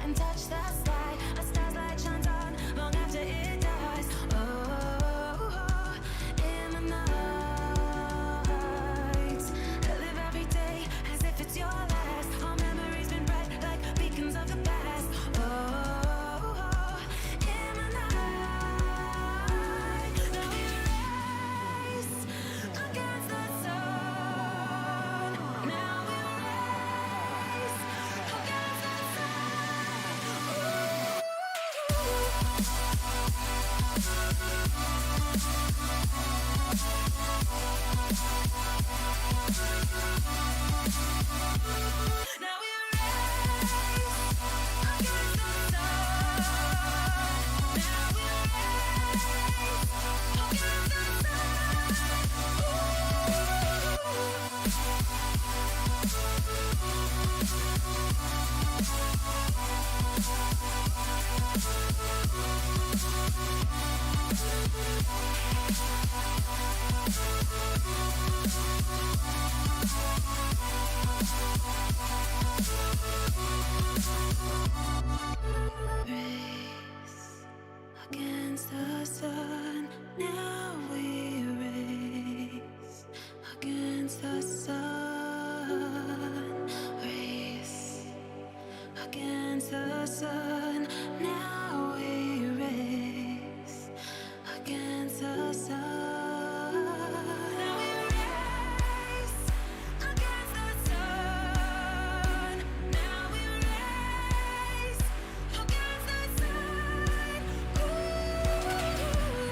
and touch the sky. A star's light shines on long after it dies. Oh, in the night, I live every day as if it's your last. All memories been bright like beacons of the past. Oh, in the night, now we race against the sun. Now we race against the sun. Now we race against the sun. Now we race against the race against the sun. Now we race against the sun. Race against the sun. Now we race against the sun. Now we race against the sun. Now we race against the sun. Ooh.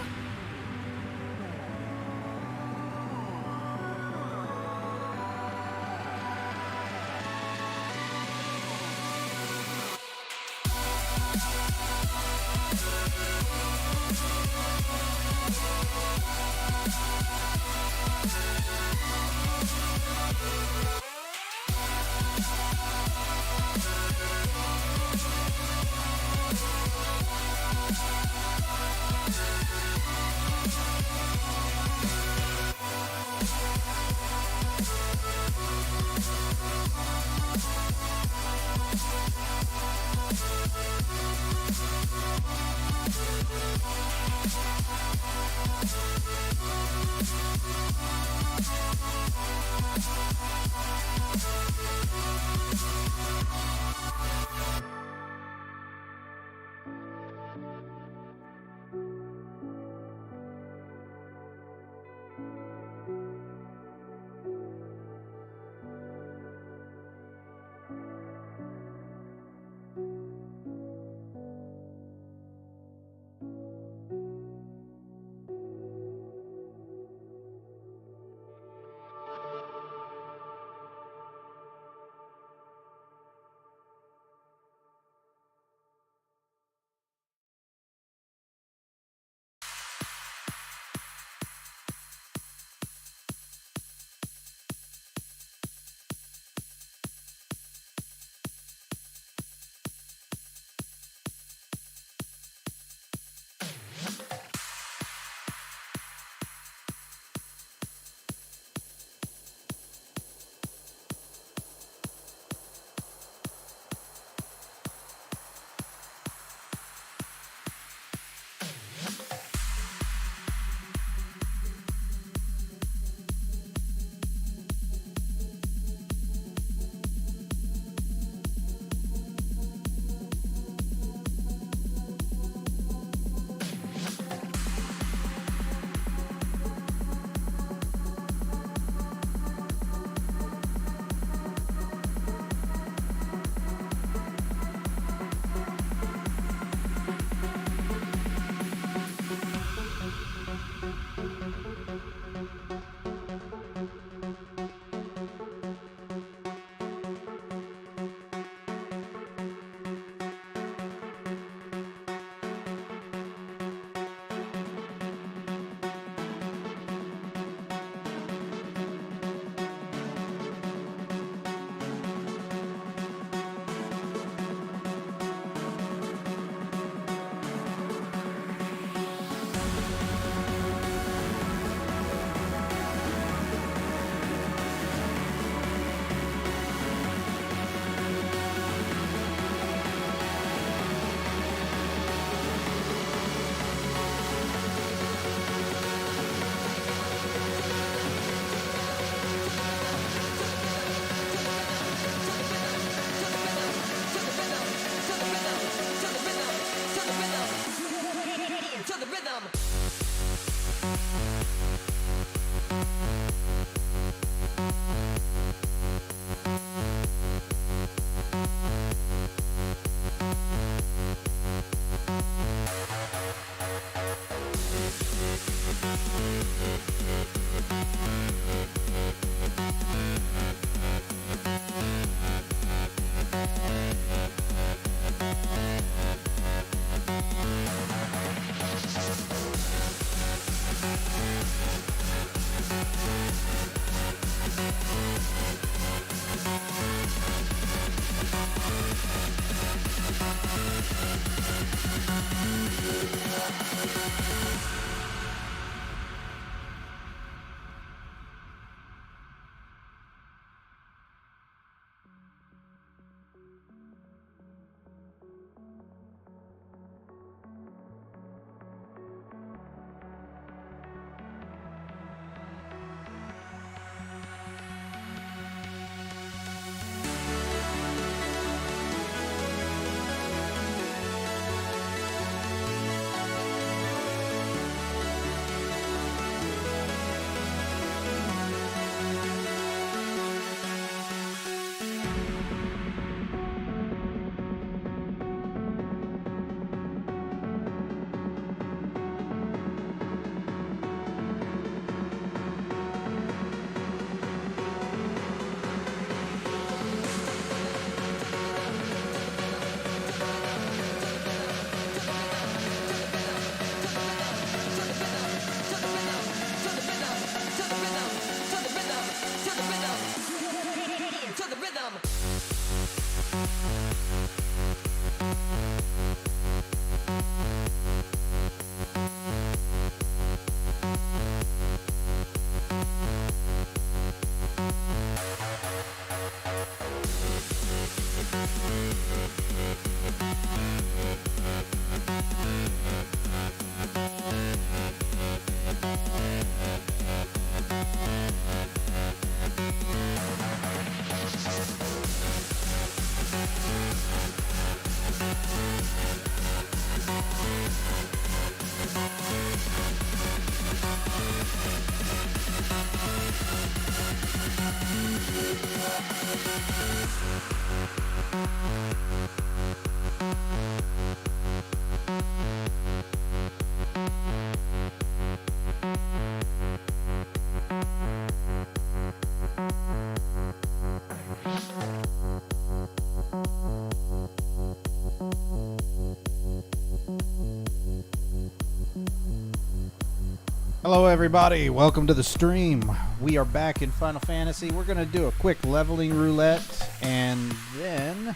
Hello everybody, welcome to the stream. We are back in Final Fantasy. We're going to do a quick leveling roulette, and then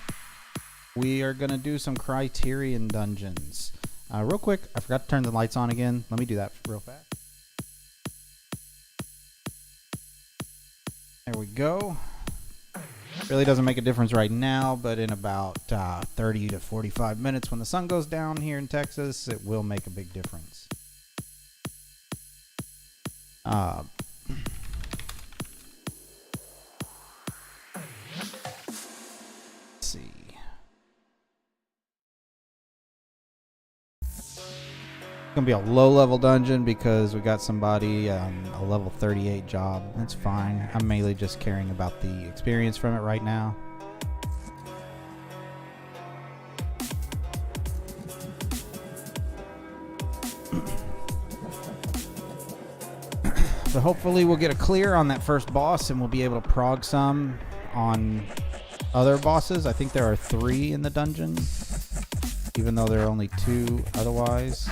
we are going to do some Criterion dungeons. Real quick, I forgot to turn the lights on again. Let me do that real fast. There we go. Really doesn't make a difference right now, but in about 30 to 45 minutes when the sun goes down here in Texas, it will make a big difference. Let's see. It's gonna be a low-level dungeon because we got somebody a level 38 job. That's fine. I'm mainly just caring about the experience from it right now. So hopefully we'll get a clear on that first boss and we'll be able to prog some on other bosses. I think there are 3 in the dungeon, even though there are only 2 otherwise.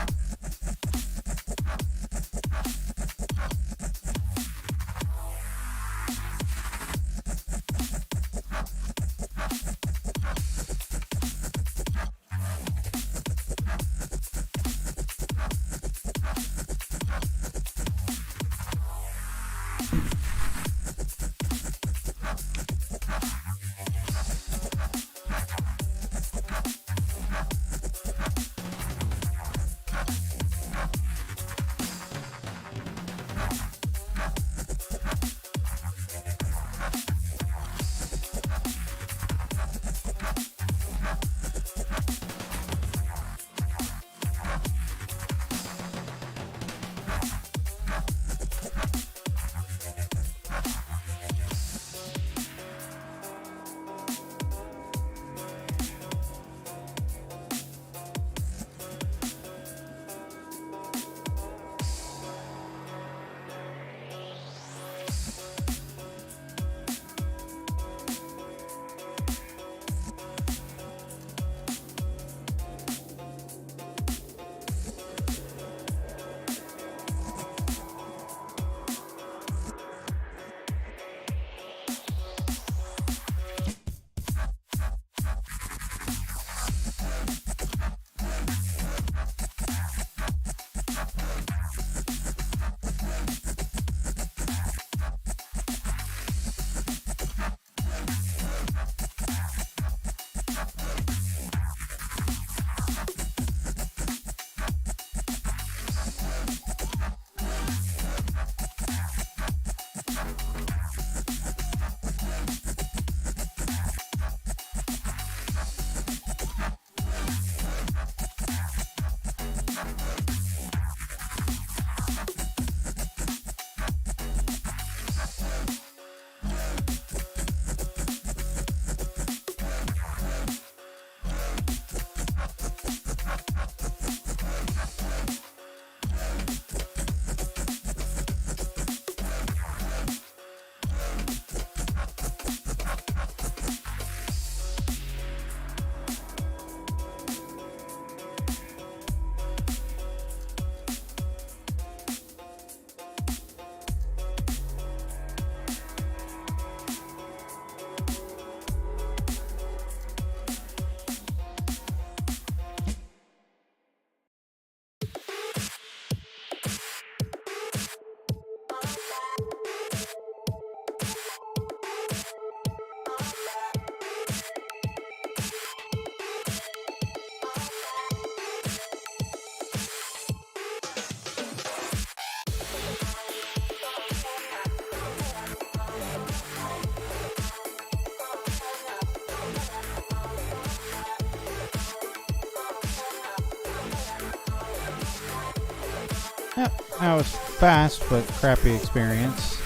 Yep, that was fast but crappy experience.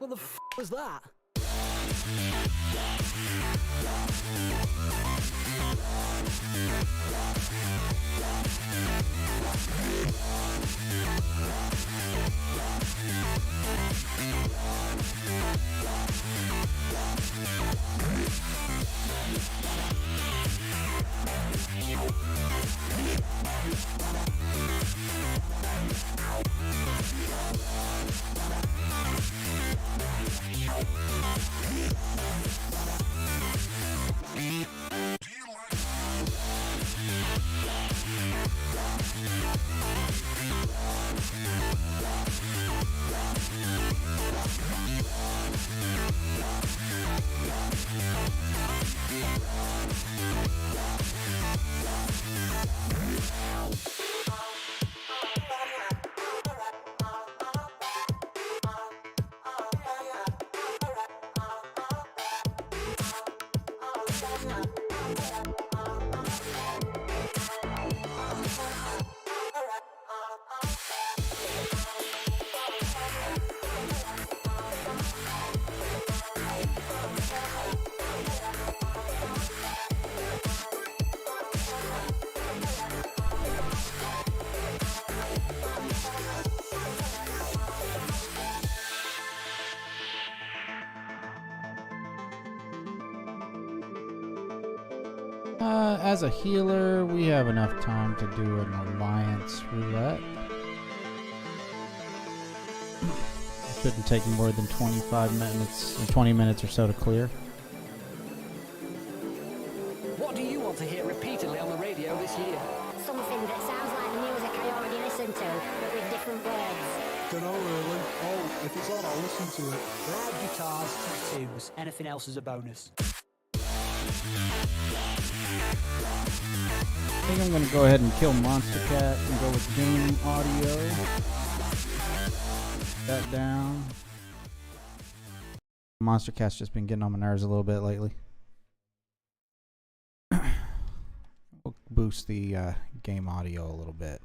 What the f was that? As a healer, we have enough time to do an alliance roulette. It shouldn't take more than 25 minutes, 20 minutes or so to clear. What do you want to hear repeatedly on the radio this year? Something that sounds like the music I already listened to, but with different words. Dunno really. Oh, if it's on, I'll listen to it. Loud guitars, tattoos. Anything else is a bonus. I think I'm going to go ahead and kill Monster Cat and go with Doom Audio. That down. Monster Cat's just been getting on my nerves a little bit lately. We'll boost the game audio a little bit.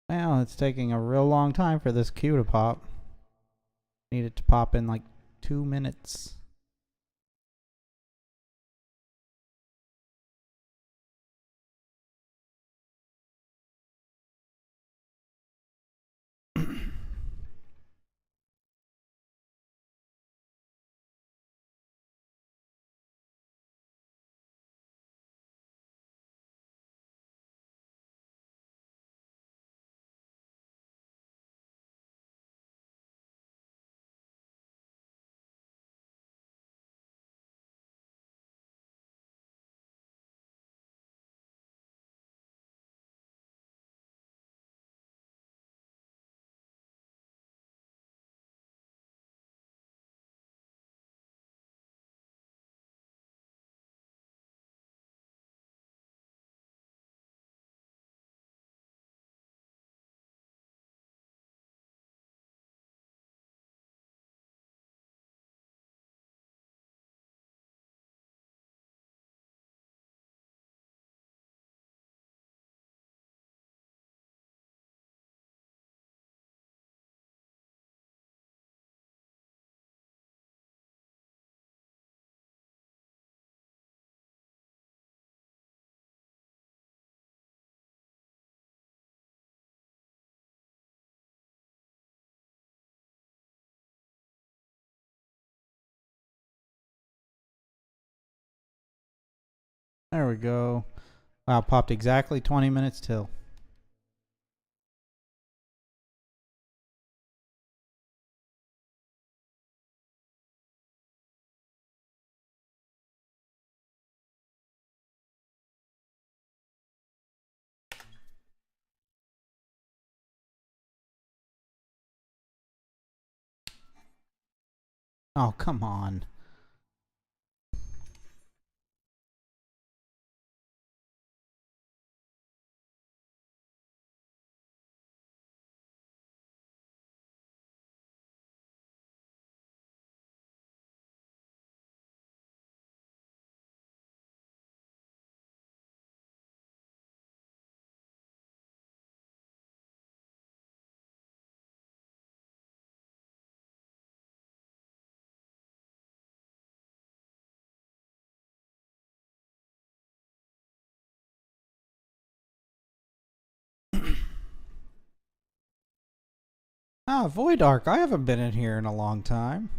Now it's taking a real long time for this queue to pop. Need it to pop in like 2 minutes. There we go. Wow, popped exactly 20 minutes till. Oh, come on. Ah, Void Arc. I haven't been in here in a long time.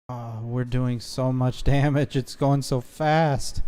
Oh, we're doing so much damage. It's going so fast.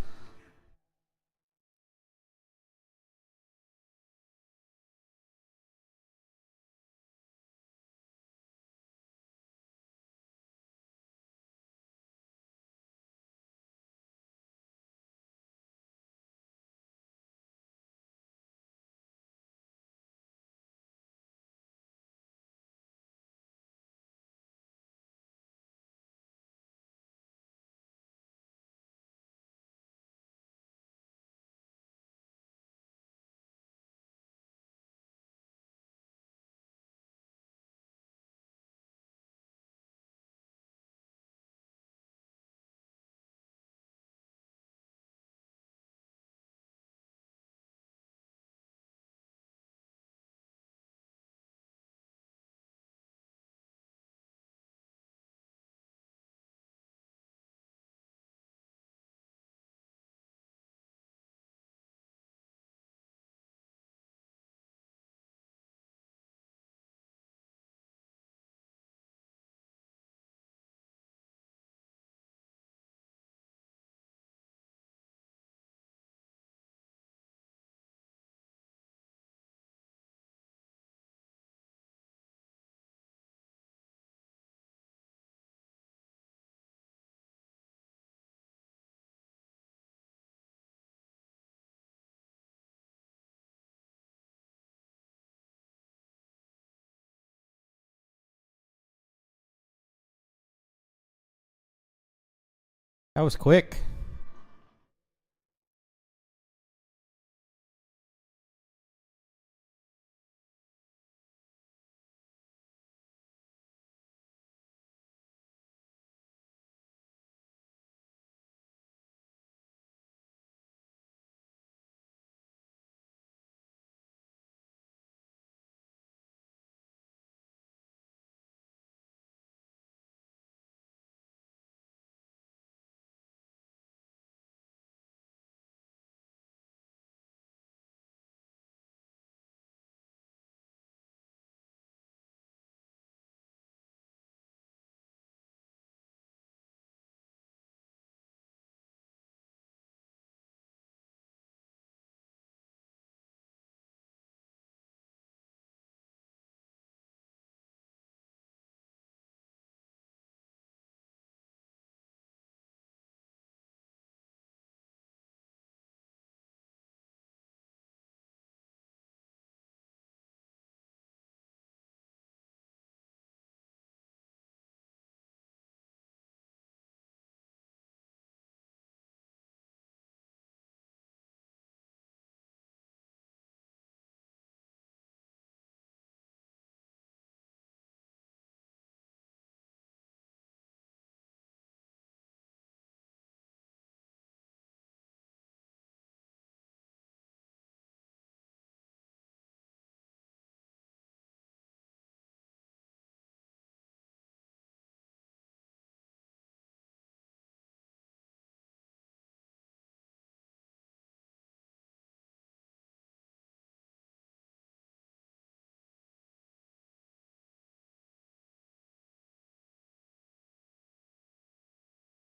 That was quick.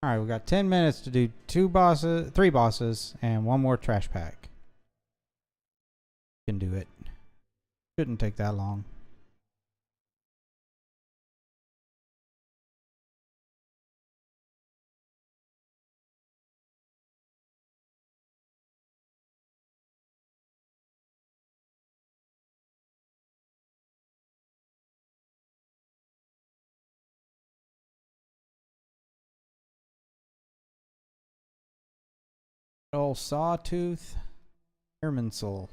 All right, we got 10 minutes to do 3 bosses, and 1 more trash pack. Can do it. Shouldn't take that long. Old Sawtooth, Airmansel.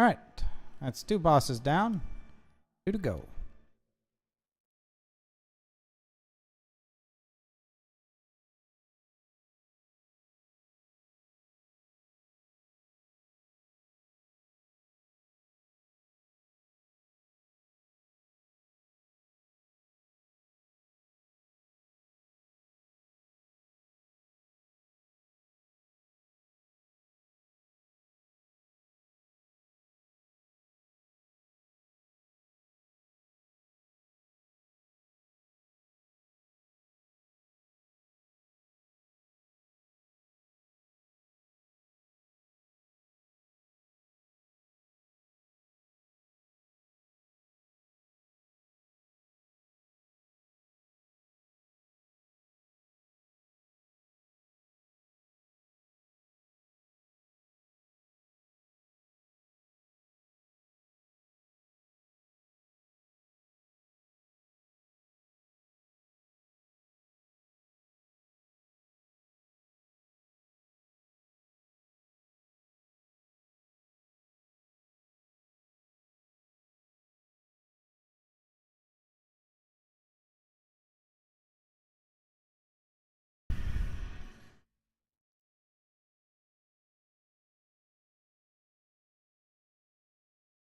All right. That's 2 bosses down. 2 to go.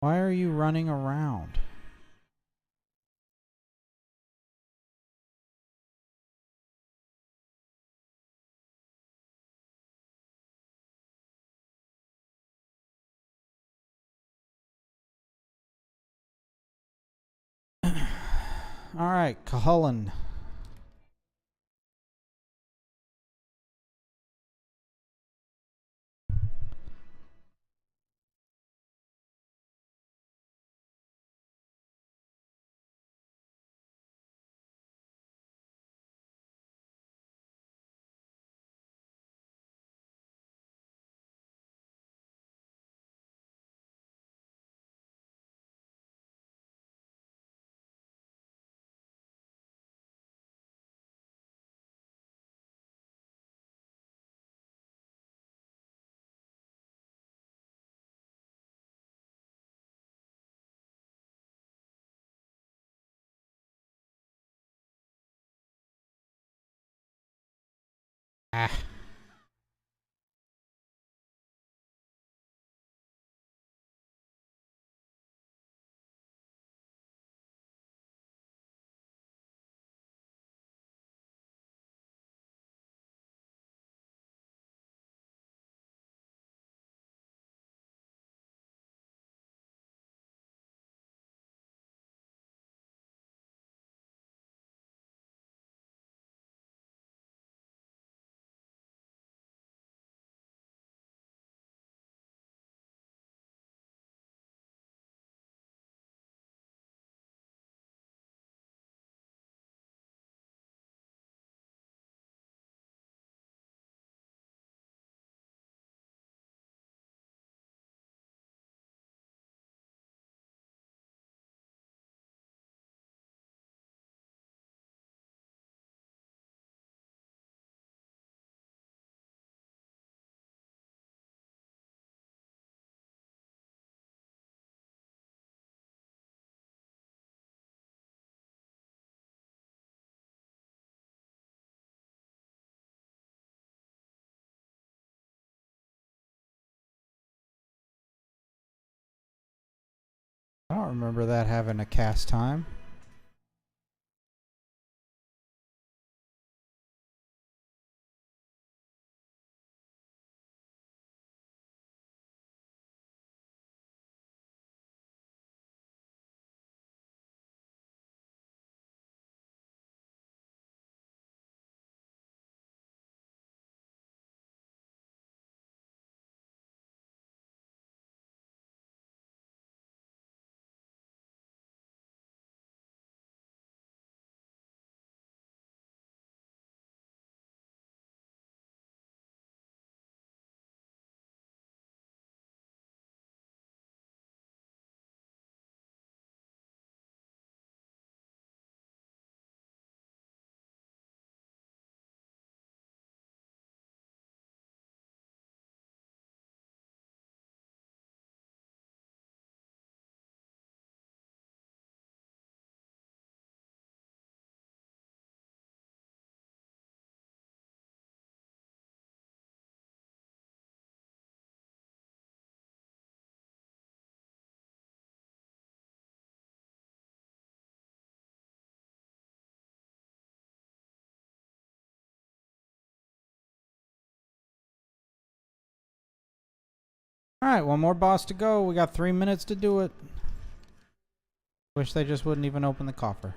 Why are you running around? All right, Cullen. Ah. I don't remember that having a cast time. Alright, one more boss to go. We got 3 minutes to do it. Wish they just wouldn't even open the coffer.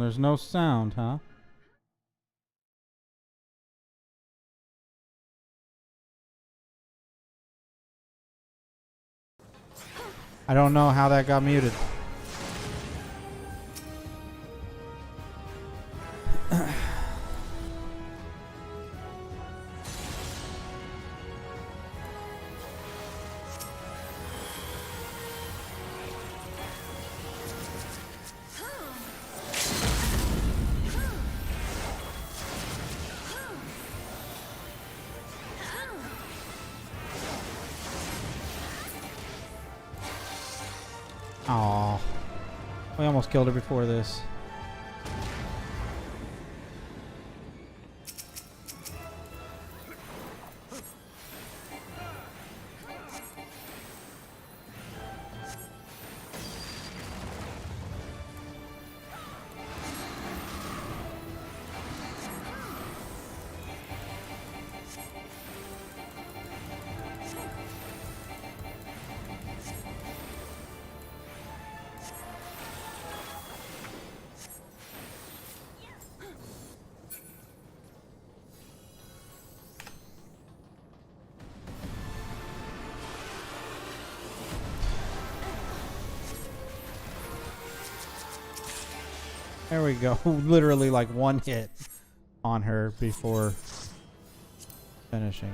There's no sound, huh? I don't know how that got muted. Aw. We almost killed her before this. There we go. Literally like one hit on her before finishing.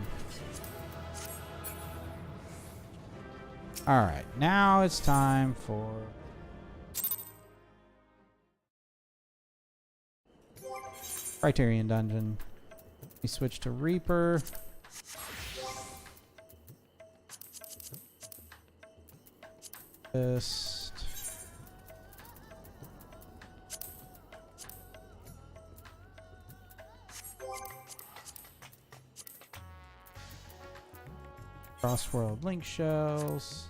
Alright, now it's time for... Criterion Dungeon. We switch to Reaper. Just... Cross-world link shells.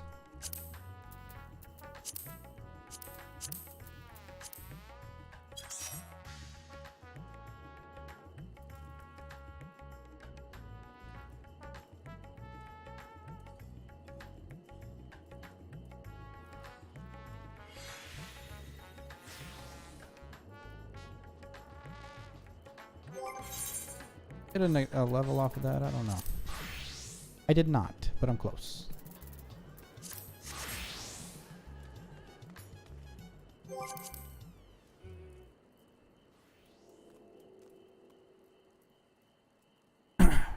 Get a level off of that? I don't know. I did not, but I'm close.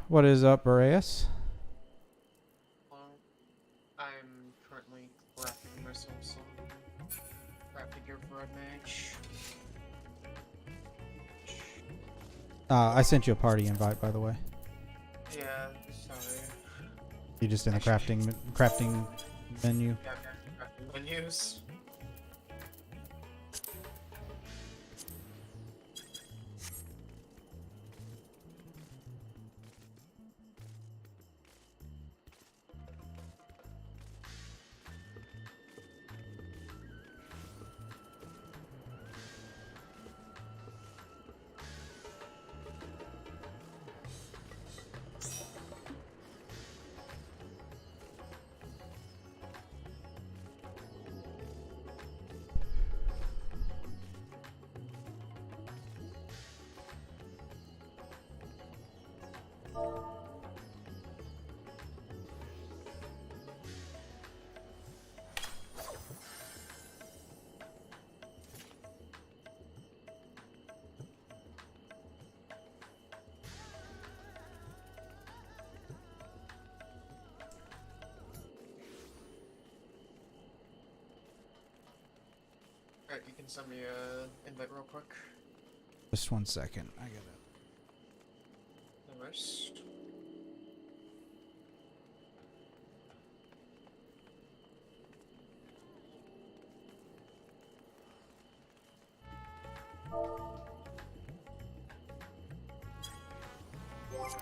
What is up, Boreas? Well, I'm currently crafting myself some crafting gear for a mage. I sent you a party invite, by the way. Yeah, sorry. You just in the crafting menu. Yeah, crafting menus. Alright, you can send me a invite real quick. Just 1 second. I got it. No worries.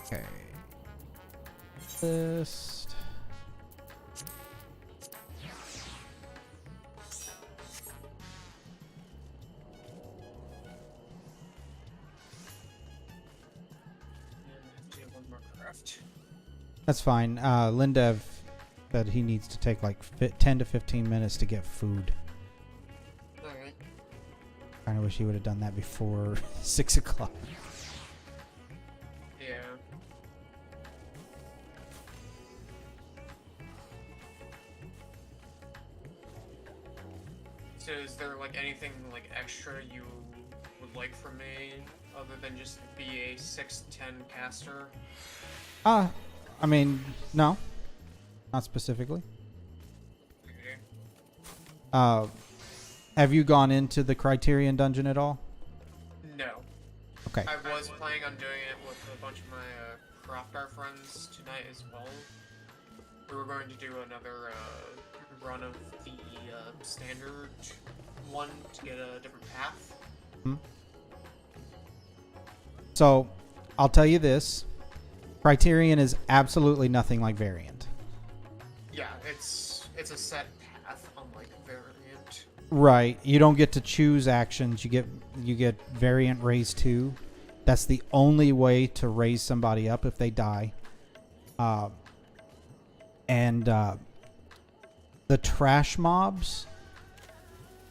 Okay. List. Do one more craft. That's fine. Lindev said he needs to take like 10 to 15 minutes to get food. Alright. Kind of wish he would have done that before 6 o'clock. Yeah. So is there like anything like extra you would like from me other than just be a 6'10" caster? I mean, no. Not specifically. Okay. Have you gone into the Criterion dungeon at all? No. Okay. I was planning on doing it with a bunch of my craft art friends tonight as well. We were going to do another run of the standard one to get a different path. So, I'll tell you this. Criterion is absolutely nothing like Variant. Yeah, it's a set path, unlike Variant. Right. You don't get to choose actions. You get Variant raise 2. That's the only way to raise somebody up if they die. And the trash mobs,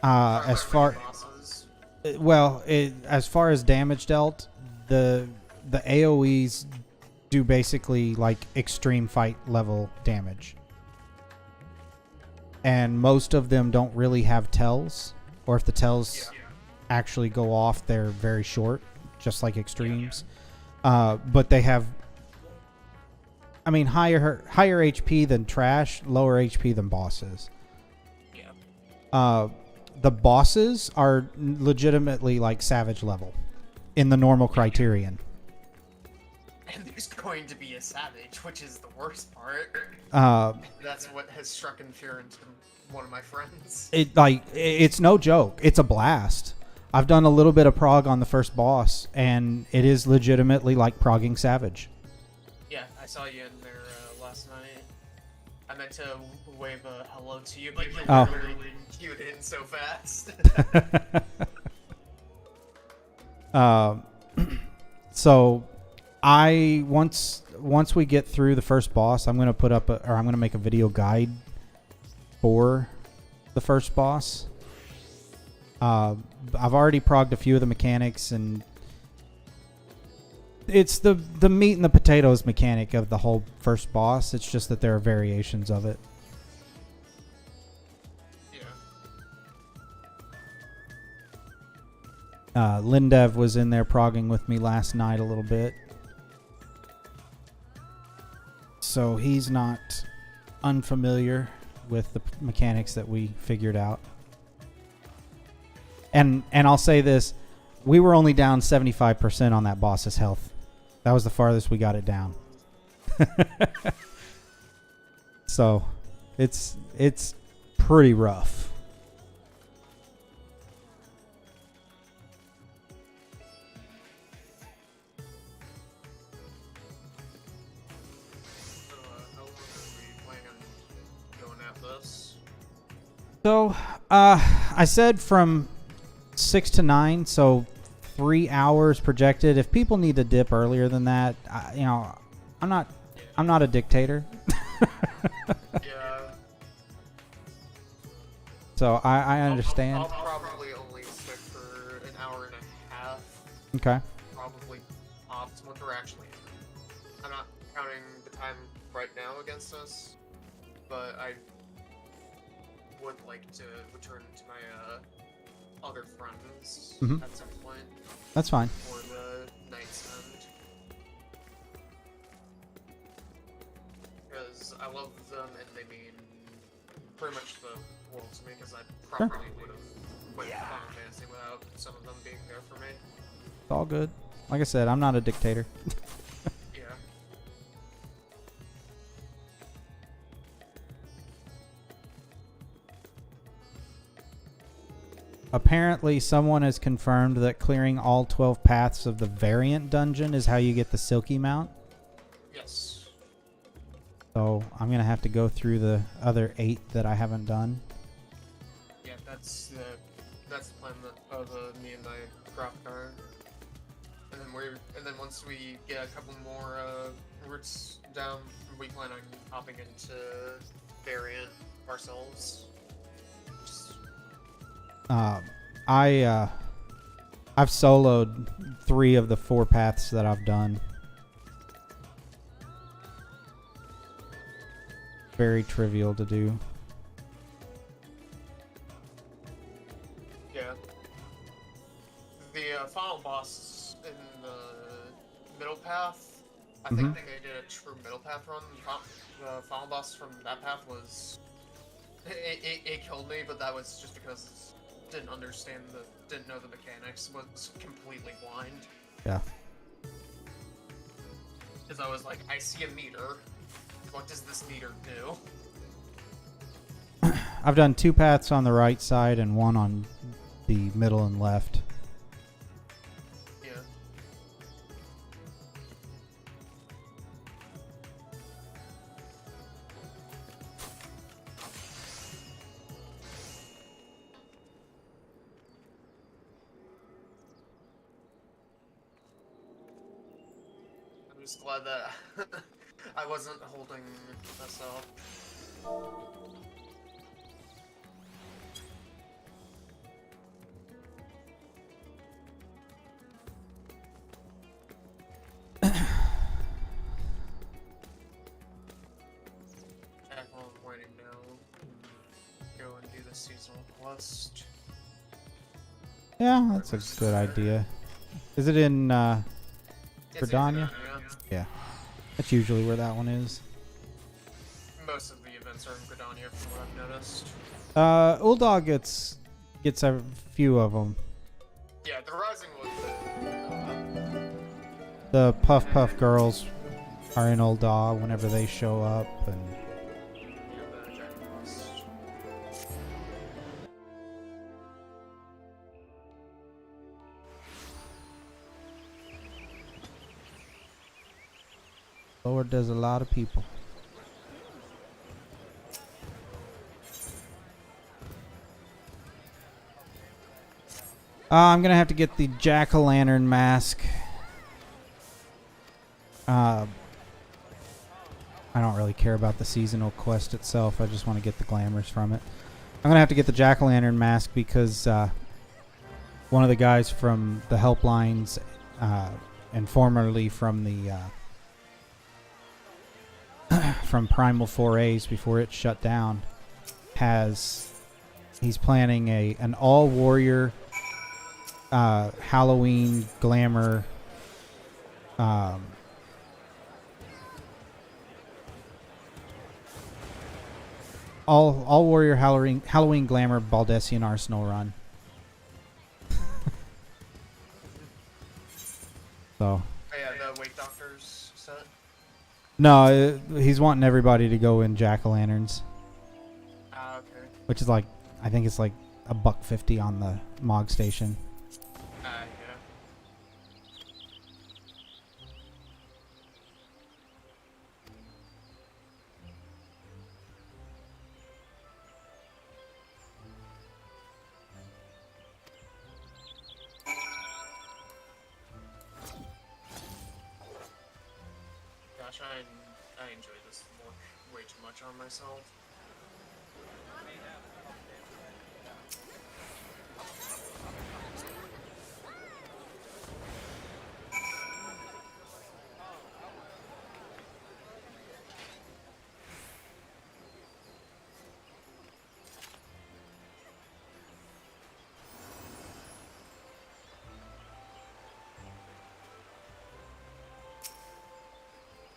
as far as far as damage dealt, the AoEs do basically like extreme fight level damage. And most of them don't really have tells, or if the tells actually go off, they're very short, just like extremes. But they have I mean, higher HP than trash, lower HP than bosses. Yeah. The bosses are legitimately like savage level in the normal Criterion. And there's going to be a savage, which is the worst part. That's what has struck in fear into one of my friends. It's no joke. It's a blast. I've done a little bit of prog on the first boss, and it is legitimately like progging savage. Yeah, I saw you in there last night. I meant to wave a hello to you, but you literally queued in so fast. So once we get through the first boss, I'm gonna make a video guide for the first boss. I've already progged a few of the mechanics, and it's the meat and the potatoes mechanic of the whole first boss. It's just that there are variations of it. Yeah. Lindev was in there progging with me last night a little bit, so he's not unfamiliar with the mechanics that we figured out. And I'll say this, we were only down 75% on that boss's health. That was the farthest we got it down. So it's pretty rough. So, how long are we planning on going at this? So I said from 6 to 9, so 3 hours projected. If people need to dip earlier than that, I'm not a dictator. Yeah. So I understand. I'll probably only stick for an hour and a half. Okay. Probably optimal for actually. I'm not counting the time right now against us, but I would like to return to my other friends at some point That's fine. for the night's end. Because I love them and they mean pretty much the world to me, because I probably would have played Final Fantasy without some of them being there for me. It's all good. Like I said, I'm not a dictator. Yeah. Apparently, someone has confirmed that clearing all 12 paths of the variant dungeon is how you get the Silky Mount. Yes. So I'm going to have to go through the other 8 that I haven't done. Yeah, that's the plan of me and my crop car. And then once we get a couple more routes down, we plan on hopping into variant ourselves. Just, I've soloed 3 of the 4 paths that I've done. Very trivial to do. yeah. The final boss in the middle path, I think they did a true middle path run. The final boss from that path was... It killed me, but that was just because didn't know the mechanics, was completely blind. Yeah. Because I was like, I see a meter. What does this meter do? I've done 2 paths on the right side and 1 on the middle and left. Yeah. I'm just glad that I wasn't holding this up. Jack, while I'm waiting now, go and do the seasonal quest. Yeah, that's a good idea. Is it in It's Verdania? Yeah. Yeah. That's usually where that one is. Most of the events are in Gridania, from what I've noticed. Uldog gets a few of them. Yeah, the Rising was The Puff Puff girls are in Uldog whenever they show up, and the Jack Frost. Lord, there's a lot of people. I'm gonna have to get the jack-o'-lantern mask. I don't really care about the seasonal quest itself. I just want to get the glamours from it. I'm gonna have to get the jack-o'-lantern mask because one of the guys from the helplines and formerly from the from Primal 4A's before it shut down he's planning an all warrior Halloween glamour all warrior Halloween glamour Baldessian Arsenal run. So Oh yeah, the Wake Doctors set. no, he's wanting everybody to go in jack-o'-lanterns, Ah, okay. which is like I think it's like $1.50 on the Mog station. Yeah. Gosh, I enjoy this way too much on myself.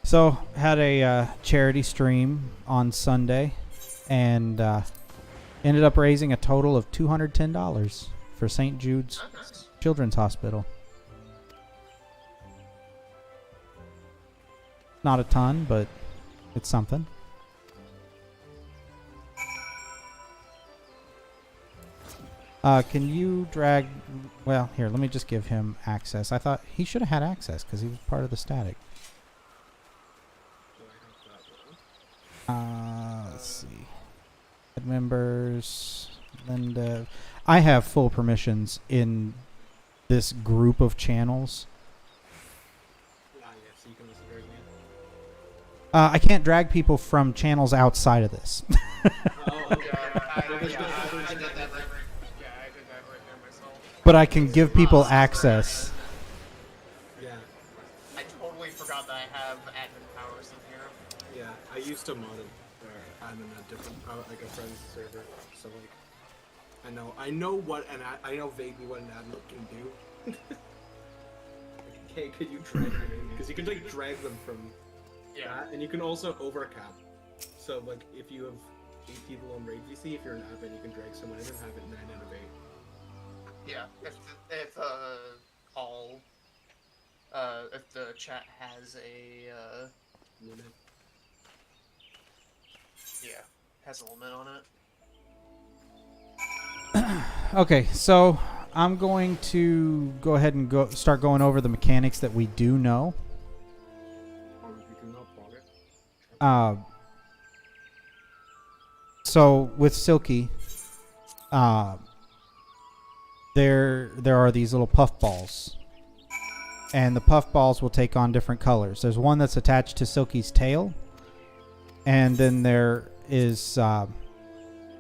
So had a charity stream on Sunday, and ended up raising a total of $210 for St. Jude's Nice. Children's Hospital. Not a ton, but it's something. Can you drag... Well, here, let me just give him access. I thought he should have had access because he was part of the static. Let's see. Head members, Linda. I have full permissions in this group of channels. Yeah, so you can listen to it again. I can't drag people from channels outside of this. Oh, okay. I did that right there myself. But I can give people access. Yeah, I totally forgot that I have admin powers in here. yeah. I used to mod it, or I'm in a different, like a friend's server. So like, I know what, and I know vaguely what an admin can do. Hey, could you drag them in? Because you can like drag them from that, and you can also overcap. So like, if you have 8 people on Raid VC, if you're an admin, you can drag someone in and have it 9 out of 8. Yeah, if the chat has a Limit. has a limit on it. Okay, so I'm going to go ahead and start going over the mechanics that we do know. Or you can not prog it. So with Silky, there are these little puff balls, and the puff balls will take on different colors. There's one that's attached to Silky's tail, and then there is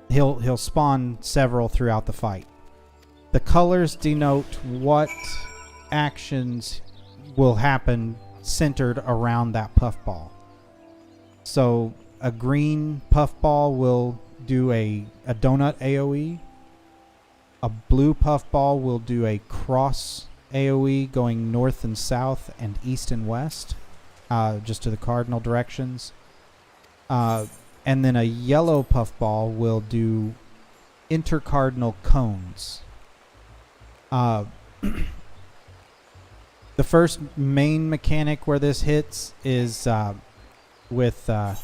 he'll spawn several throughout the fight. The colors denote what actions will happen centered around that puff ball. So a green puff ball will do a donut AoE. A blue puff ball will do a cross AoE going north and south and east and west. just to the cardinal directions. And then a yellow puffball will do intercardinal cones. The first main mechanic where this hits is with... hang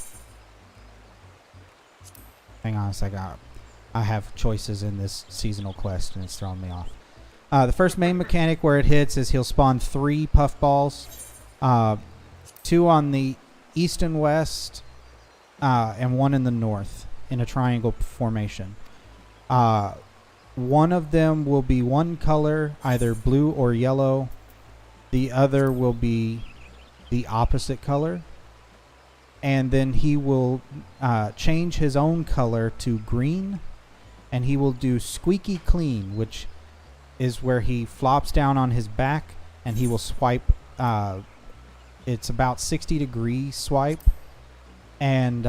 on a second. I have choices in this seasonal quest, and it's throwing me off. The first main mechanic where it hits is he'll spawn 3 puffballs. 2 on the east and west, and 1 in the north in a triangle formation. One of them will be one color, either blue or yellow. The other will be the opposite color. And then he will change his own color to green. And he will do squeaky clean, which is where he flops down on his back and he will swipe. It's about 60-degree swipe. And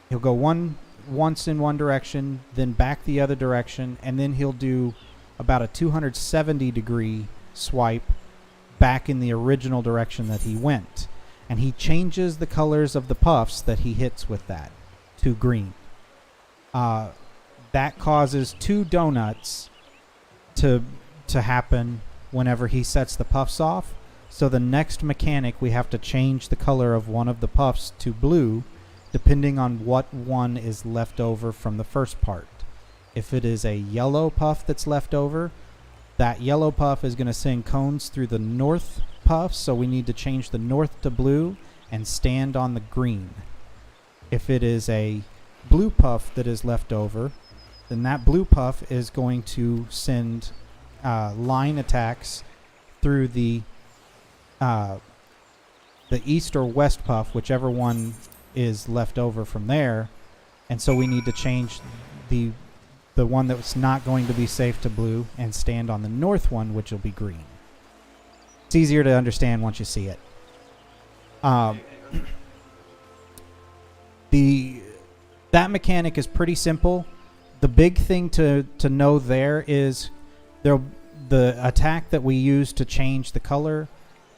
he'll go once in one direction, then back the other direction, and then he'll do about a 270-degree swipe back in the original direction that he went. And he changes the colors of the puffs that he hits with that to green. That causes 2 donuts to happen whenever he sets the puffs off. So the next mechanic, we have to change the color of one of the puffs to blue, depending on what one is left over from the first part. If it is a yellow puff that's left over, that yellow puff is going to send cones through the north puff, so we need to change the north to blue and stand on the green. If it is a blue puff that is left over, then that blue puff is going to send line attacks through the east or west puff, whichever one is left over from there. And so we need to change the one that's not going to be safe to blue and stand on the north one, which will be green. It's easier to understand once you see it. That mechanic is pretty simple. The big thing to know there is the attack that we use to change the color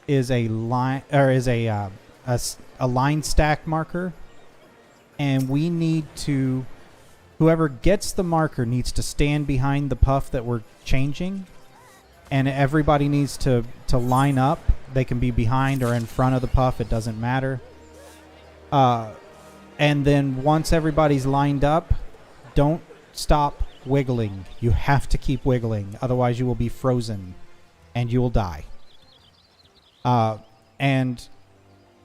is a line, or is a line stack marker, and we need to, whoever gets the marker needs to stand behind the puff that we're changing, and everybody needs to line up. They can be behind or in front of the puff, it doesn't matter. And then once everybody's lined up, don't stop wiggling. You have to keep wiggling, otherwise you will be frozen and you will die. And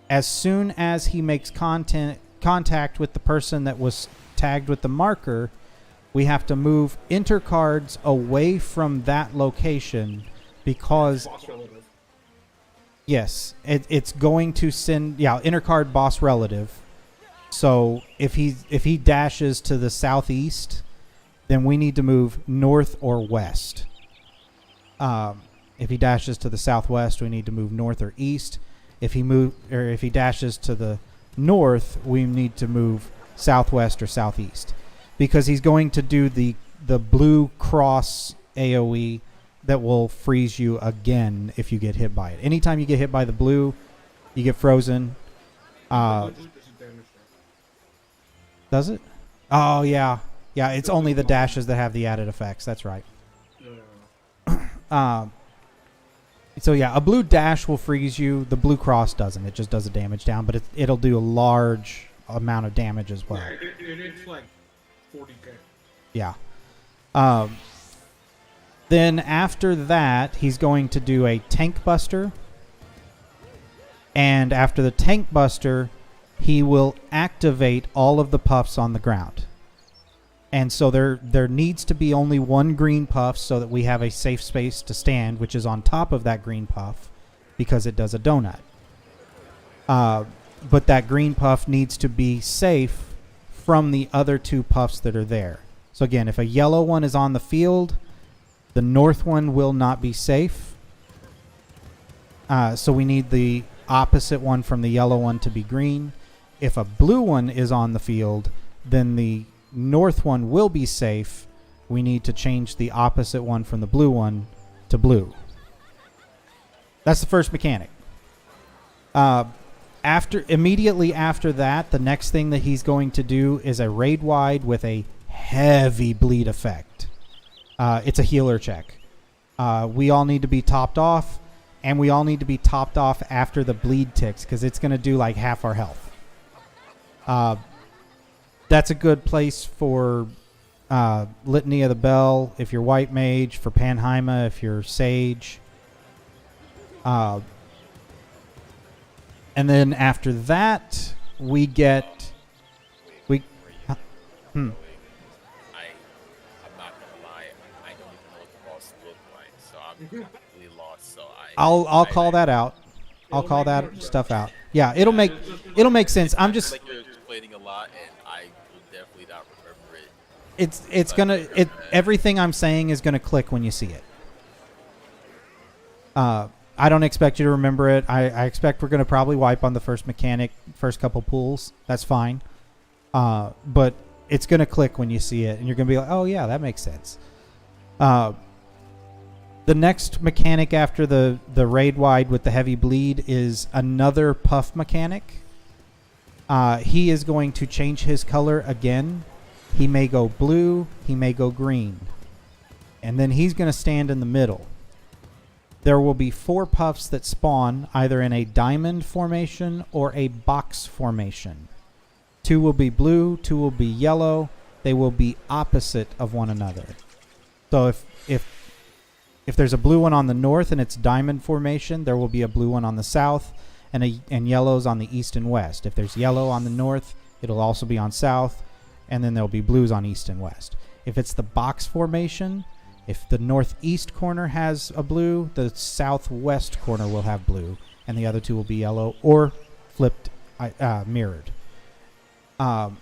as soon as he makes contact with the person that was tagged with the marker, we have to move intercards away from that location, because yes, it's going to send intercard boss relative. So if he dashes to the southeast, then we need to move north or west. If he dashes to the southwest, we need to move north or east. If he dashes to the north, we need to move southwest or southeast, because he's going to do the blue cross AoE that will freeze you again if you get hit by it. Anytime you get hit by the blue, you get frozen. Does it? Oh yeah. Yeah, it's only the dashes that have the added effects. That's right. So yeah, a blue dash will freeze you. The blue cross doesn't. It just does a damage down, but it'll do a large amount of damage as well. Yeah, it's like 40k. Yeah. Then after that, he's going to do a tank buster. And after the tank buster, he will activate all of the puffs on the ground. And so there needs to be only one green puff so that we have a safe space to stand, which is on top of that green puff, because it does a donut. But that green puff needs to be safe from the other 2 puffs that are there. So again, if a yellow one is on the field, the north one will not be safe. So we need the opposite one from the yellow one to be green. If a blue one is on the field, then the north one will be safe. We need to change the opposite one from the blue one to blue. That's the first mechanic. Immediately after that, the next thing that he's going to do is a raid wide with a heavy bleed effect. It's a healer check. We all need to be topped off, and we all need to be topped off after the bleed ticks because it's going to do like half our health. That's a good place for Litany of the Bell if you're White Mage, for Panheima if you're Sage. And then after that, we get... I'm not gonna lie, I don't even know what the boss look like, so I'm completely lost. So I'll call that out. I'll call that stuff out. Yeah, it'll make sense. I'm just like you're explaining a lot, and I will definitely not remember it. it's gonna everything I'm saying is gonna click when you see it. I don't expect you to remember it. I expect we're gonna probably wipe on the first mechanic, first couple pools. That's fine. But it's gonna click when you see it, and you're gonna be like, oh yeah, that makes sense. The next mechanic after the raid wide with the heavy bleed is another puff mechanic. He is going to change his color again. He may go blue, he may go green. And then he's going to stand in the middle. There will be 4 puffs that spawn either in a diamond formation or a box formation. 2 will be blue, 2 will be yellow. They will be opposite of one another. So if there's a blue one on the north and it's diamond formation, there will be a blue one on the south and yellows on the east and west. If there's yellow on the north, it'll also be on south, and then there'll be blues on east and west. If it's the box formation, if the northeast corner has a blue, the southwest corner will have blue, and the other 2 will be yellow or flipped, mirrored. The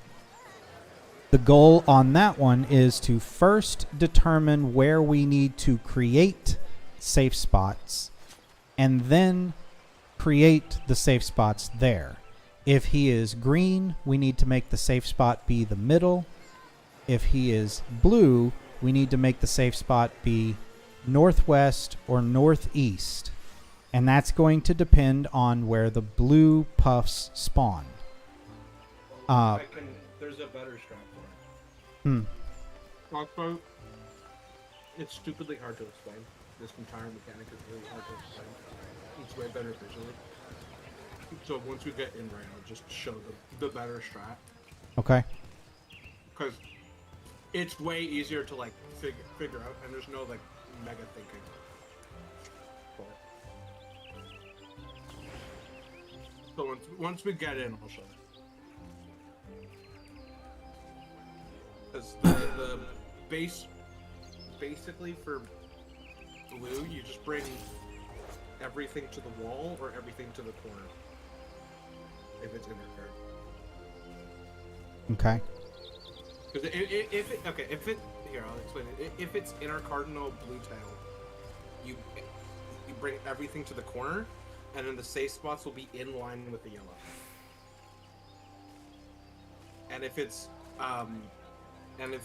goal on that one is to first determine where we need to create safe spots and then create the safe spots there. If he is green, we need to make the safe spot be the middle. If he is blue, we need to make the safe spot be northwest or northeast. And that's going to depend on where the blue puffs spawn. There's a better strap for it. Also, it's stupidly hard to explain. This entire mechanic is really hard to explain. It's way better visually. So once we get in right, I'll just show the better strat. Okay. Because it's way easier to like figure out, and there's no like mega thinking. So once we get in, I'll show you. Because the base, basically for blue, you just bring everything to the wall or everything to the corner. If it's in your card. Okay. Because here, I'll explain it. If it's inner cardinal blue tail, you bring everything to the corner, and then the safe spots will be in line with the yellow. And if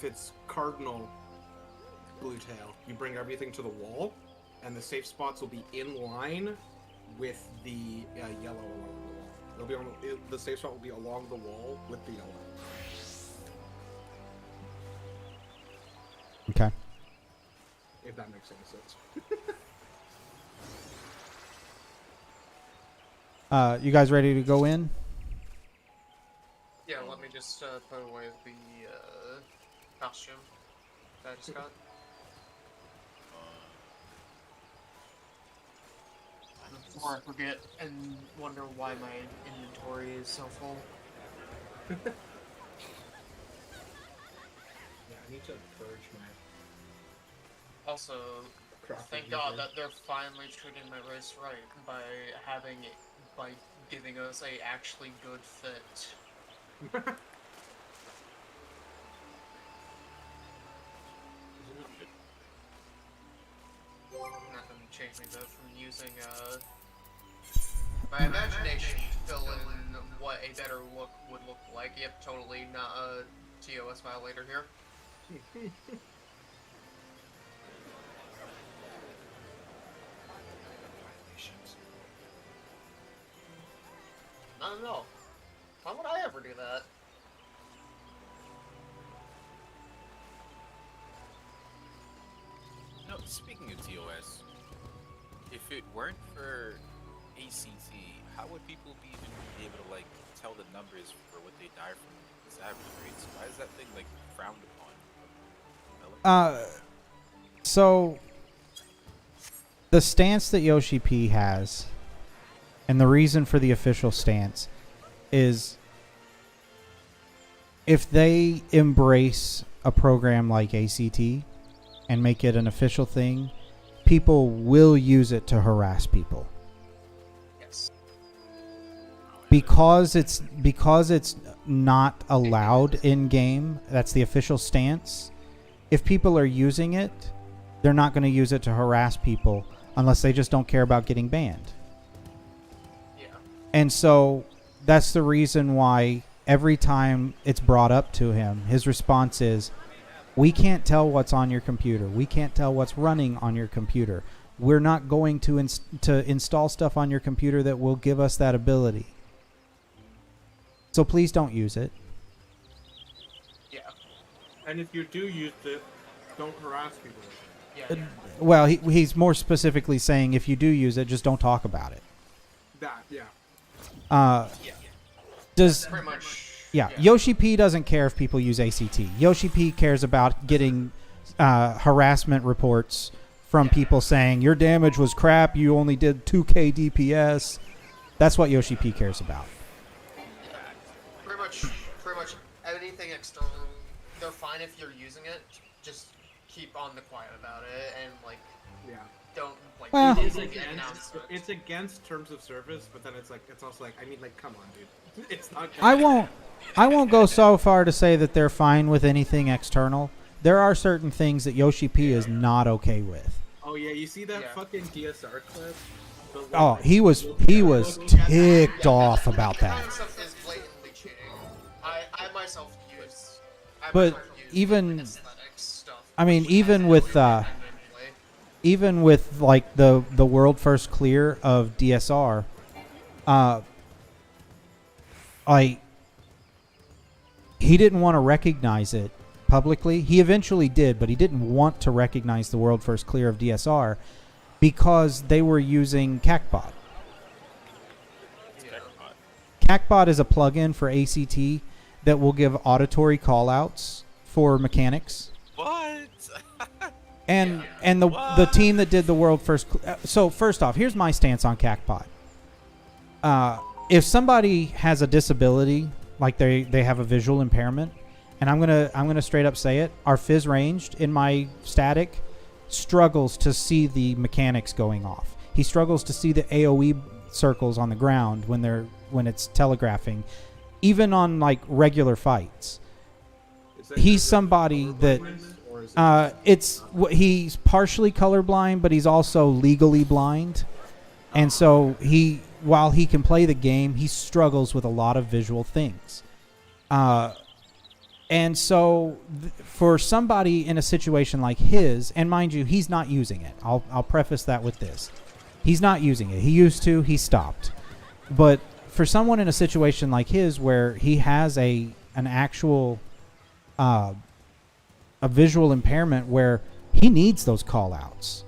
it's cardinal blue tail, you bring everything to the wall, and the safe spots will be in line with the yellow along the wall. It'll be the safe spot will be along the wall with the yellow. Okay. If that makes any sense. You guys ready to go in? Yeah, let me just put away the costume that I just got. Before I forget and wonder why my inventory is so full. Yeah, I need to purge my... Also, thank God that they're finally treating my race right by giving us a actually good fit. Not gonna change me though from using my imagination to fill in what a better look would look like. Yep, totally not a TOS violator here. I don't know. Why would I ever do that? No, speaking of TOS, if it weren't for ACT, how would people be even be able to like tell the numbers for what they die from savage rates? Why is that thing like frowned upon? So the stance that Yoshi P has, and the reason for the official stance, is if they embrace a program like ACT and make it an official thing, people will use it to harass people. Yes. Because it's not allowed in game. That's the official stance. If people are using it, they're not going to use it to harass people unless they just don't care about getting banned. Yeah. And so that's the reason why every time it's brought up to him, his response is, we can't tell what's on your computer. We can't tell what's running on your computer. We're not going to install stuff on your computer that will give us that ability. So please don't use it. Yeah. And if you do use it, don't harass people. Yeah. Well, he's more specifically saying if you do use it, just don't talk about it. That, yeah. Yeah. Does Pretty much. Yeah, Yoshi P doesn't care if people use ACT. Yoshi P cares about getting harassment reports from people saying your damage was crap, you only did 2k DPS. That's what Yoshi P cares about. Pretty much anything external, they're fine if you're using it. Just keep on the quiet about it and like Yeah. don't like. Well- It's publicly against, announce it. it's against terms of service, but then it's like, it's also like, I mean, like, come on, dude. It's not. I won't go so far to say that they're fine with anything external. There are certain things that Yoshi P is not okay with. Oh yeah, you see that Yeah. fucking DSR clip? The one Oh, that- he was ticked off about That kind that. of stuff is blatantly cheating. I myself use. But even- aesthetic stuff. I mean, even with like the world first clear of DSR, like he didn't want to recognize it publicly. He eventually did, but he didn't want to recognize the world first clear of DSR because they were using CACBot. CACBot is a plugin for ACT that will give auditory callouts for mechanics. What? And the team that did the world first. So first off, here's my stance on CACBot. If somebody has a disability, like they have a visual impairment, and I'm gonna straight up say it, our Fizz ranged in my static struggles to see the mechanics going off. He struggles to see the AOE circles on the ground when it's telegraphing, even on like regular fights. Is that He's just somebody that. blindness, or is it He's partially colorblind, but he's also legally blind, and so while he can play the game, he struggles with a lot of visual things. And so for somebody in a situation like his, and mind you, he's not using it. I'll preface that with this: he's not using it. He used to. He stopped. But for someone in a situation like his, where he has an actual a visual impairment where he needs those call outs,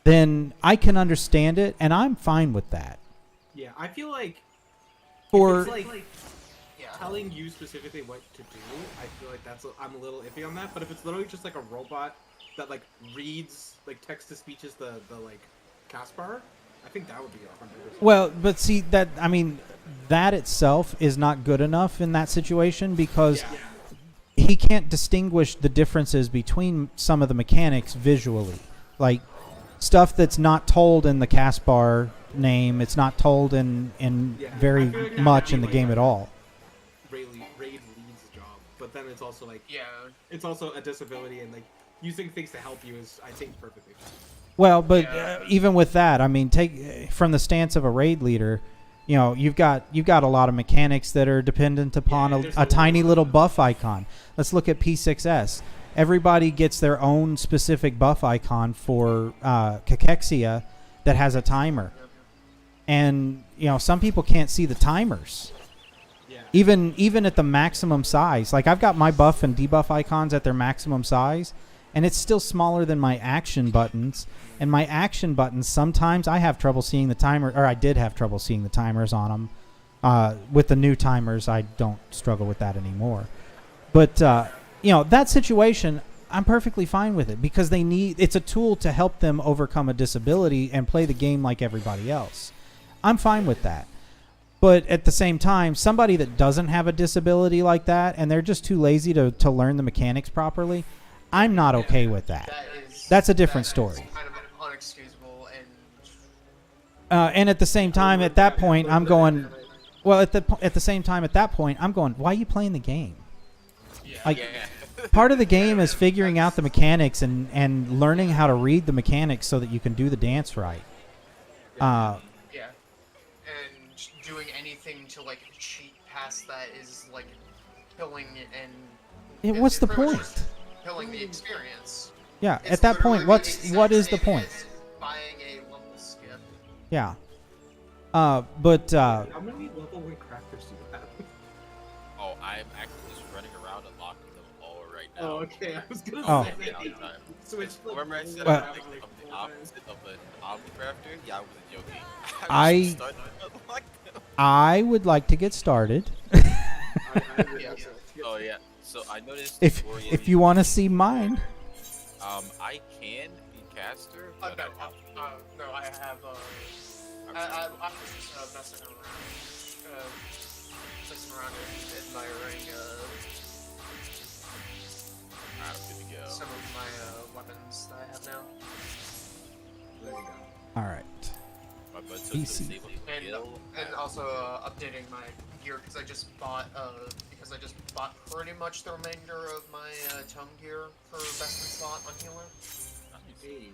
then I can understand it, and I'm fine with that. Yeah, I feel like For if it's like telling you specifically what to do, I feel like I'm a little iffy on that. But if it's literally just like a robot that like reads like text to speech is the like Caspar, I think that would be 100%. well, but see that that itself is not good enough in that situation because he can't distinguish the differences between some of the mechanics visually, like stuff that's not told in the Caspar name. It's not told in very I feel like that much would in be, the like, game at all. Raid leads job, but then it's also like Yeah. it's also a disability, and like using things to help you is, I think, perfectly fine. Well, but even with that, I mean, take from the stance of a raid leader, you know, you've got a lot of mechanics that are dependent upon there's a a tiny lot. little buff icon. Let's look at P6S. Everybody gets their own specific buff icon for Cachexia that has a timer. and some people can't see the timers. Yeah. Even at the maximum size. Like I've got my buff and debuff icons at their maximum size, and it's still smaller than my action buttons. And my action buttons, sometimes I have trouble seeing the timer, or I did have trouble seeing the timers on them. With the new timers, I don't struggle with that anymore. But that situation, I'm perfectly fine with it because it's a tool to help them overcome a disability and play the game like everybody else. I'm fine with that. But at the same time, somebody that doesn't have a disability like that and they're just too lazy to learn the mechanics properly, I'm not okay with that. That's a different story. Kind of unexcusable and at the same time, at that point, I'm going. Well, at the same time, at that point, I'm going. Why are you playing the game? Like, part of the game is figuring out the mechanics and learning how to read the mechanics so that you can do the dance right. Yeah. And doing anything to like cheat past that is like killing What's the pretty much point? just killing the experience. Yeah. It's At that point, literally what the is the exact same point? as buying a level skip. Yeah. But How many level 1 crafters do you have? Oh, I'm actually just running around and locking them all right now. Oh, okay. I was gonna Oh. say. Downtime. Switch. Remember I said Well- I'm the opposite of an omni-crafter? Yeah, I wasn't joking. I- was just starting to unlock them. I would like to get started. Oh yeah. So I noticed If you want to see mine. I can be caster, No, but no, I have. I was just messing around and admiring I'm good to go. some of my weapons that I have now. There you go. All right. My butt took PC. the save And kill. also updating my gear because I just bought pretty much the remainder of my tome gear for best in slot on healer. Hey,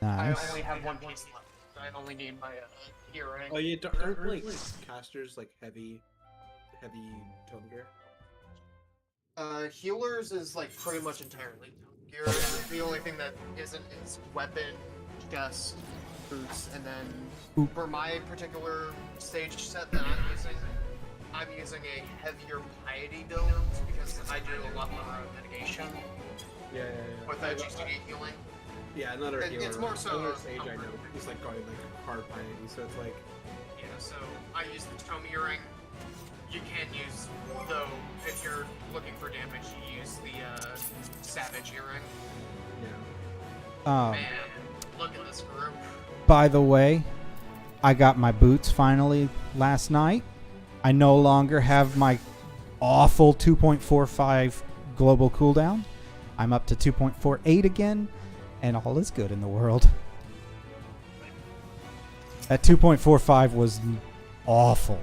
Nice. I only have one piece left. I only need my gear ring. oh, you aren't like casters like heavy tome gear? Healers is like pretty much entirely tome gear. The only thing that isn't is weapon, chest, boots, and then for my particular stage set that I'm using a heavier piety build because I do a lot more mitigation Yeah. with that GCD healing. Yeah, another It's healer. more so Another sage I comfort. know. He's like going like hard piety, so it's like Yeah, so I use the tome earring. You can use, though, if you're looking for damage, you use the savage earring. yeah. Man, look at this group. By the way, I got my boots finally last night. I no longer have my awful 2.45 global cooldown. I'm up to 2.48 again, and all is good in the world. That 2.45 was awful.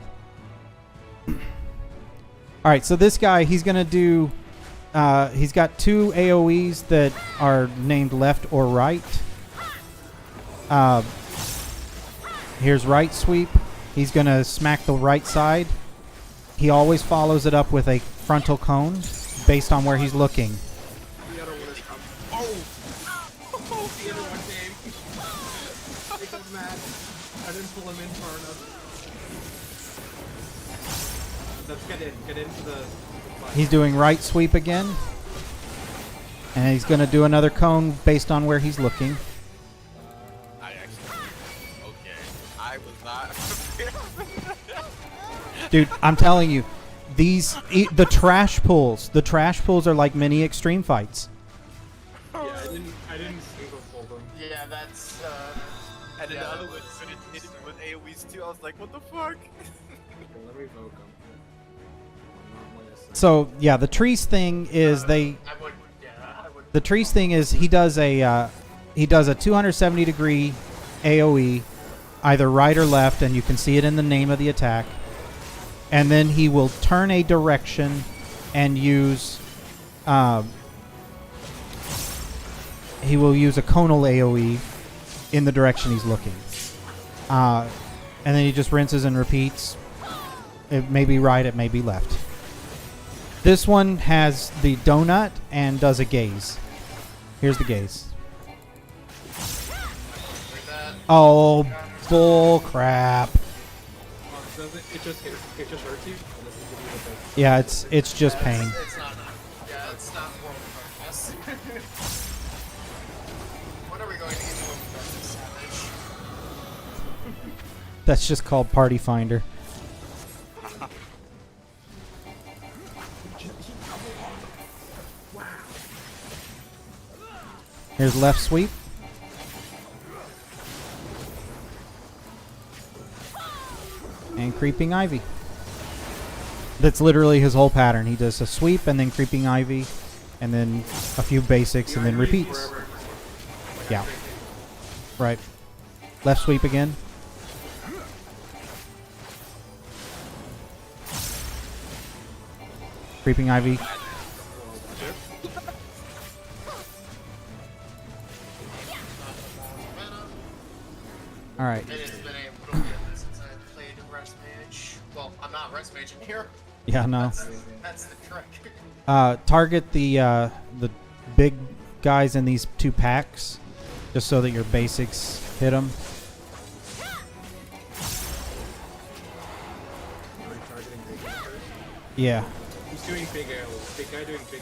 All right, so this guy, he's going to do... he's got 2 AoEs that are named left or right. Here's right sweep. He's going to smack the right side. He always follows it up with a frontal cone based on where he's looking. The other one is up. Oh! The other one came. Make him mad. I didn't pull him in far enough. Let's get into the fight. He's doing right sweep again. And he's going to do another cone based on where he's looking. I actually. Okay. I was not. Dude, I'm telling you, the trash pulls are like mini extreme fights. Yeah, I didn't single pull them. Yeah, that's, And then yeah, the other that one was- couldn't hit him with AoEs too. I was like, what the fuck? Okay, let me evoke him. So yeah, the trees thing is I would. the trees thing is he does a 270 degree AoE, either right or left, and you can see it in the name of the attack. And then he will turn a direction and use he will use a conal AoE in the direction he's looking. And then he just rinses and repeats. It may be right, it may be left. This one has the donut and does a gaze. Here's the gaze. Like that. Oh, Bull crap. It just hurts you. It doesn't give you the Yeah, it's just pain. It's not. Yeah, it's not World of Darkness. When are we going to get World of Darkness, Savage? That's just called Party Finder. Here's left sweep. And Creeping Ivy. That's literally his whole pattern. He does a sweep and then Creeping Ivy and then a few basics and then repeats. Yeah. Right. Left sweep again. Creeping Ivy. All right. It has been a little bit since I played Rest Mage. Well, I'm not Rest Mage in here. Yeah, no. That's the trick. Target the big guys in these two packs, just so that your basics hit them. targeting big guy first. Yeah. He's doing big arrows. Big guy doing big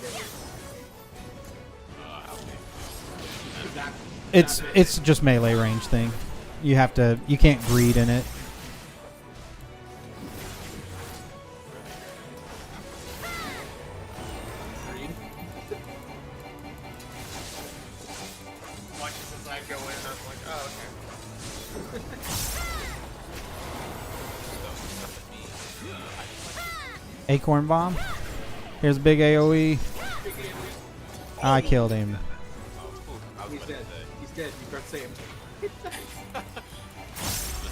arrows. It's just melee range thing. You can't greed in it. Watches as I go in, I'm like, oh, okay. Acorn Bomb. Here's a big AoE. I killed him. He's dead. He's dead. You can't save him.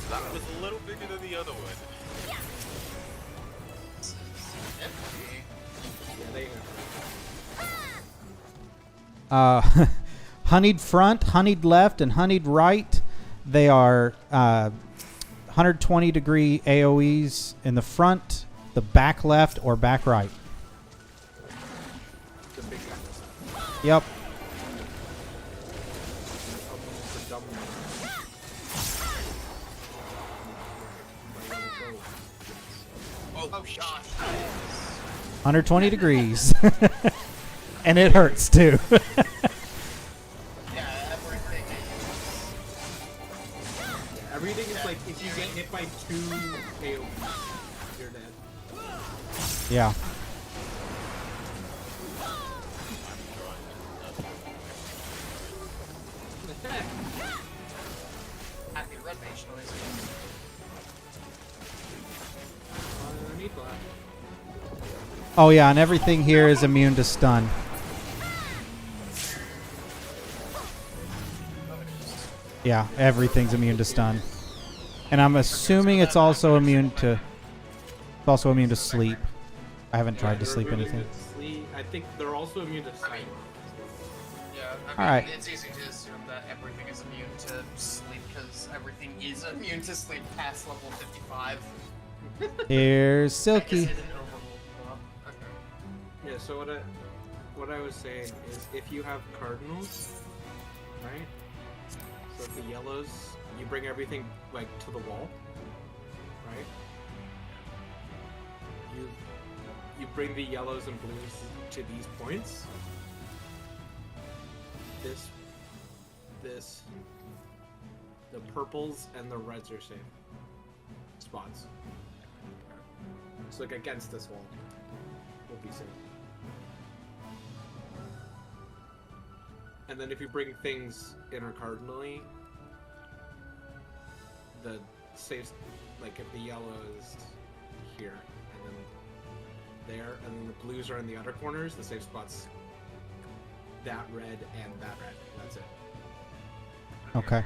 That was a little bigger than the other one. Yeah, they have. Honeyed front, honeyed left, and honeyed right. They are 120 degree AoEs in the front, the back left, or back right. The big guy. Yep. Oh gosh. 120 degrees. And it hurts too. Yeah, everything Everything is like, if you get hit by 2 AoE, you're dead. Yeah. happy red mage noise. Underneath that. Oh yeah, and everything here is immune to stun. Yeah, everything's immune to stun. And I'm assuming it's also immune to sleep. I haven't tried to They're sleep immune anything. to sleep. I think they're also immune to sight. Yeah, I mean, Alright. it's easy to assume that everything is immune to sleep because everything is immune to sleep past level 55. Here's I Silky. guess I didn't overrule the okay. Yeah, so what I was saying is if you have cardinals, right? So the yellows, you bring everything like to the wall, right? You bring the yellows and blues to these points. The purples and the reds are same spots. So like against this wall will be safe. And then if you bring things intercardinally, the safe, like if the yellow is here and then there, and then the blues are in the other corners, the safe spots that red and that red. That's it. Okay.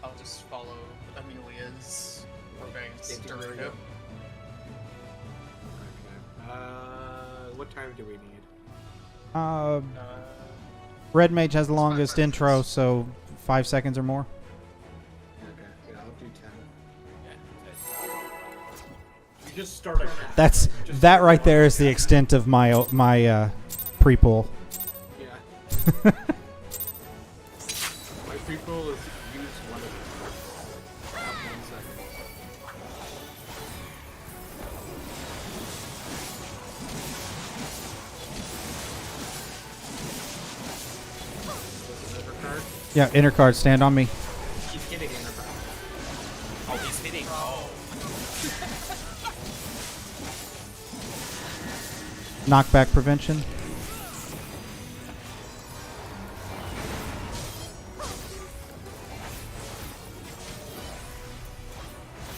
I'll just follow Amelia's Same thing there we Dorito. go. Okay. What time do we need? Red Mage has the longest intro, so 5 seconds or more. Okay, yeah, I'll do 10. You just start at That's that right there is the extent of my pre-pull. Yeah. My pre-roll is use one of them. Yeah, inner card, stand on me. He's hitting inner card. Oh, he's hitting. Oh. Knockback prevention.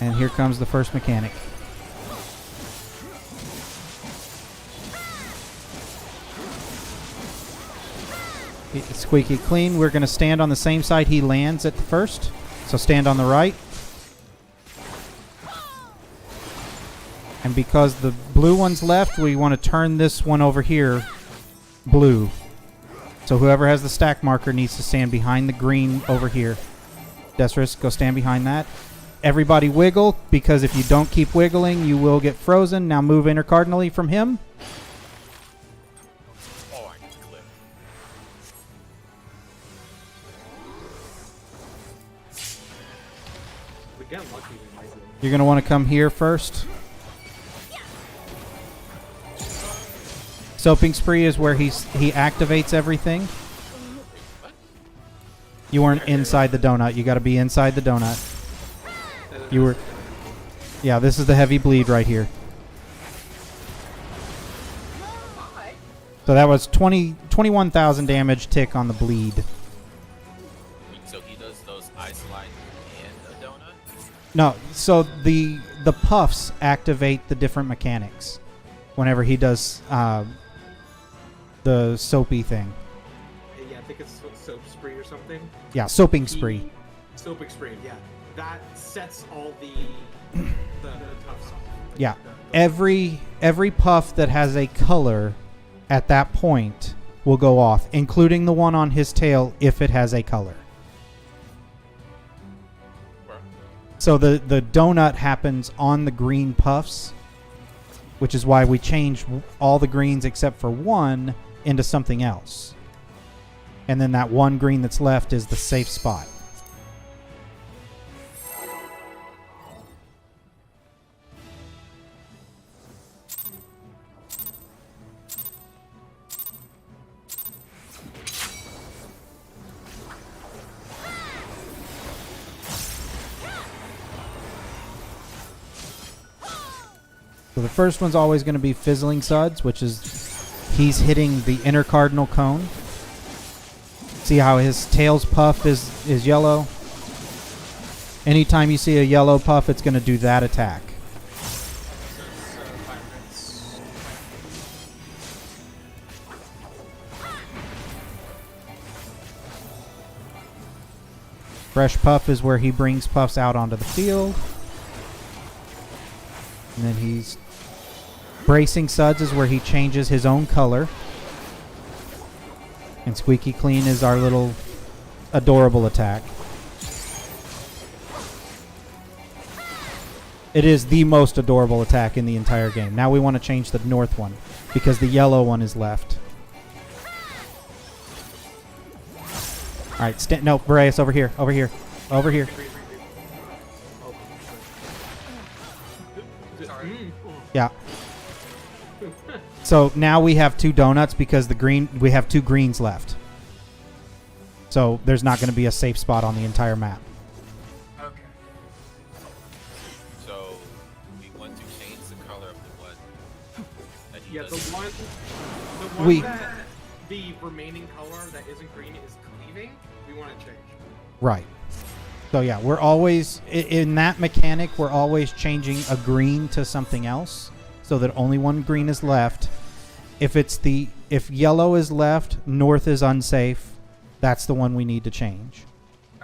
And here comes the first mechanic. Squeaky clean. We're going to stand on the same side he lands at the first. So stand on the right. And because the blue one's left, we want to turn this one over here blue. So whoever has the stack marker needs to stand behind the green over here. Desris, go stand behind that. Everybody wiggle, because if you don't keep wiggling, you will get frozen. Now move intercardinally from him. Oh, I clip. We get lucky we might do. You're going to want to come here first. Soaping Spree is where he activates everything. You weren't inside the donut. You got to be inside the donut. You were... Yeah, this is the heavy bleed right here. So that was 21,000 damage tick on the bleed. So he does those ice line and a donut? No, so the puffs activate the different mechanics whenever he does the soapy thing. Yeah, I think it's soap spree or something. Yeah, soaping spree. Soaping spree, yeah. That sets all the tough stuff. Like Yeah, the- every puff that has a color at that point will go off, including the one on his tail if it has a color. So the donut happens on the green puffs, which is why we changed all the greens except for one into something else. And then that one green that's left is the safe spot. So the first one's always going to be Fizzling Suds, which is he's hitting the inner cardinal cone. See how his tail's puff is yellow? Anytime you see a yellow puff, it's going to do that attack. So it's 5 minutes. Fresh puff is where he brings puffs out onto the field. And then he's... Bracing Suds is where he changes his own color. And Squeaky Clean is our little adorable attack. It is the most adorable attack in the entire game. Now we want to change the north one because the yellow one is left. Alright, no, Boreas, over here, over here, over here. Yeah. So now we have two donuts because we have two greens left. So there's not going to be a safe spot on the entire map. Okay. So we want to change the color of the one. That he Yeah, the doesn't- one that the remaining color that isn't green is cleaving, we want to change. Right. So yeah, we're always in that mechanic. We're always changing a green to something else, so that only one green is left. If yellow is left, north is unsafe. That's the one we need to change.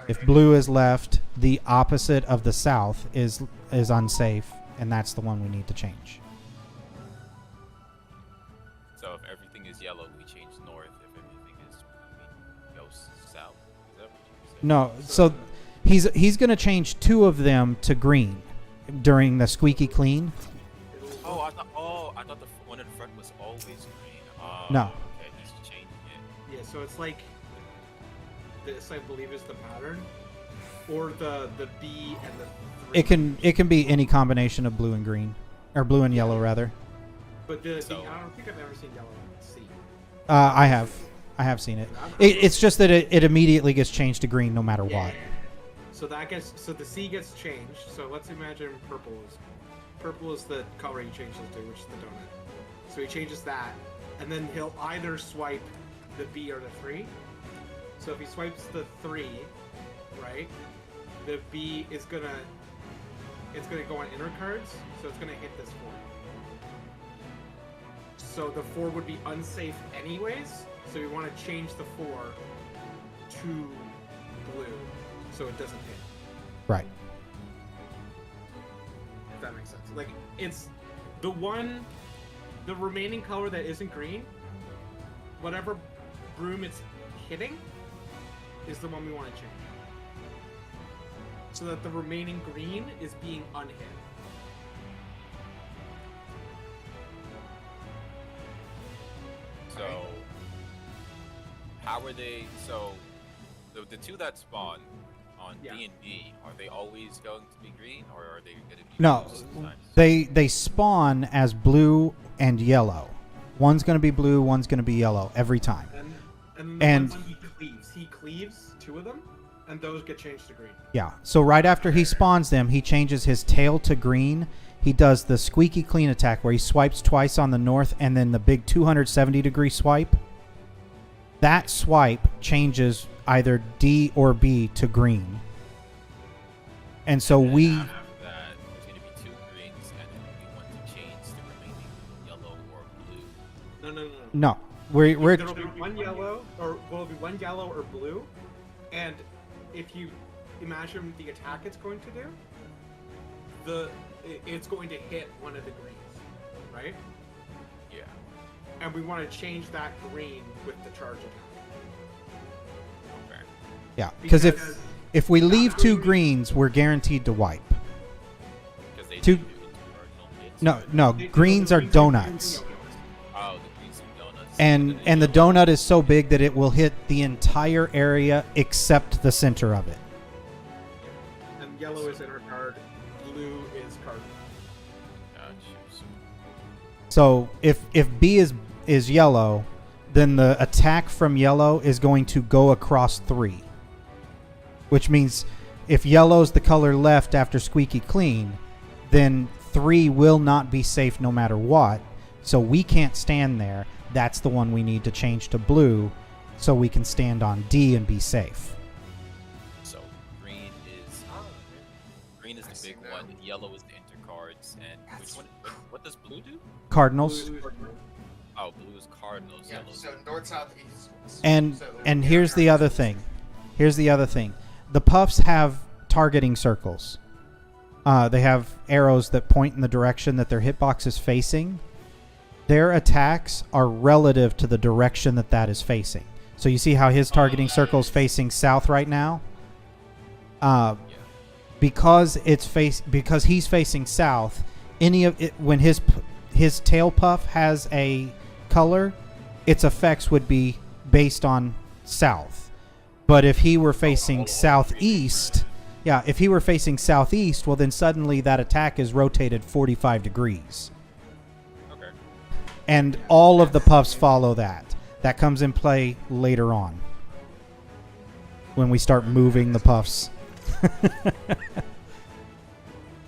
If blue is left, the opposite of the south is unsafe, and that's the one we need to change. So if everything is yellow, we change north. If everything is blue, we go south. Is that what you said? No, so he's going to change two of them to green during the Squeaky Clean. Oh, I thought the one in front was always green. Oh, No. Okay, he's changing it. Yeah, so it's like this, I believe, is the pattern, or the B and the 3. It can be any combination of blue and green, or blue and yellow rather. But So- I don't think I've ever seen yellow on C. I have. I have seen it. It's just that it immediately gets changed to green no matter what. So the C gets changed. So let's imagine purple is the color he changes to, which is the donut. So he changes that, and then he'll either swipe the B or the 3. So if he swipes the 3, right, the B is gonna go on inner cards, so it's gonna hit this 4. So the 4 would be unsafe anyways, so we want to change the 4 to blue, so it doesn't hit. Right. If that makes sense. Like, it's the remaining color that isn't green, whatever broom it's hitting, is the one we want to change. So that the remaining green is being unhit. So, how are they? So, the two that spawn on Yeah. D and B, are they always going to be green, or are they going to be No, blue sometimes? they spawn as blue and yellow. One's going to be blue, one's going to be yellow every time. And And- the ones he cleaves 2 of them, and those get changed to green. Yeah. So right after he spawns them, he changes his tail to green. He does the squeaky clean attack where he swipes twice on the north and then the big 270-degree swipe. That swipe changes either D or B to green. And so And we... then after that, there's going to be 2 greens, and then we want to change the remaining yellow or blue. No. No. We're There'll be one yellow, or will be one yellow or blue, and if you imagine the attack it's going to do, it's going to hit one of the greens, right? Yeah. And we want to change that green with the charge attack. Okay. yeah, because Because- if we leave 2 greens, we're guaranteed to wipe. Because they Two- do cardinal hits. No, greens are donuts. Oh, the greens are donuts. And the donut is so big that it will hit the entire area except the center of it. And yellow is inner card, blue is cardinal. Gotcha. So if B is yellow, then the attack from yellow is going to go across 3. Which means if yellow's the color left after squeaky clean, then 3 will not be safe no matter what. So we can't stand there. That's the one we need to change to blue so we can stand on D and be safe. So green is the big one. Yellow is the intercards, and which one? What does blue do? Cardinals. Oh, blue is cardinals. Yeah, Yellow is so north, south, east. And So- here's the other thing. The puffs have targeting circles. They have arrows that point in the direction that their hitbox is facing. Their attacks are relative to the direction that is facing. So you see how his targeting circle is facing south right now? Because he's facing south, any of it when his tail puff has a color, its effects would be based on south. But if he were facing southeast, well then suddenly that attack is rotated 45 degrees. Okay. And all of the puffs follow that. That comes in play later on. When we start moving the puffs.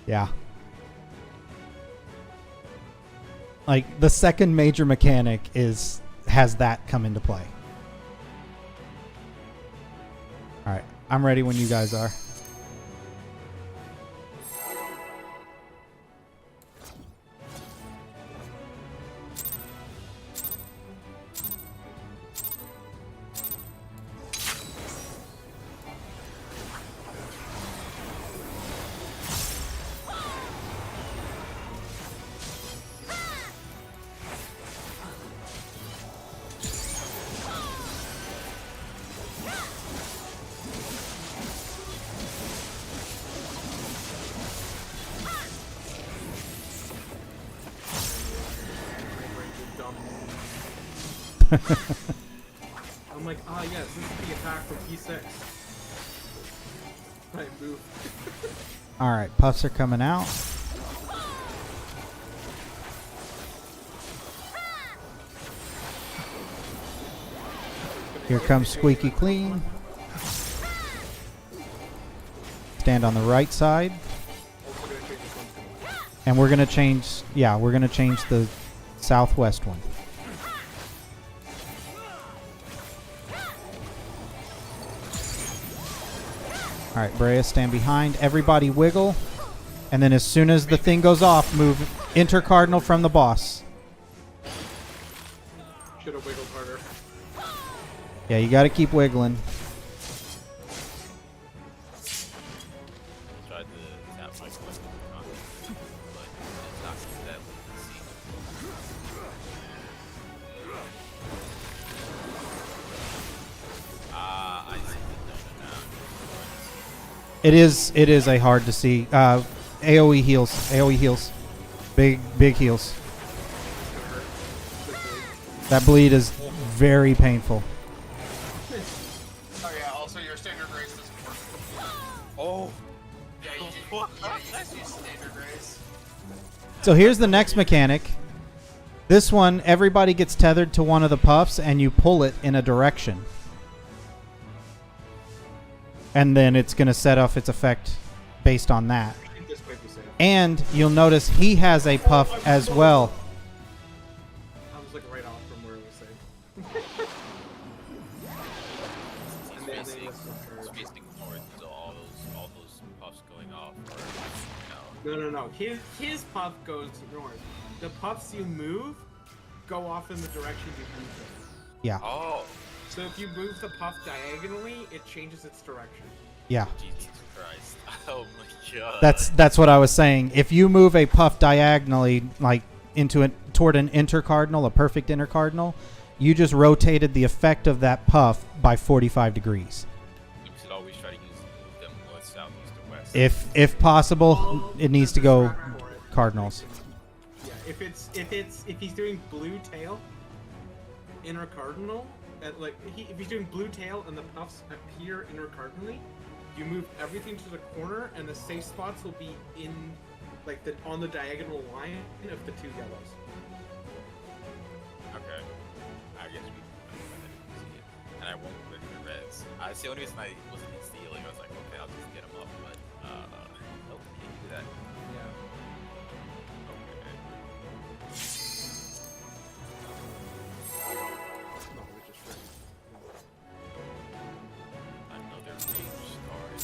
Yeah. Like the second major mechanic has that come into play. All right, I'm ready when you guys are. I'm like, yes, this is the attack from P6. Right, move. All right, puffs are coming out. Here comes Squeaky Clean. Stand on the right side. Also gonna change this one. And we're going to change, yeah, we're going to change the southwest one. All right, Brea, stand behind. Everybody wiggle. And then as soon as the thing goes off, move intercardinal from the boss. Should have wiggled harder. Yeah, you got to keep wiggling. Tried to tap my foot on it, but it's not that easy. Ah, I see. No. It is a hard to see. AoE heals. AoE heals. Big heals. That bleed is very painful. Oh yeah, also your standard race doesn't work. Oh, Yeah, you just use standard race. So here's the next mechanic. This one, everybody gets tethered to one of the puffs and you pull it in a direction. And then it's going to set off its effect based on that. I think this might be safe. And you'll notice he has a puff as well. I was looking right off from where it was saying. he's And then facing, they listen for- he's facing north, so all those puffs going off are, No. His puff goes north. The puffs you move go off in the direction you move it. Yeah. Oh, So if you move the puff diagonally, it changes its direction. Yeah. Jesus Christ. Oh my god. That's what I was saying. If you move a puff diagonally, like toward an intercardinal, a perfect intercardinal, you just rotated the effect of that puff by 45 degrees. We should always try to move them north, south, east, or west. If possible, Oh, it needs to there's a go track for it. cardinals. Yeah, if he's doing blue tail, intercardinal, if he's doing blue tail and the puffs appear intercardinally, you move everything to the corner and the safe spots will be in on the diagonal line of the two yellows. Okay. I guess we can see it. And I won't click the reds. It's the only reason I wasn't stealing. I was like, okay, I'll just get them up, but nope, can't do that. Yeah. Okay. No, we just read. Another range card.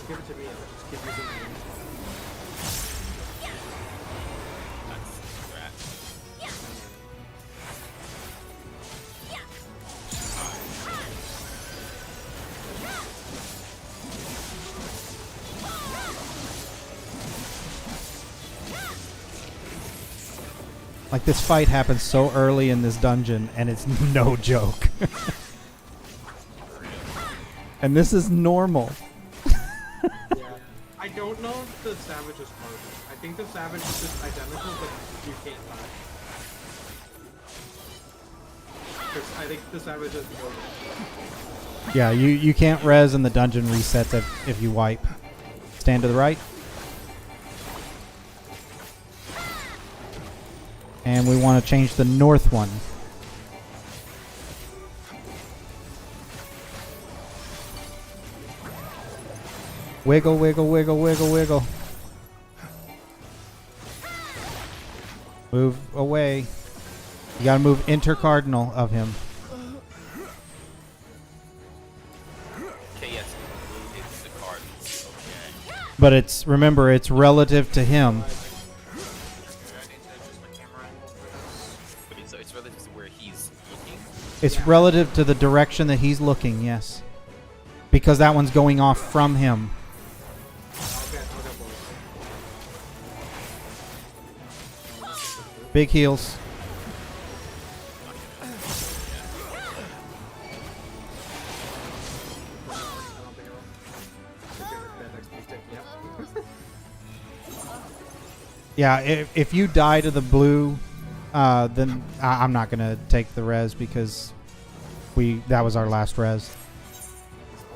Give it to me. I'll just give you the name. That's scratch. Like this fight happens so early in this dungeon, and it's no joke. And this is normal. Yeah. I don't know if the Savage is harder. I think the Savage is just identical, but you can't die. Because I think the Savage is more. Yeah, you can't res and the dungeon resets if you wipe. Stand to the right. And we want to change the north one. Wiggle, wiggle, wiggle, wiggle, wiggle. Move away. You gotta move intercardinal of him. Okay, yes, it's the card. Okay. But remember, it's relative to him. I need to adjust my camera angle for this. But it's relative to where he's looking. It's relative to the direction that he's looking, yes. Because that one's going off from him. I'll get both. Big heals. I don't think I will. That XP stick, yep. Yeah, if you die to the blue, then I'm not going to take the res because that was our last res.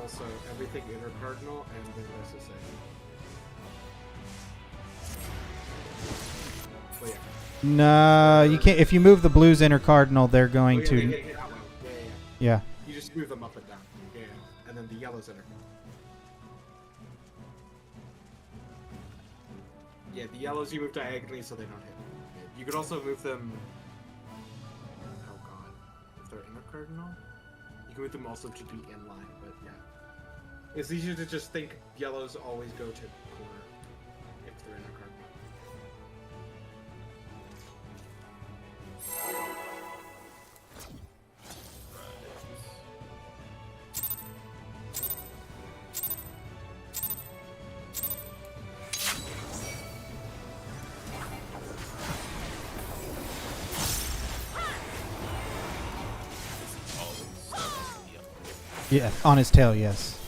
Also, everything intercardinal and the rest is same. But yeah. No, you can't. If you move the blues inner cardinal, they're Oh, going yeah, to. they get that way. Yeah. Yeah. You just move them up and down. Yeah. And then the yellows in it. Yeah, the yellows you move diagonally so they don't hit. You could also move them. Oh god. If they're inner cardinal, you can move them also to be in line, but yeah. It's easier to just think yellows always go to corner if they're inner cardinal. Yeah, on his tail, yes.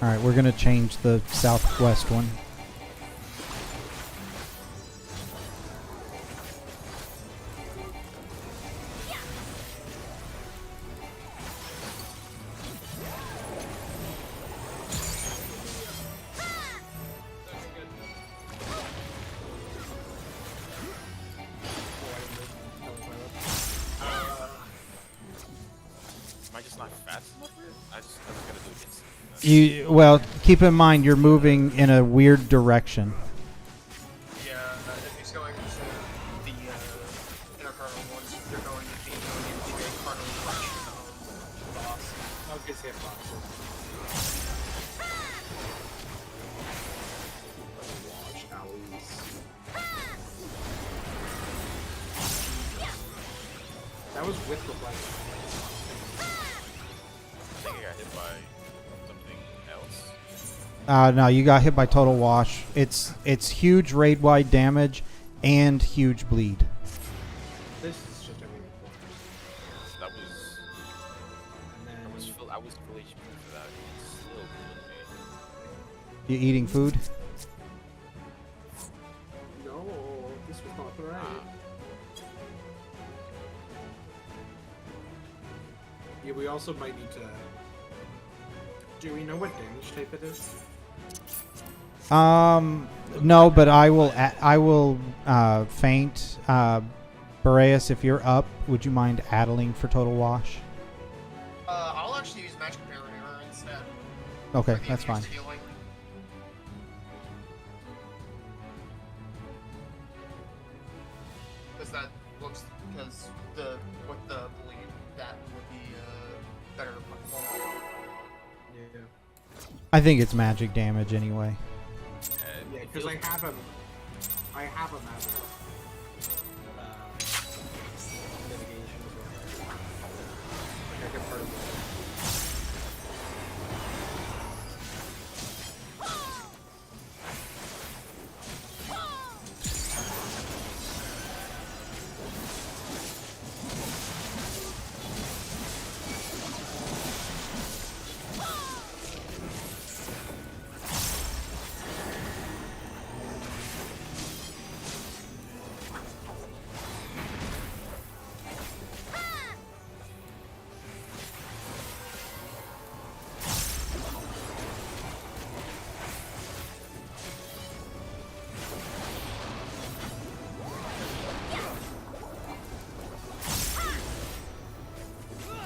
All right, we're gonna change the southwest one. Am I just not fast enough for it? I just gotta do it instantly. Well, keep in mind you're moving in a weird direction. Yeah, if he's going to the inner cardinal ones, they're going to be going into a cardinal direction of boss. Okay, hit boxes. Watch owies. That was with the flash. I think I got hit by something else. No, you got hit by total wash. It's huge raid wide damage and huge bleed. This is just everything. That was. And then I was full HP for that. It's still killing me. You eating food? no, this was not right. Yeah, we also might need to. Do we know what damage type it is? No, but I will faint. Boreas, if you're up, would you mind addling for total wash? I'll actually use magic barrier instead. Okay, for the that's fine. infused healing. Because with the bleed, that would be better applicable. Yeah. I think it's magic damage anyway. Yeah, because I have him. I have him as mitigation as well. Like I can part of it.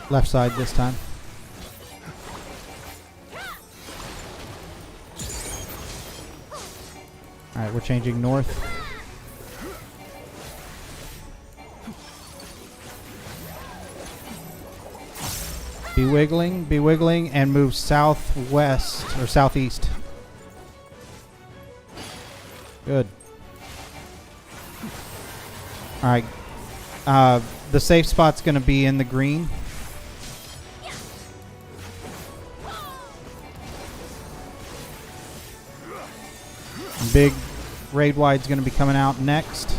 Left side this time. Alright, we're changing north. Be wiggling, and move southwest or southeast. Good. Alright. The safe spot's going to be in the green. Big raid wide's going to be coming out next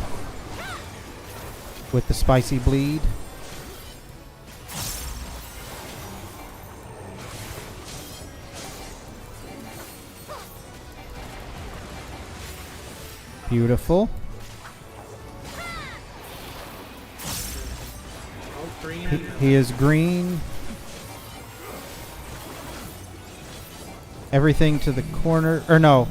with the spicy bleed. Beautiful. Oh, green. He is green. Everything to the corner, or no,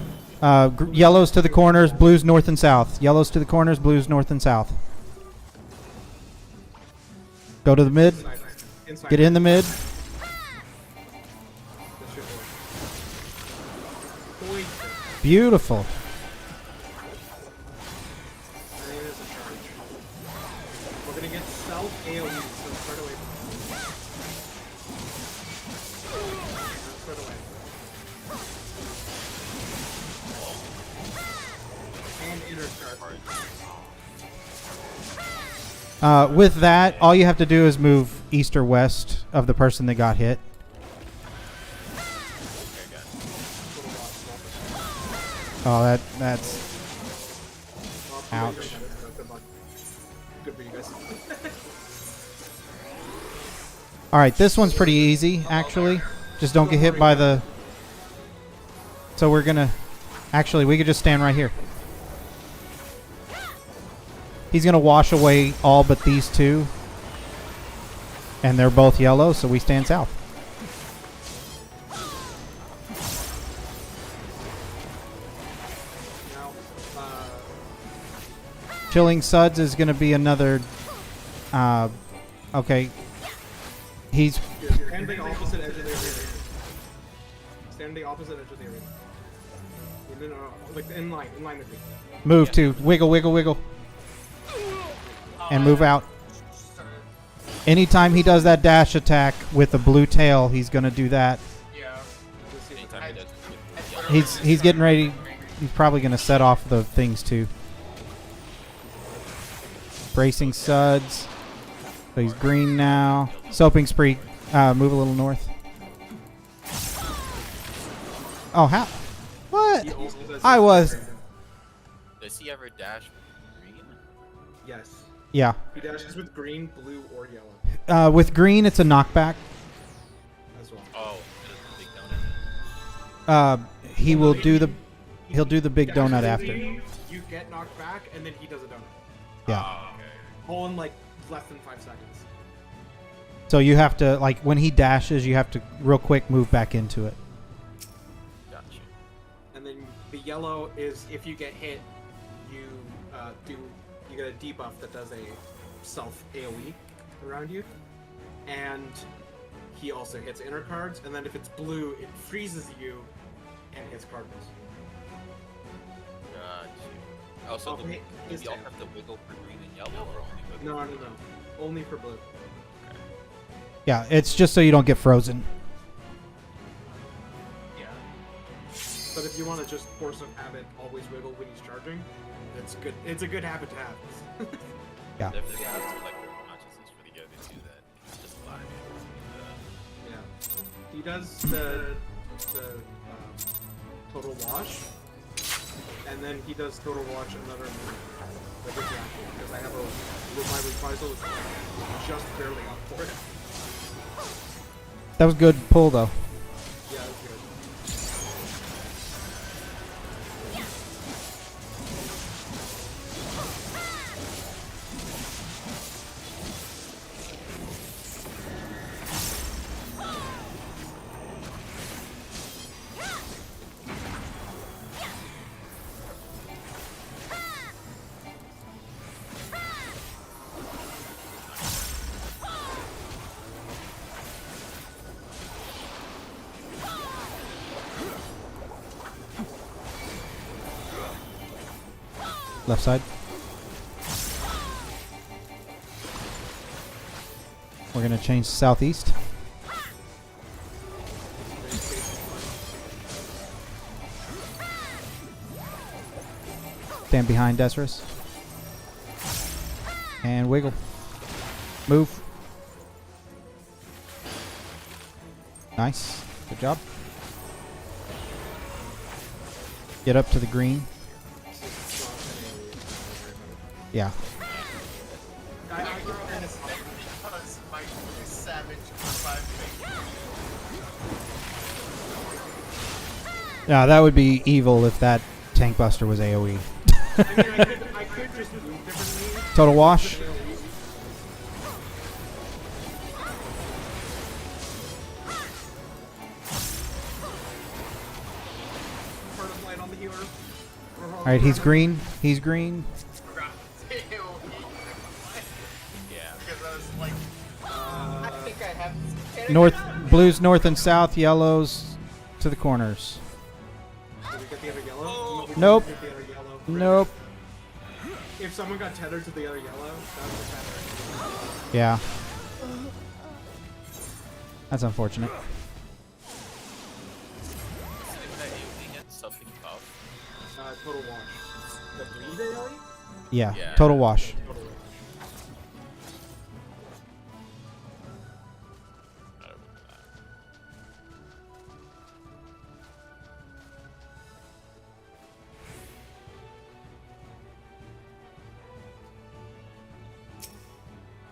yellows to the corners, blues north and south. Yellows to the corners, blues north and south. Go to the mid. Inside. Get in the mid. This should work. Poison. Beautiful. And it is a charge. We're gonna get self AoE, so start away from start away. And inner charge. With that, all you have to do is move east or west of the person that got hit. Oh, that's Well, ouch. Good luck. Good for you guys. All right, this one's pretty easy actually. Just don't get hit by the. So we're gonna. Actually, we could just stand right here. He's going to wash away all but these two. And they're both yellow, so we stand south. Now, Chilling Suds is going to be another... okay. He's... stand the opposite edge of the arena. Stand the opposite edge of the arena. No, like in line with me. Move to wiggle, wiggle, wiggle. And move out. Anytime he does that dash attack with a blue tail, he's going to do that. Yeah. Anytime he does. He's getting ready. He's probably going to set off the things too. Bracing Suds. So he's green now. Soaping Spree. Move a little north. Oh, how? What? He also does I was... Does he ever dash with green? Yes. Yeah. He dashes with green, blue, or yellow With green, it's a knockback. as well. Oh, it is a big donut. He will do the... He'll do the big donut Dashes after. green, you get knocked back, and then he does a donut. Yeah. Oh, okay. All in like less than 5 seconds. So you have to, like, when he dashes, you have to real quick move back into it. Gotcha. And then the yellow is if you get hit, you you get a debuff that does a self AoE around you, and he also hits inner cards. And then if it's blue, it freezes you and hits cardinals. Gotcha. Also, Oh, wait, do his we all tail. have to wiggle for green and yellow, or only wiggle? No, only for blue. Yeah, it's just so you don't get frozen. Yeah. But if you want to just force a habit, always wiggle when he's charging. It's good. It's a good habit to have. Yeah. Definitely have to like their consciousness for the other two that he's just alive. Yeah. He does the total wash, and then he does total wash another move. Like exactly, because I have my reprisal is just barely up for it. That was good pull, though. Yeah, that's good. Left side. We're going to change to southeast. Stand behind Desirus. And wiggle. Move. Nice. Good job. Get up to the green. Yeah. I grew up in this because my savage survived me. Yeah, that would be evil if that tank buster was AoE. I mean, I could just move differently. Total wash. Part of light on the healer. All right, he's green. He's green. Yeah. Because I was like, I think I have this North, blues north and south, yellows to the corners. Did we get the other yellow? Nope. Get the other yellow. Nope. If someone got tethered to the other yellow, that was the tether. Yeah. That's unfortunate. Isn't that AoE hit something tough? Total wash. The green AoE? Yeah. Yeah. Total wash. Total wash. I don't remember that.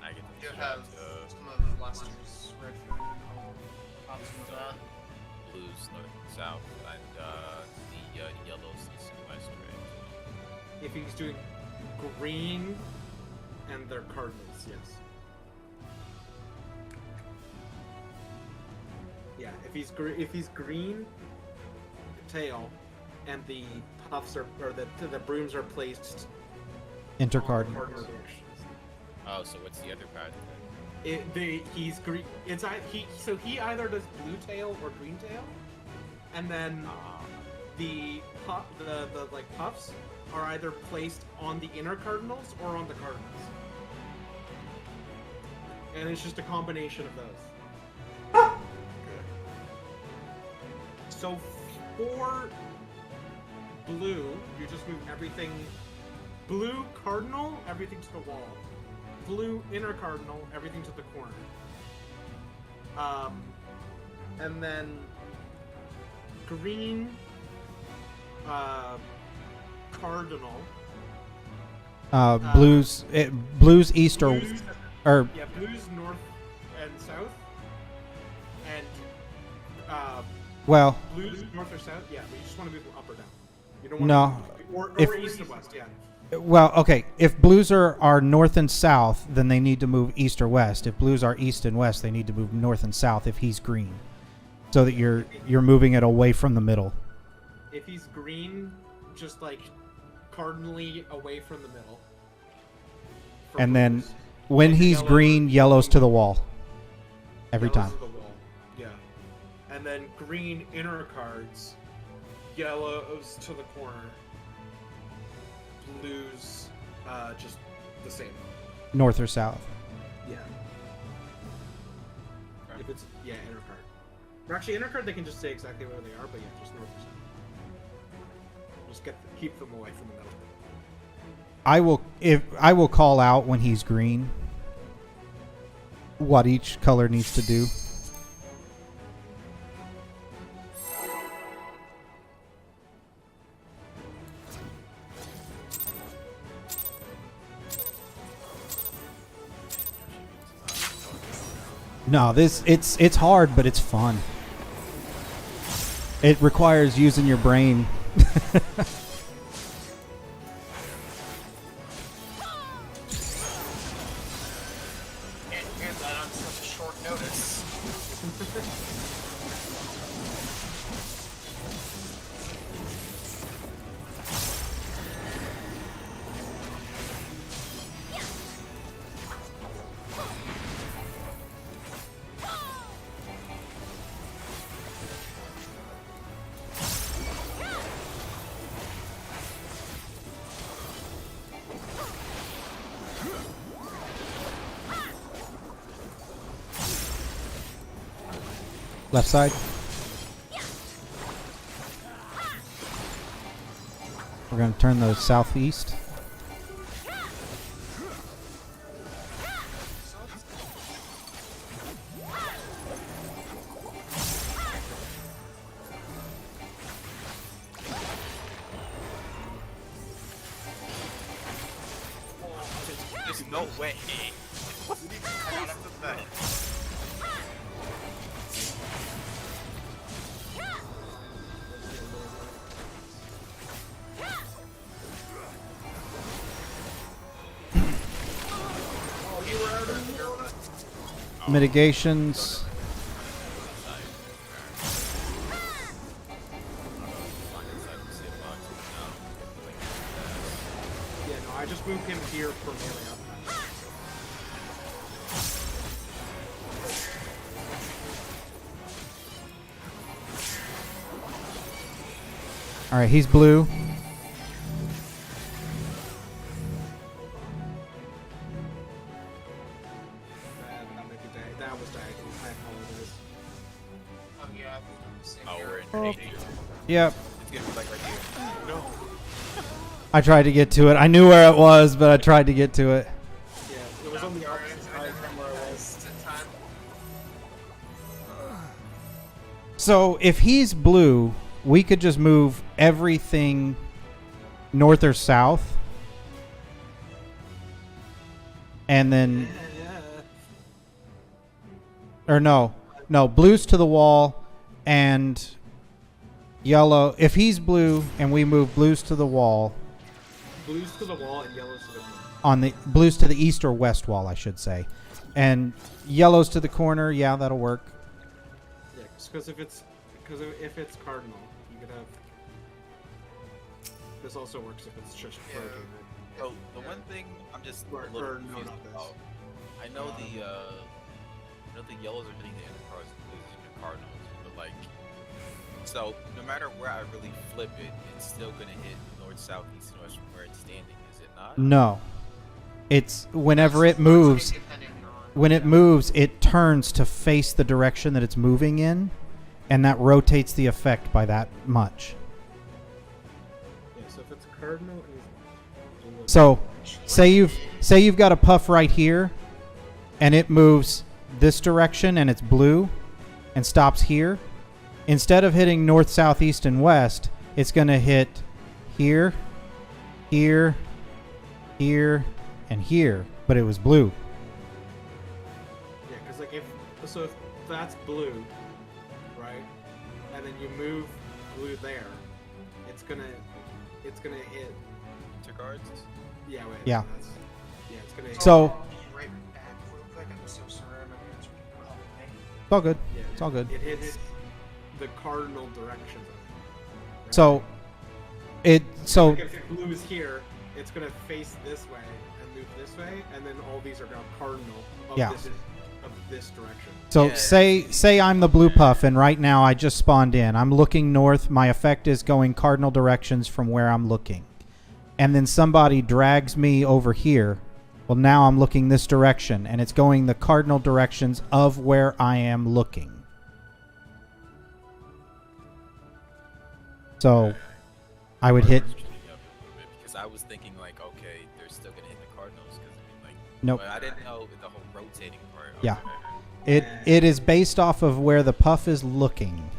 I get You to have shout some of last year's red food. I'll pop some of that. blues north and south, and the yellows east and west, right? If he's doing green and they're cardinals, yes. Yeah, if he's green tail and the puffs are or the brooms are placed on the Intercardinal. cardinal directions. Oh, so what's the other part then? He's green. He either does blue tail or green tail, and then the like puffs are either placed on the inner cardinals or on the cardinals, and it's just a combination of those. So for blue, you just move everything. Blue cardinal, everything to the wall. Blue inner cardinal, everything to the corner. And then green cardinal. Blues. Blues east or Blues, or yeah, blues north and south. And well, blues north or south. Yeah, but you just want to move up or down. You don't want no. to or If- east and west. Yeah. Well, okay. If blues are north and south, then they need to move east or west. If blues are east and west, they need to move north and south. If he's green, so that you're moving it away from the middle. If he's green, just like cardinally away from the middle. For And then blues. when And he's yellow- green, yellows to the wall. Every Yellows time. to the wall. Yeah. And then green inner cards, yellows to the corner, blues just the same. North or south. Yeah. If it's inner card. Or actually inner card they can just say exactly where they are, but yeah, just north or south. Just keep them away from the middle. I will call out when he's green what each color needs to do. No, it's hard, but it's fun. It requires using your brain. Can't hear that on such short notice. Left side. We're going to turn those southeast. No way. What did he close to that? Mitigations. Yeah, no, I just moved him here for melee up. All right, he's blue. That was diagonal. I apologize. Oh yeah, same Oh, here. we're in 8. Yep. It's gonna be like right here. No. I tried to get to it. I knew where it was, but I tried to get to it. Yeah, it was on the opposite side from where I was. Time. So if he's blue, we could just move everything north or south. And then... Or no, blues to the wall and yellow. If he's blue and we move blues to the wall, Blues to the wall and yellows to the corner. on the blues to the east or west wall, I should say, and yellows to the corner. Yeah, that'll work. Yeah, because if it's cardinal, you could have. This also works if it's just Yeah. rotated. So the one thing I'm just a Or- little or no, confused not this. about. I know the yellows are hitting the cardinals, but like, so no matter where I really flip it, it's still gonna hit north, south, east, and west from where it's standing. Is it not? No, it's whenever it moves. Depending on- When it moves, it turns to face the direction that it's moving in, and that rotates the effect by that much. Yeah, so if it's cardinal and he's So, say you've got a puff right here, and it moves this direction, and it's blue, and stops here. Instead of hitting north, south, east, and west, it's going to hit here, here, here, and here. But it was blue. yeah, because like if that's blue, right, and then you move blue there, it's gonna hit. 2 cards. Yeah, wait. Yeah. Yeah, it's gonna hit. So, Right back real quick. I'm so sorry. I'm gonna answer people helping me. it's all good. Yeah, It's all good. It hits the cardinal directions of it. Right? So, so Like if blue is here, it's gonna face this way and move this way, and then all these are now cardinal of Yeah. this direction. So Yeah. say I'm the blue puff, and right now I just spawned in. I'm looking north. My effect is going cardinal directions from where I'm looking. And then somebody drags me over here. Well, now I'm looking this direction, and it's going the cardinal directions of where I am looking. So I would hit... Because I was thinking like, okay, they're still gonna hit the cardinals because like. Nope. But I didn't know the whole rotating part. Yeah. Okay. It is based off of where the puff is looking.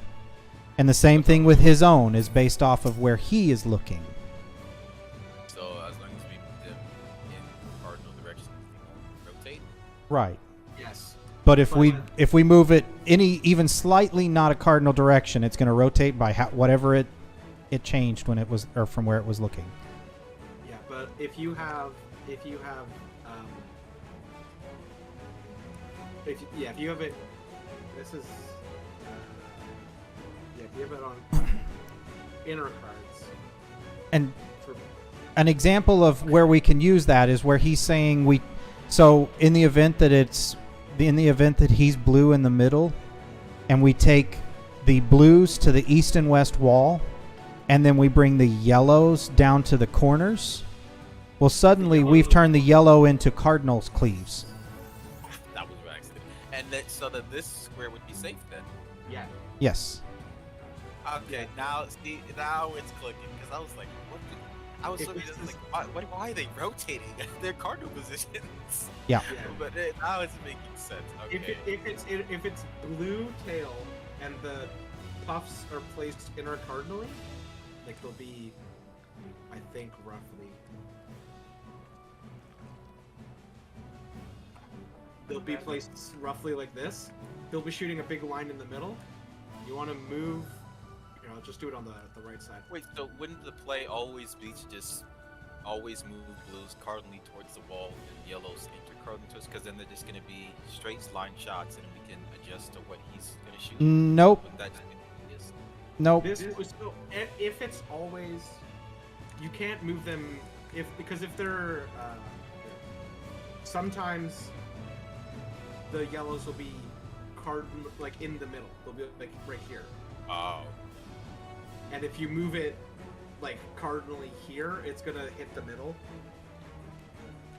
And the same thing with his own is based off of where he is looking. So as long as we move them in cardinal directions, they won't rotate. Right. Yes. But if we move it even slightly not a cardinal direction, it's going to rotate by whatever it changed when it was, or from where it was looking. Yeah, but if you have if you have it, this is if you have it on inner cards. And For, an example of where we can use that is where he's saying so in the event that he's blue in the middle, and we take the blues to the east and west wall, and then we bring the yellows down to the corners, well, suddenly we've turned the yellow into cardinals cleaves. That was an accident. And so that this square would be safe then. yeah. Yes. Okay, now it's clicking because I was like, what? I was If looking this at is- like, why are they rotating? They're cardinal positions. Yeah. Yeah. But now it's making sense. Okay. If it's blue tail and the puffs are placed inner cardinally, like they'll be, I think roughly. They'll be placed roughly like this. They'll be shooting a big line in the middle. You want to move. You know, just do it on the right side. Wait, so wouldn't the play always be to just always move blues cardinally towards the wall and yellows intercardinally towards? Because then they're just going to be straight line shots, and we can adjust to what he's going to shoot. Nope. Wouldn't that just be this? Nope. So if it's always, you can't move them because if they're sometimes the yellows will be like in the middle. They'll be like right here. Oh. And if you move it like cardinally here, it's gonna hit the middle.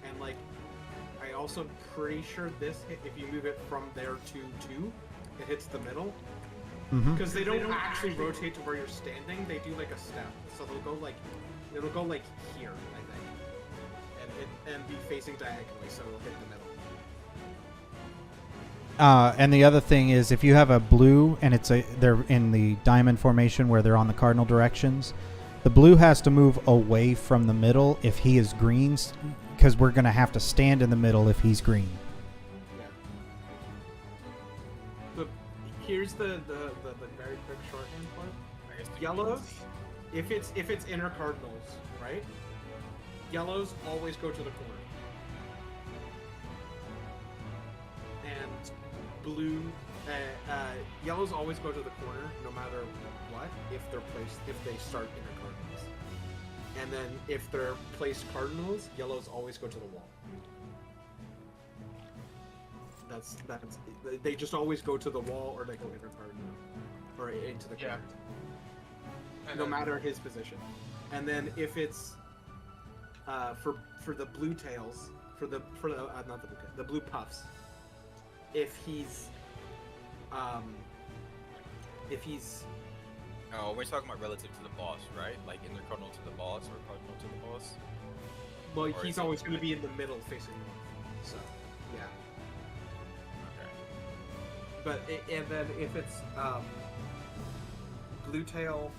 And like, I also pretty sure this if you move it from there to 2, it hits the middle. Because they don't actually rotate to where you're standing. They do like a step, so it'll go like here, I think, and be facing diagonally, so it'll hit the middle. And the other thing is, if you have a blue and they're in the diamond formation where they're on the cardinal directions, the blue has to move away from the middle if he is green, because we're going to have to stand in the middle if he's green. But here's the very quick shorthand part. Yellows, if it's inner cardinals, right? Yellows always go to the corner. And blue, yellows always go to the corner no matter what if they start inner cardinals. And then if they're placed cardinals, yellows always go to the wall. That's they just always go to the wall, or they go inner cardinal or into the corner. No matter his position. And then if it's for the blue tails, the blue puffs, if he's Oh, we're talking about relative to the boss, right? Like inner cardinal to the boss or cardinal to the boss? well, Or he's is it always going to like- be in the middle facing north. So, yeah. Okay. But and then if it's blue tail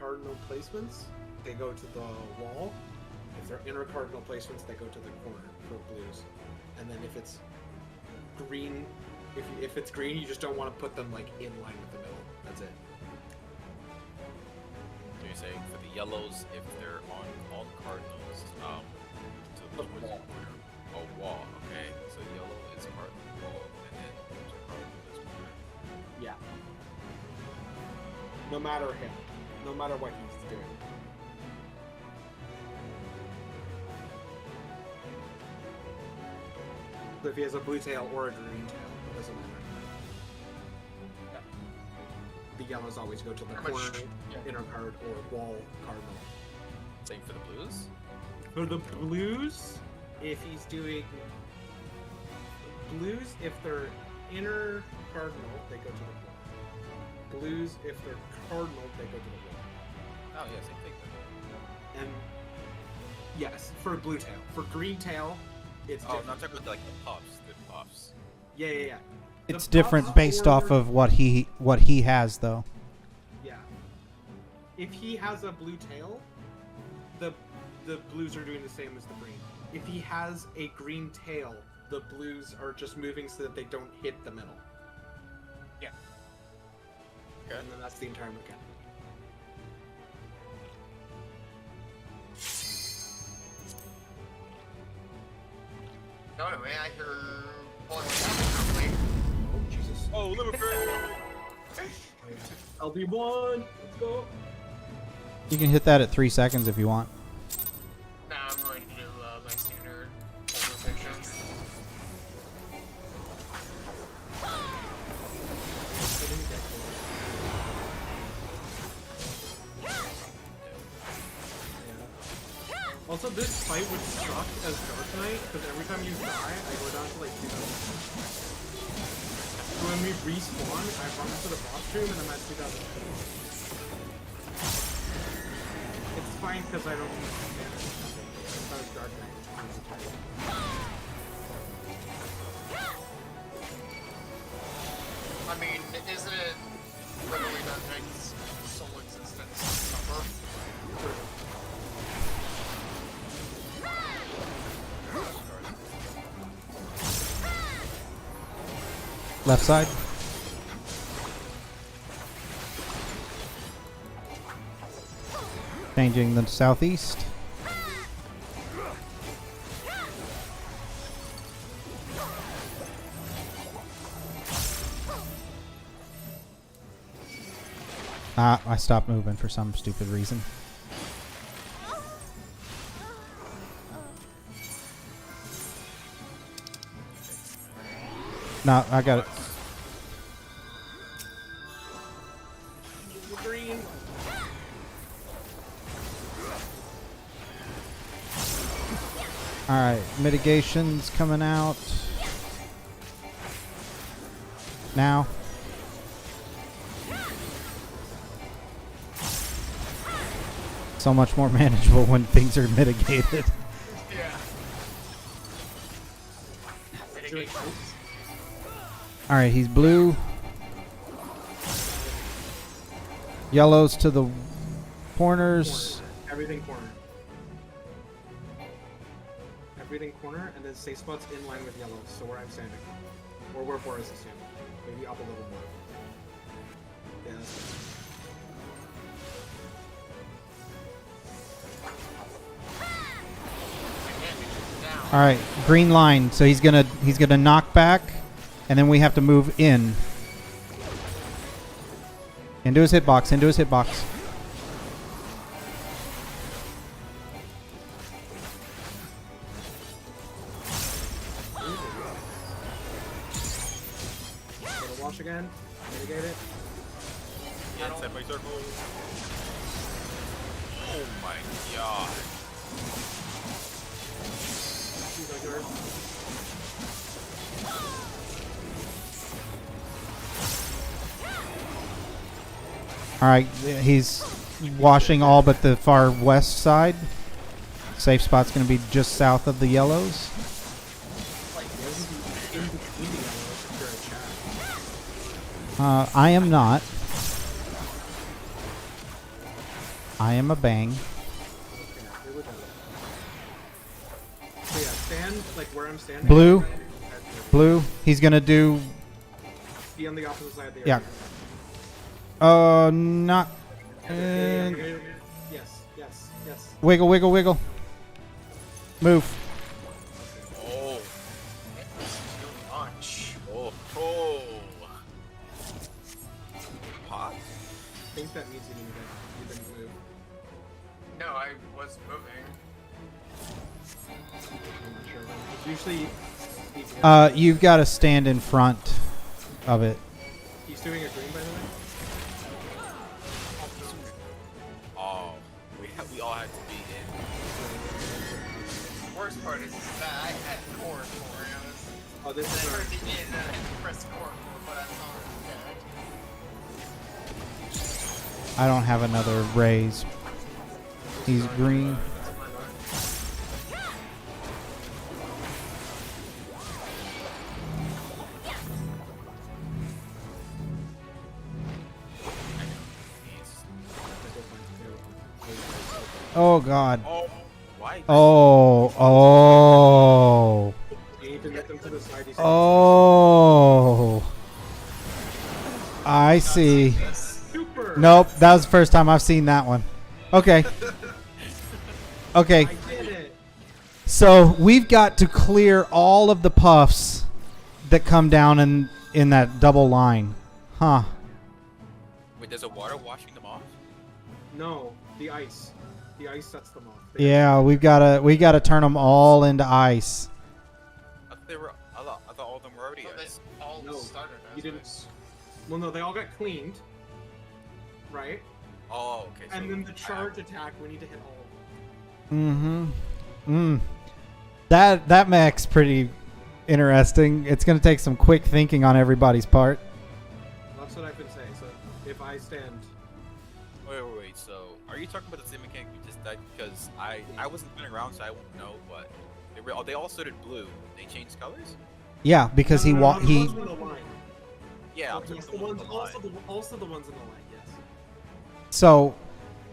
cardinal placements, they go to the wall. If they're inner cardinal placements, they go to the corner for blues. And then if it's green, if it's green, you just don't want to put them like in line with the middle. That's it. So you're saying for the yellows, if they're on cardinals, to The towards wall. corner. Oh, wall. Okay. So yellow is cardinal wall, and then cardinal is corner. Yeah. No matter him, no matter what he's doing. So if he has a blue tail or a green tail, it doesn't matter. The yellows always go to the Pretty corner, much, yeah. inner card, or wall cardinal. Same for the blues. For the blues, if he's doing blues, if they're inner cardinal, they go to the corner. Blues, if they're cardinal, they go to the wall. Oh yeah, same thing. And yes, for blue tail. For green tail, it's Oh, different. no, I'm talking about like the puffs. The puffs. Yeah. It's The different puffs based off or- of what he has, though. Yeah. If he has a blue tail, the blues are doing the same as the green. If he has a green tail, the blues are just moving so that they don't hit the middle. Yeah. And then that's the entire mechanic. So anyway, I hear pulling my down Oh, Jesus. Oh, liver LB1! Let's go! You can hit that at 3 seconds if you want. Now I'm going to do my standard polarization. Also, this fight would suck as Dark Knight, because every time you die, I go down to like 2000. So when we respawn, I run to the boss room and I'm at 2000. It's fine because I don't need damage. If I was Dark Knight, it's fine to tell you. I mean, isn't it literally Dark Knight's sole existence suffer? Left side. Changing the southeast. I stopped moving for some stupid reason. No, I got it. Green. Alright, mitigation's coming out. Now. So much more manageable when things are mitigated. Yeah. Mitigation. Alright, he's blue. Yellows to the corners. Corner. Everything corner. Everything corner, and then safe spots in line with yellow, so where I'm standing. Or where Boris is standing. Maybe up a little more. Yeah, that's good. Alright, green line. So he's gonna knock back, and then we have to move in. Into his hitbox, into his hitbox. Little wash again. Mitigate it. Yeah, semi-circle. Oh my god. She's like yours. Alright, he's washing all but the far west side. Safe spot's going to be just south of the yellows. In between the yellows if you're a chat. I am not. I am a bang. Okay, here we go. So yeah, stand like where I'm standing. Blue. Blue. He's going to do... Be on the opposite side of the Yeah. area. Not... Yes, yes, yes. Wiggle, wiggle, wiggle. Move. Oh. Too much. Oh. Oh. Hot. I think that means you didn't move. No, I was moving. I'm not sure. It's usually You've got to stand in front of it. he's doing a green by the way. Oh. We all had to be in. The worst part is that I had core for it. Oh, this I is heard our, the in and I had to press core but I saw it. I don't have another raise. He's green. Oh God. Oh. Why? Oh. Oh. you need to get them to the side. Oh. I see. Super. Nope, that was the first time I've seen that one. Okay. Okay. I did it. So we've got to clear all of the puffs that come down in that double line. Huh. Wait, there's a water washing them off? No, the ice. The ice sets them off. Yeah, we gotta turn them all into ice. I thought all of them were already Well, they ice. all No, started as you didn't. ice. Well, no, they all got cleaned. Right? Oh, okay. So And then the charge attack, we need to hit all of them. Mm-hmm. That mech's pretty interesting. It's gonna take some quick thinking on everybody's part. That's what I've been saying. So if I stand, Wait. So, are you talking about the same mechanic we just died? Because I wasn't been around, so I won't know. But they all started blue. They changed colors. Yeah, because No, he no, wa- no, the he. ones in the line. Yeah, I'm Yes, talking the about ones, the line. also the ones in the line. Yes. So,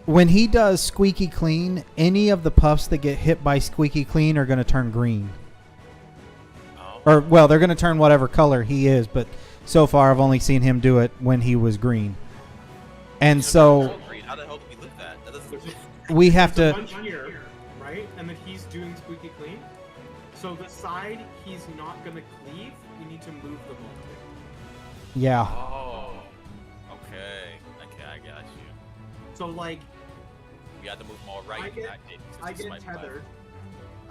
when he does squeaky clean, any of the puffs that get hit by squeaky clean are going to turn green. Oh. Or, well, they're going to turn whatever color he is, but so far I've only seen him do it when he was green. And so How the hell did we look that? That doesn't. we have There's a to. bunch here, right? And then he's doing squeaky clean. So the side he's not gonna cleave, we need to move them all. Yeah. Oh. Okay. Okay, I got you. So like, We had to move them all right. I in get- that case, I this get might be left. tethered.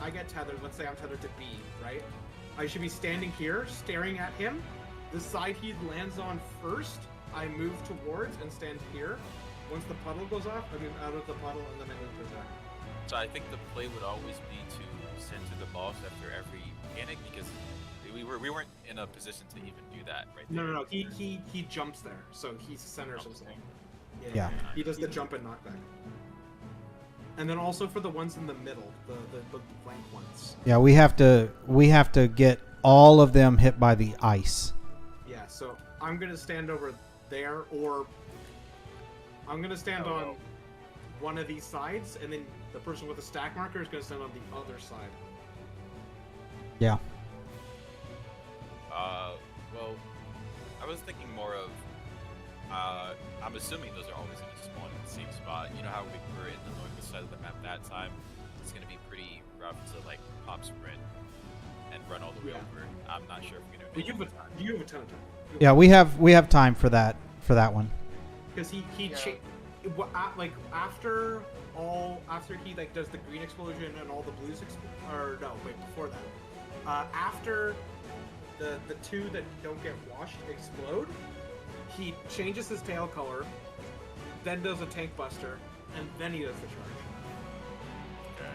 I get tethered. Let's say I'm tethered to B, right? I should be standing here, staring at him. The side he lands on first, I move towards and stand here. Once the puddle goes off, I move out of the puddle and then I move to there. So I think the play would always be to center the boss after every panic because we weren't in a position to even do that right there. No. He jumps there, so he centers himself. Yeah. He does the jump and knockback. And then also for the ones in the middle, the blank ones. Yeah, we have to get all of them hit by the ice. Yeah, so I'm gonna stand over there, or I'm gonna stand on one of these sides, and then the person with the stack marker is gonna stand on the other side. Yeah. Well, I was thinking more of, I'm assuming those are always going to spawn in the same spot. You know how we were in the northern side of the map that time? It's going to be pretty rough to, like, pop sprint and run all the way Yeah. over. I'm not sure if we're going to But make you it. have a ton of time. Yeah, we have time for that one. Because he like after he like does the green explosion and all the blues or no wait before that after the two that don't get washed explode, he changes his tail color, then does a tank buster, and then he does the charge. Okay.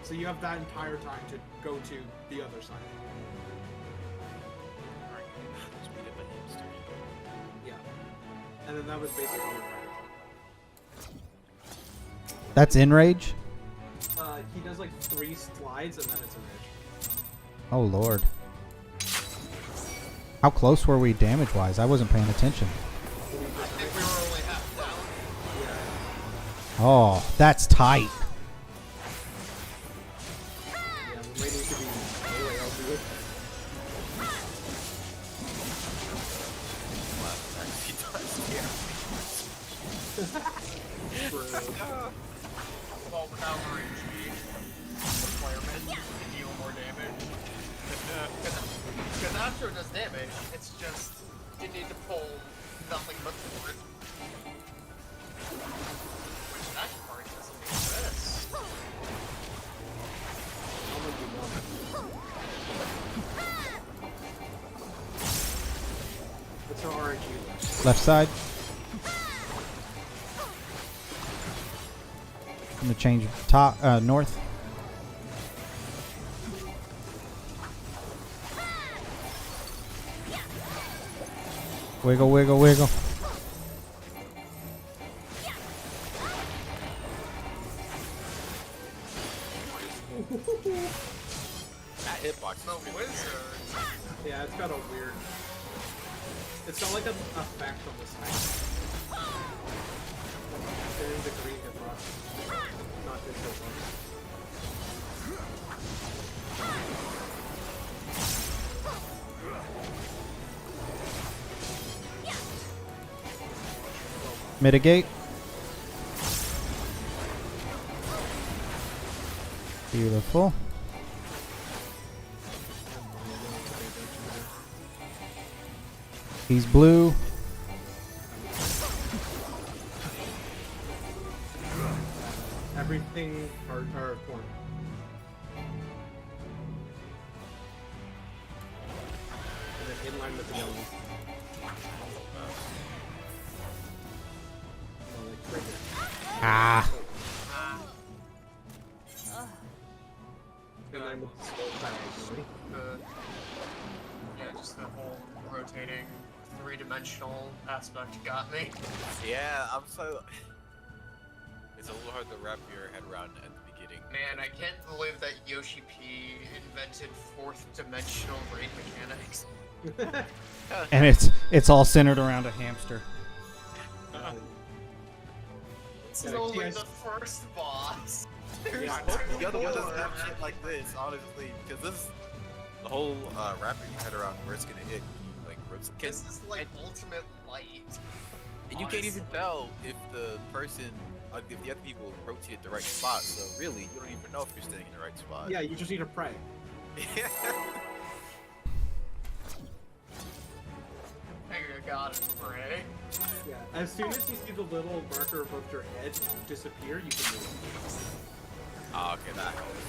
So you have that entire time to go to the other side. Alright. Just beat it by hamster. Yeah, and then that was basically it. That's in rage? He does like 3 slides and then it's a rage. Oh lord. How close were we damage wise? I wasn't paying attention. I think we were only half down. Oh, that's tight. Yeah, we might need to be really LB. Well, without RNG, requirement to deal more damage. Because after it does damage, it's just, you need to pull nothing but forward. Which in that part doesn't make sense. What's our RNG? Left side. I'm gonna change top north. Wiggle, wiggle, wiggle. That hitbox is The pretty wizard. Yeah, it's got a weird. It's got like an effect on the side. There's the green hitbox. Not this hitbox. Mitigate. Beautiful. He's blue. Everything are corn. And then in line with the yellow. No, like right here. Ah. In line with the skull diagonally. Yeah, just the whole rotating, three-dimensional aspect got me. Yeah, I'm so. It's a little hard to wrap your head around at the beginning. Man, I can't believe that Yoshi P invented fourth-dimensional raid mechanics. And it's all centered around a hamster. This Yeah, is only TS the first boss. There's Yeah, two The other one doesn't more. have shit like this, honestly, because this the whole wrapping your head around where it's gonna hit, like It's- This is like ultimate light. And you can't even tell if the person, if the other people rotate the right spot. So really, you don't even know if you're staying in the right spot. Yeah, you just need to pray. I gotta pray. Yeah. As soon as you see the little marker above your head disappear, you can move. Oh, okay, that helps.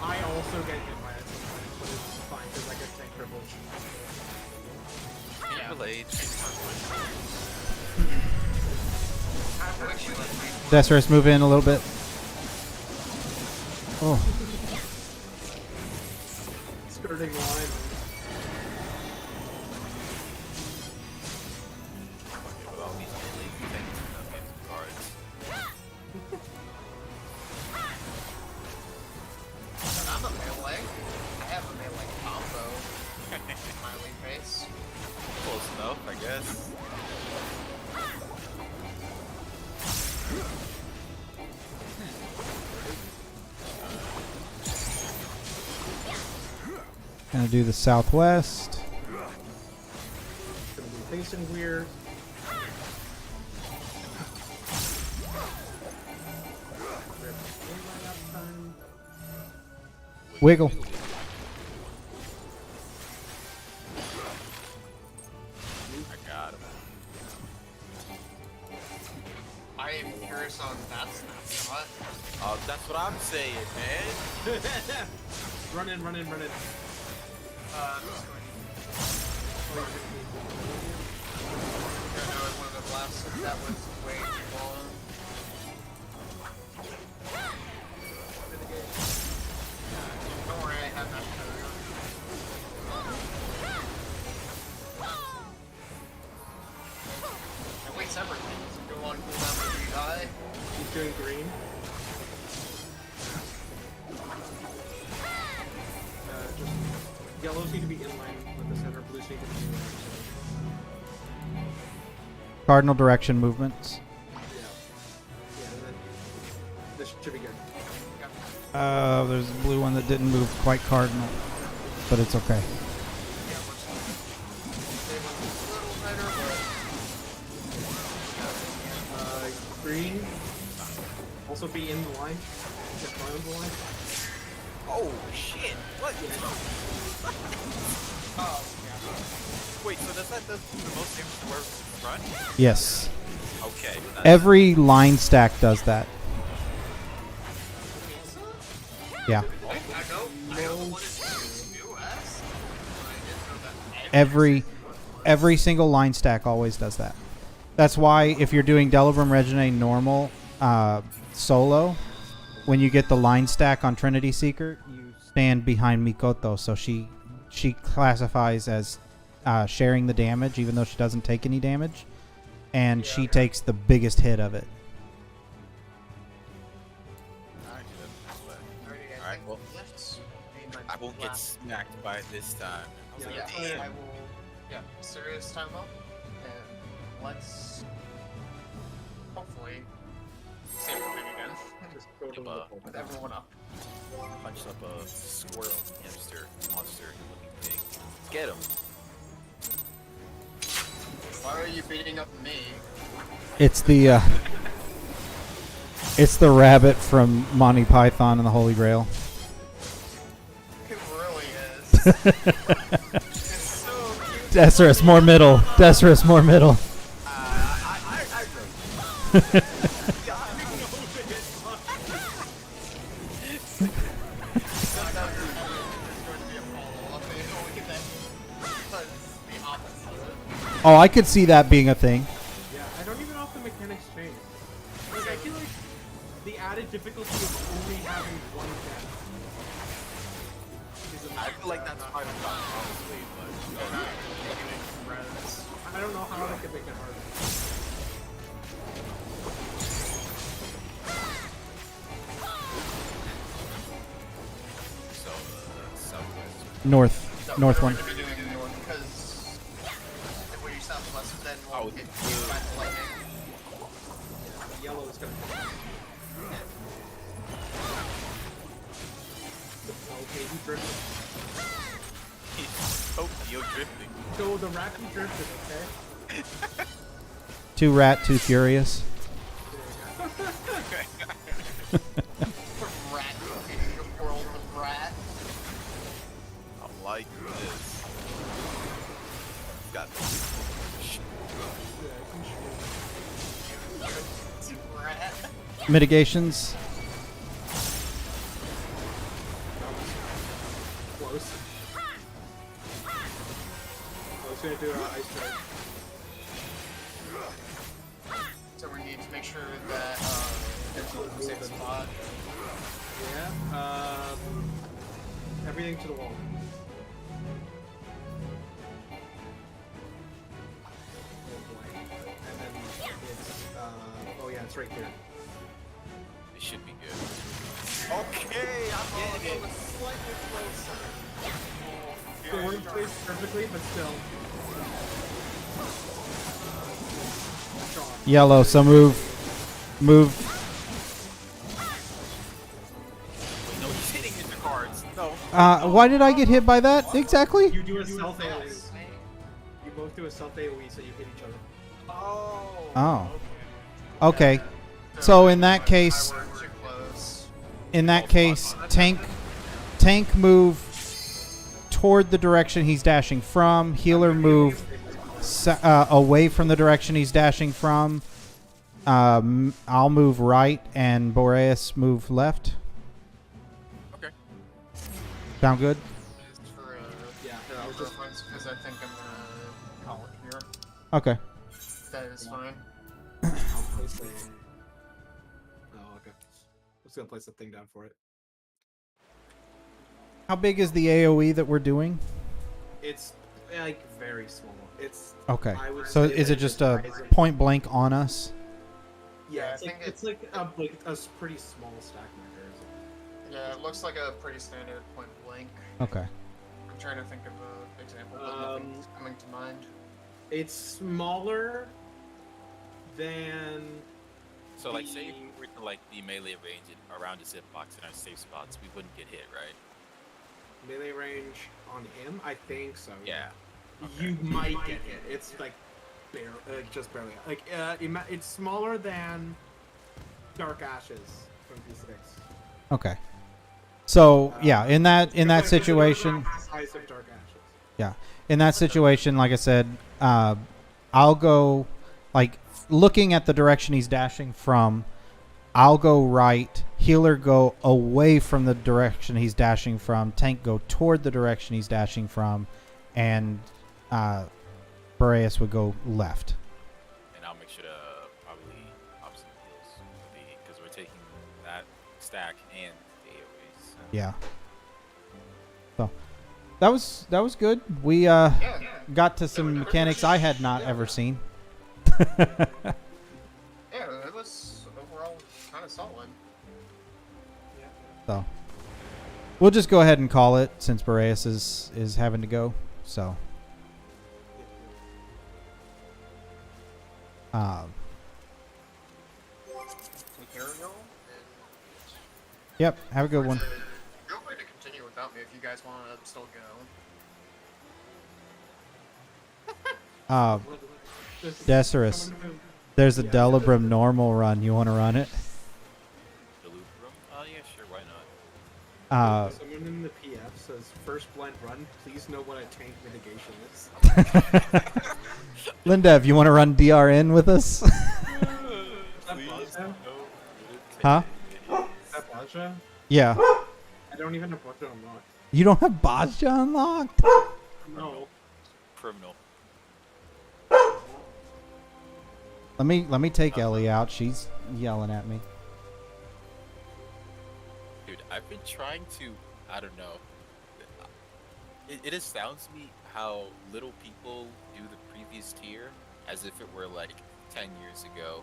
I also get hit by it sometimes, but it's fine because I get tank privilege. Desirous, move in a little bit. Oh. Skirting the line. With all these melee things and fancy cards. I'm a melee. I have a melee combo. Smiley face. Close enough, I guess. Gonna do the southwest. Gonna be facing weird. Wiggle. I got him. I am curious on that snapshot. Oh, that's what I'm saying, man. Run in, run in, run in. I'm just going to know one of the blasts that was way too long. Don't worry, I have that covered. It wastes everything. So go on cooldown before you die. He's doing green. Just yellows need to be in line with the center, blues need to be in line with the center. Cardinal direction movements. Yeah. Yeah, and then this should be good. There's a blue one that didn't move quite cardinal, but it's okay. Yeah, we're still. They went a little better, but. Green. Also be in the line. Get front of the line. Oh, shit. What? Oh, yeah. Wait, so does that do the most damage to whoever's in front? Yes. Okay. Every line stack does that. Yeah. I know what it's used to do as, but I didn't know that Every single line stack always does that. That's why if you're doing Delibram Regine normal solo, when you get the line stack on Trinity Seeker, you stand behind Mikoto, so she classifies as sharing the damage, even though she doesn't take any damage, and she takes the biggest hit of it. Alright, well, I won't get smacked by it this time. I was like, Yeah, damn. I will. Yeah, serious time up, and let's hopefully see everything again. Just go to the With everyone up. Punch up a squirrel, hamster, monster looking thing. Let's get him. Why are you beating up me? It's the it's the rabbit from Monty Python and the Holy Grail. It really is. It's so cute. Desirous, more middle. Desirous, more middle. Oh, I could see that being a thing. Yeah, I don't even know if the mechanics change. Like, I feel like the added difficulty of only having one death is I feel like that's part of it, honestly, but I don't know how they could make it harder. so southwest. North one. We're gonna be doing north because if we do southwest, then we'll Oh, get hit by the lightning. Yellow is gonna okay, he drifted. Tokyo drifting. So the rat can drift it, okay? Two rat, two furious. Rat world of rat. I'm like this. Got Rat. Mitigations. Close. I was gonna do an ice strike. So we need to make sure that there's a safe spot. Yeah. Everything to the wall. Oh boy. And then it's oh yeah, it's right here. It should be good. Okay, I'm getting it. Slightly closer. The one placed perfectly, but still. Strong. Yellow, so move. Move. Wait, no, he's hitting into cards. No. Why did I get hit by that exactly? You do a self AoE. You both do a self AoE, so you hit each other. Oh. Okay. So in that case, I were too close. tank move toward the direction he's dashing from. Healer move away from the direction he's dashing from. I'll move right, and Boreas move left. Okay. Sound good? Just for Yeah, I was just reference, because I think I'm gonna call it here. Okay. That is fine. I'll place a... Oh, okay. I'm just gonna place a thing down for it. How big is the AoE that we're doing? It's like very small. It's Okay. I would So say is that it just a rising- point blank on us? Yeah, I it's think like, it's like a pretty small stack marker. Yeah, it looks like a pretty standard point blank. Okay. I'm trying to think of an example, but nothing's coming to mind. It's smaller than. So, like, say if we were to, like, be melee range around the zip box in our safe spots, we wouldn't get hit, right? Melee range on him? I think so. Yeah. You might get hit. It's like just barely. Like it's smaller than Dark Ashes from P6. Okay. So yeah, in that situation, Size of Dark Ashes. yeah, in that situation, like I said, I'll go like looking at the direction he's dashing from. I'll go right. Healer go away from the direction he's dashing from. Tank go toward the direction he's dashing from, and Boreas would go left. And I'll make sure to probably opposite heals because we're taking that stack and the AoEs. Yeah. So that was good. We got to some mechanics I had not ever seen. Yeah, it was overall kind of solid. So we'll just go ahead and call it since Boreas is having to go. So Take care of y'all. yep, have a good one. Feel free to continue without me if you guys want to still go. Decerus, there's a Delibram normal run. You want to run it? The loop room? Oh, yeah, sure, why not? Someone in the PF says, "First blind run. Please know what a tank mitigation is." Lindev, you want to run DRN with us? Huh? Is that Baja? Yeah. I don't even have Baja unlocked. You don't have Baja unlocked? No. Criminal. Let me take Ellie out. She's yelling at me. Dude, I've been trying to, I don't know. It astounds me how little people do the previous tier as if it were like 10 years ago.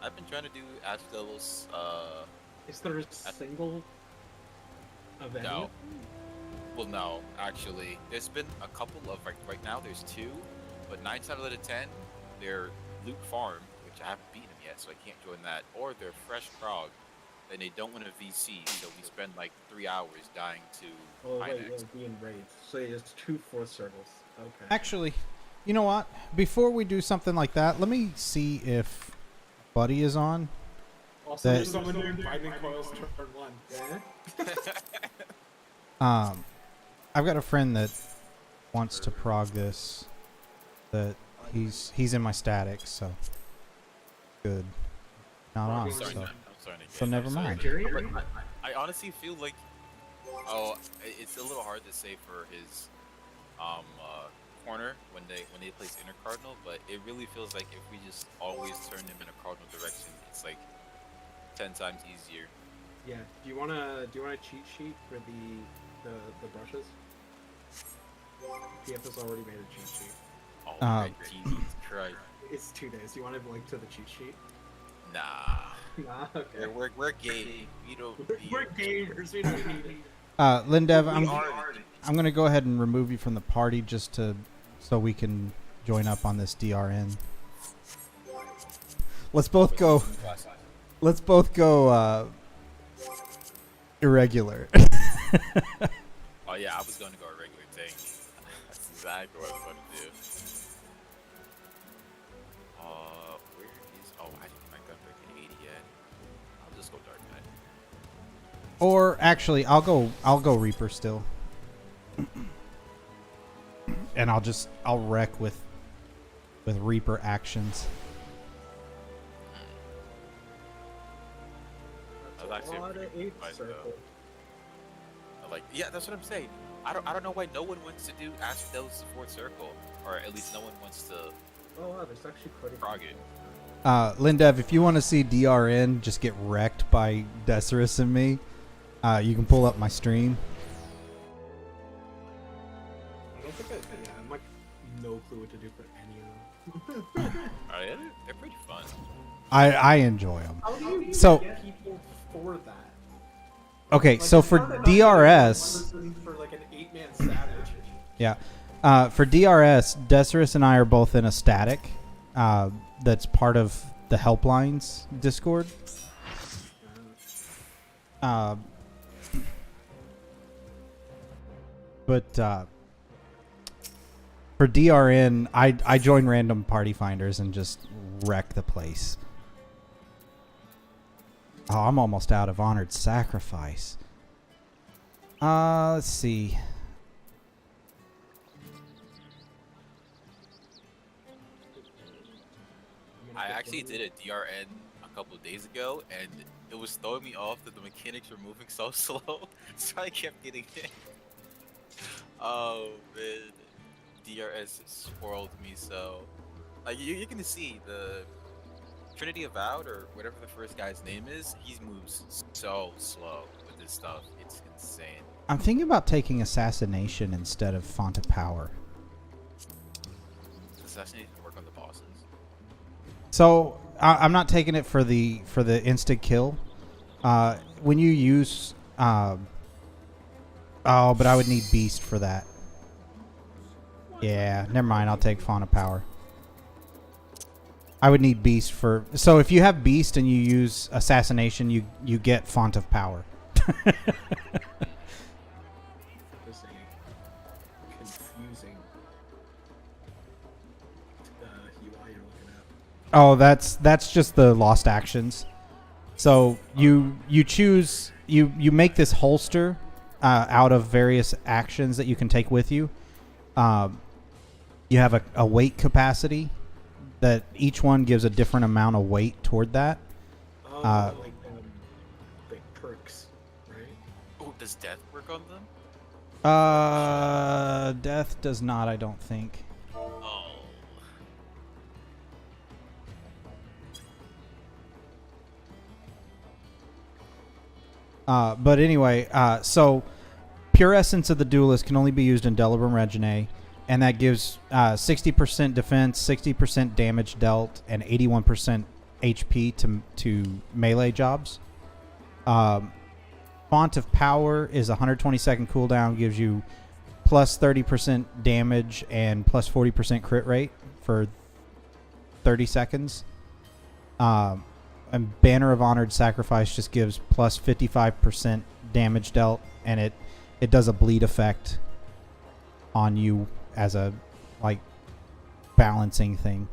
I've been trying to do Astalos, Is there a single event? no. Well, no, actually. There's been a couple of, like, right now there's 2, but 9 times out of 10, they're Loot Farm, which I haven't beaten them yet, so I can't join that, or they're Fresh Prog, and they don't want a VC, so we spend like 3 hours dying to Oh wait, Pinax. yeah, being raids. So it's 2 fourth circles. Okay. Actually, you know what? Before we do something like that, let me see if Buddy is on. Also, that- there's someone doing binding coils turn 1. Yeah? I've got a friend that wants to prog this. That he's in my statics, so good. Not on, I'm starting so to- I'm starting to so get it. never I'm starting mind. to get it. But I honestly feel like, it's a little hard to say for his corner when they place inner cardinal, but it really feels like if we just always turn him in a cardinal direction, it's like 10 times easier. Yeah. Do you want a cheat sheet for the brushes? PF has already made a cheat sheet. Oh my Jesus Christ. It's 2 days. Do you want to link to the cheat sheet? Nah. Nah. Okay. We're gay. We don't We're gamers. We don't need. Lindev, We are the I'm gonna go ahead and remove you from the party just so we can join up on this DRN. Let's both go. Let's both go irregular. Oh yeah, I was going to go a regular tank. That's exactly what I was going to do. Where is? Oh, I didn't my gun break at 80 yet. I'll just go Dark Knight. Or actually, I'll go Reaper still, and I'll wreck with Reaper actions. I was actually A lot of pretty 8th surprised, circle. though. Like, yeah, that's what I'm saying. I don't know why no one wants to do Asphodels the 4th circle, or at least no one wants to Oh wow, there's actually quite a prog it. Lindev, if you want to see DRN just get wrecked by Decerus and me, you can pull up my stream. I don't think yeah, I'm like no clue what to do for any of them. They're pretty fun. I enjoy them. How do you So- get people for that? Okay, Like, so it's for not enough DRS, for like an 8-man savage. yeah, for DRS, Decerus and I are both in a static. That's part of the helplines Discord. But for DRN, I join random party finders and just wreck the place. Oh, I'm almost out of Honored Sacrifice. Let's see. I actually did a DRN a couple of days ago, and it was throwing me off that the mechanics were moving so slow, so I kept getting hit. Oh man, DRS spoiled me so. Like you're gonna see the Trinity Avowed or whatever the first guy's name is. He moves so slow with this stuff. It's insane. I'm thinking about taking Assassination instead of Font of Power. Assassination can work on the bosses. So I'm not taking it for the instant kill. When you use, but I would need Beast for that. Yeah, never mind. I'll take Font of Power. I would need Beast for. So if you have Beast and you use Assassination, you get Font of Power. There's a confusing UI you're looking at. Oh, that's just the lost actions. So you choose you make this holster out of various actions that you can take with you. You have a weight capacity that each one gives a different amount of weight toward that. Oh, like perks, right? Oh, does death work on them? Death does not, I don't think. Oh. But anyway, so Pure Essence of the Duelist can only be used in Delibram Reginae, and that gives 60% defense, 60% damage dealt, and 81% HP to melee jobs. Font of Power is 120-second cooldown, gives you plus 30% damage and plus 40% crit rate for 30 seconds. Banner of Honored Sacrifice just gives plus 55% damage dealt, and it does a bleed effect on you as a like balancing thing.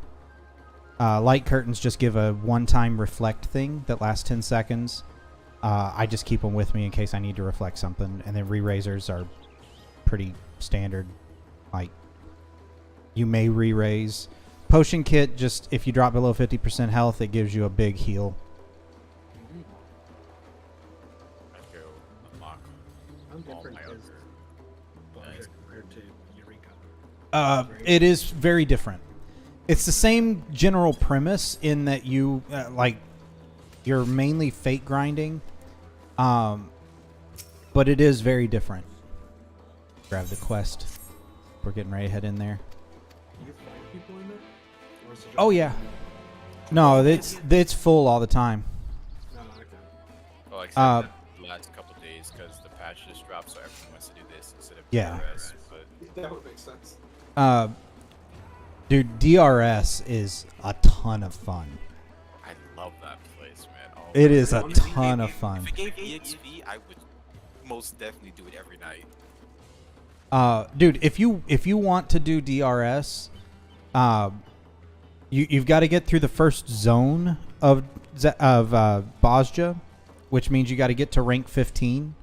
Light Curtains just give a one-time reflect thing that lasts 10 seconds. I just keep them with me in case I need to reflect something, and then re-raisers are pretty standard. Like, you may re-raise. Potion Kit, just if you drop below 50% health, it gives you a big heal. I'd go unlock How all different my is other. Bonja compared to Eureka? It is very different. It's the same general premise in that you you're mainly fate grinding, but it is very different. Grab the quest. We're getting ready to head in there. Do you find people in there? Or is it just Oh yeah. No, it's full all the time. No, okay. Well, except the last couple days because the patch just dropped, so everyone wants to do this instead of Yeah. DRS. But That would make sense. Dude, DRS is a ton of fun. I love that place, man. Oh, It is a If it ton of fun. If it gave EXP, I would most definitely do it every night. Dude, if you want to do DRS, you've got to get through the first zone of Bozja, which means you got to get to rank 15.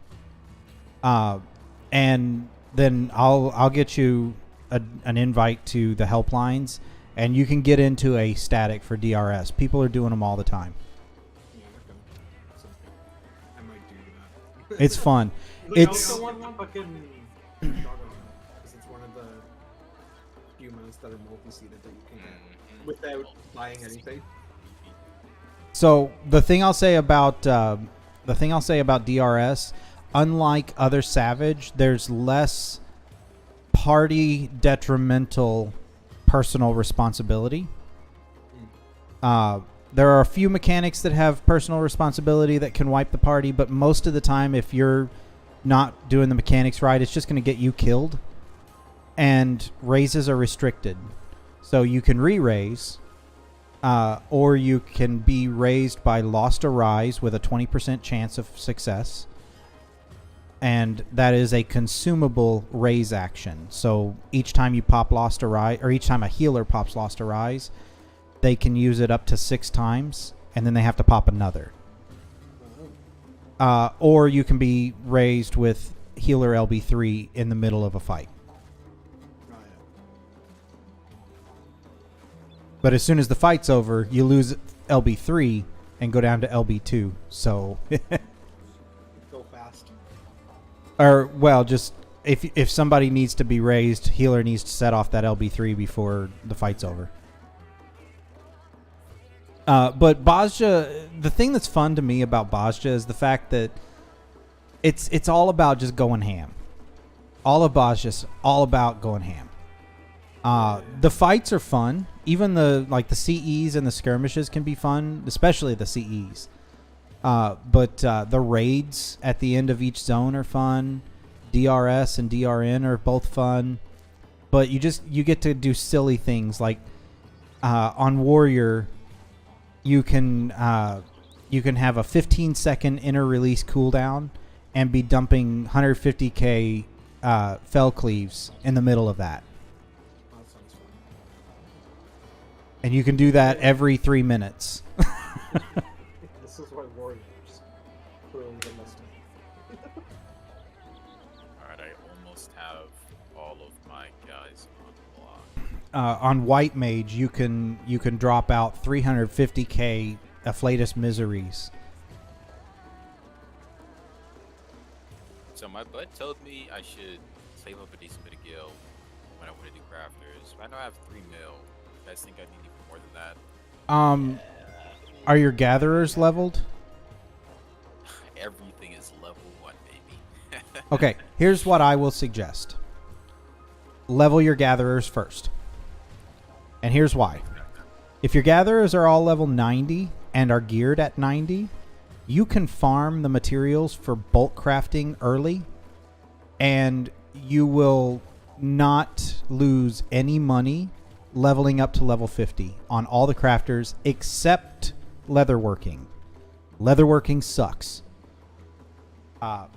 And then I'll get you an invite to the helplines, and you can get into a static for DRS. People are doing them all the time. Yeah, okay. Sounds good. I might do that. It's fun. But I It's also want fucking because it's one of the few mounts that are multi-seated that you can get without buying anything. so the thing I'll say about DRS, unlike other Savage, there's less party detrimental personal responsibility. There are a few mechanics that have personal responsibility that can wipe the party, but most of the time, if you're not doing the mechanics right, it's just going to get you killed. And raises are restricted. So you can re-raise, or you can be raised by Lost a Rise with a 20% chance of success. And that is a consumable raise action. So each time you pop Lost a Rise, or each time a healer pops Lost a Rise, they can use it up to 6 times, and then they have to pop another. Or you can be raised with healer LB3 in the middle of a fight. Oh, yeah. But as soon as the fight's over, you lose LB3 and go down to LB2. So, Go fast. or well, just if somebody needs to be raised, healer needs to set off that LB3 before the fight's over. But Bozja, the thing that's fun to me about Bozja is the fact that it's all about just going ham. All of Bozja's all about going ham. The fights are fun. Even the CEs and the skirmishes can be fun, especially the CEs. But the raids at the end of each zone are fun. DRS and DRN are both fun. But you get to do silly things like on Warrior. You can have a 15-second inner release cooldown and be dumping 150k fell cleaves in the middle of that. That sounds fun. And you can do that every 3 minutes. This is why warriors clearly the best. Alright, I almost have all of my guys on block. On White Mage, you can drop out 350k Afflatus Miseries. So my bud told me I should save up a decent bit of gil when I want to do crafters. I know I have 3 mil. You guys think I need even more than that? Are your gatherers leveled? Everything is level 1, baby. Okay, here's what I will suggest. Level your gatherers first. And here's why. If your gatherers are all level 90 and are geared at 90, you can farm the materials for bulk crafting early, and you will not lose any money leveling up to level 50 on all the crafters except leatherworking. Leatherworking sucks. Because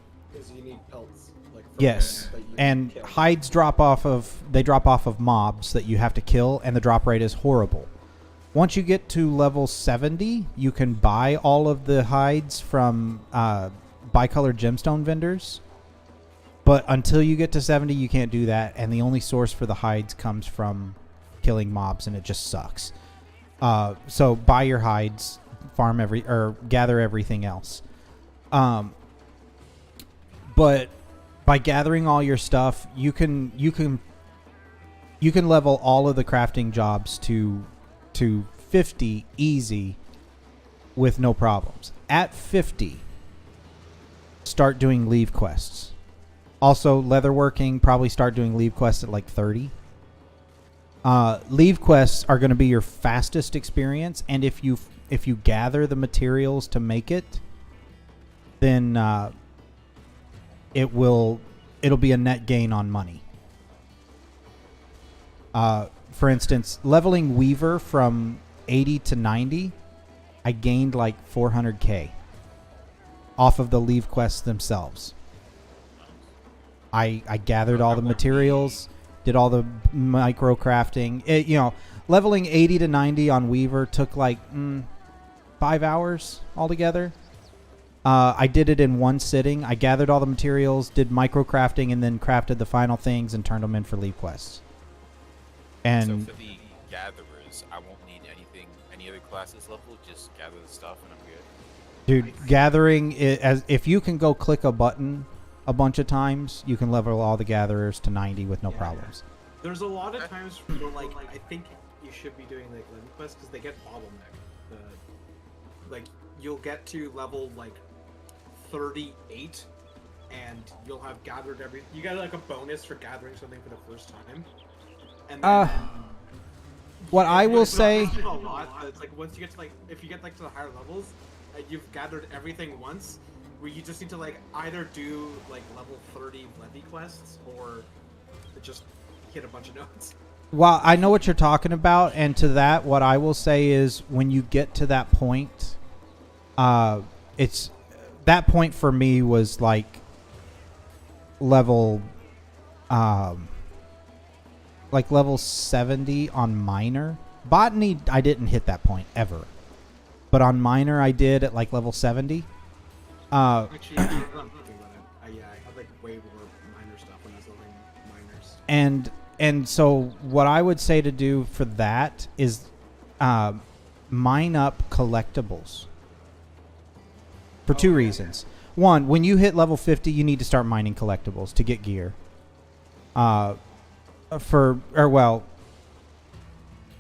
you need pelts. Like, from Yes, that you and kill. hides drop off of mobs that you have to kill, and the drop rate is horrible. Once you get to level 70, you can buy all of the hides from bicolored gemstone vendors. But until you get to 70, you can't do that, and the only source for the hides comes from killing mobs, and it just sucks. So buy your hides, gather everything else. But by gathering all your stuff, you can level all of the crafting jobs to 50 easy with no problems. At 50, start doing leave quests. Also, leatherworking, probably start doing leave quests at like 30. Leave quests are going to be your fastest experience, and if you gather the materials to make it, then it'll be a net gain on money. For instance, leveling Weaver from 80 to 90, I gained like 400k off of the leave quests themselves. I gathered all the materials, did all the micro crafting. Leveling 80 to 90 on Weaver took like 5 hours altogether. I did it in one sitting. I gathered all the materials, did micro crafting, and then crafted the final things and turned them in for leave quests. And so for the gatherers, I won't need anything, any other classes level. Just gather the stuff and I'm good. dude, gathering if you can go click a button a bunch of times, you can level all the gatherers to 90 with no problems. There's a lot of times where, like, I think you should be doing like level quests because they get bottlenecked. Like, you'll get to level like 38, and you'll have gathered you got like a bonus for gathering something for the first time. And then, what I will it's say, not a lot, but it's like once you get to like, if you get like to the higher levels, you've gathered everything once, where you just need to like either do like level 30 levy quests or just hit a bunch of notes. well, I know what you're talking about, and to that, what I will say is when you get to that point, it's that point for me was like level 70 on minor. Botany, I didn't hit that point ever, but on minor I did at like level 70. Actually, I'm thinking about it. I had like way more minor stuff when I was leveling minors. And so what I would say to do for that is mine up collectibles for two reasons. One, when you hit level 50, you need to start mining collectibles to get gear.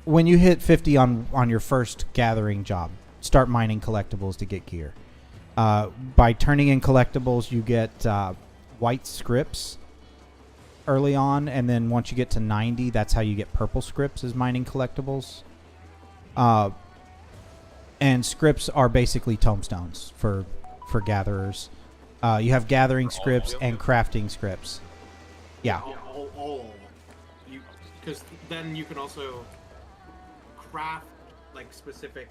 When you hit 50 on your first gathering job, start mining collectibles to get gear. By turning in collectibles, you get white scripts early on, and then once you get to 90, that's how you get purple scripts, is mining collectibles. And scripts are basically tomestones for gatherers. You have gathering scripts and crafting scripts. Yeah. All of them. Because then you can also craft like specific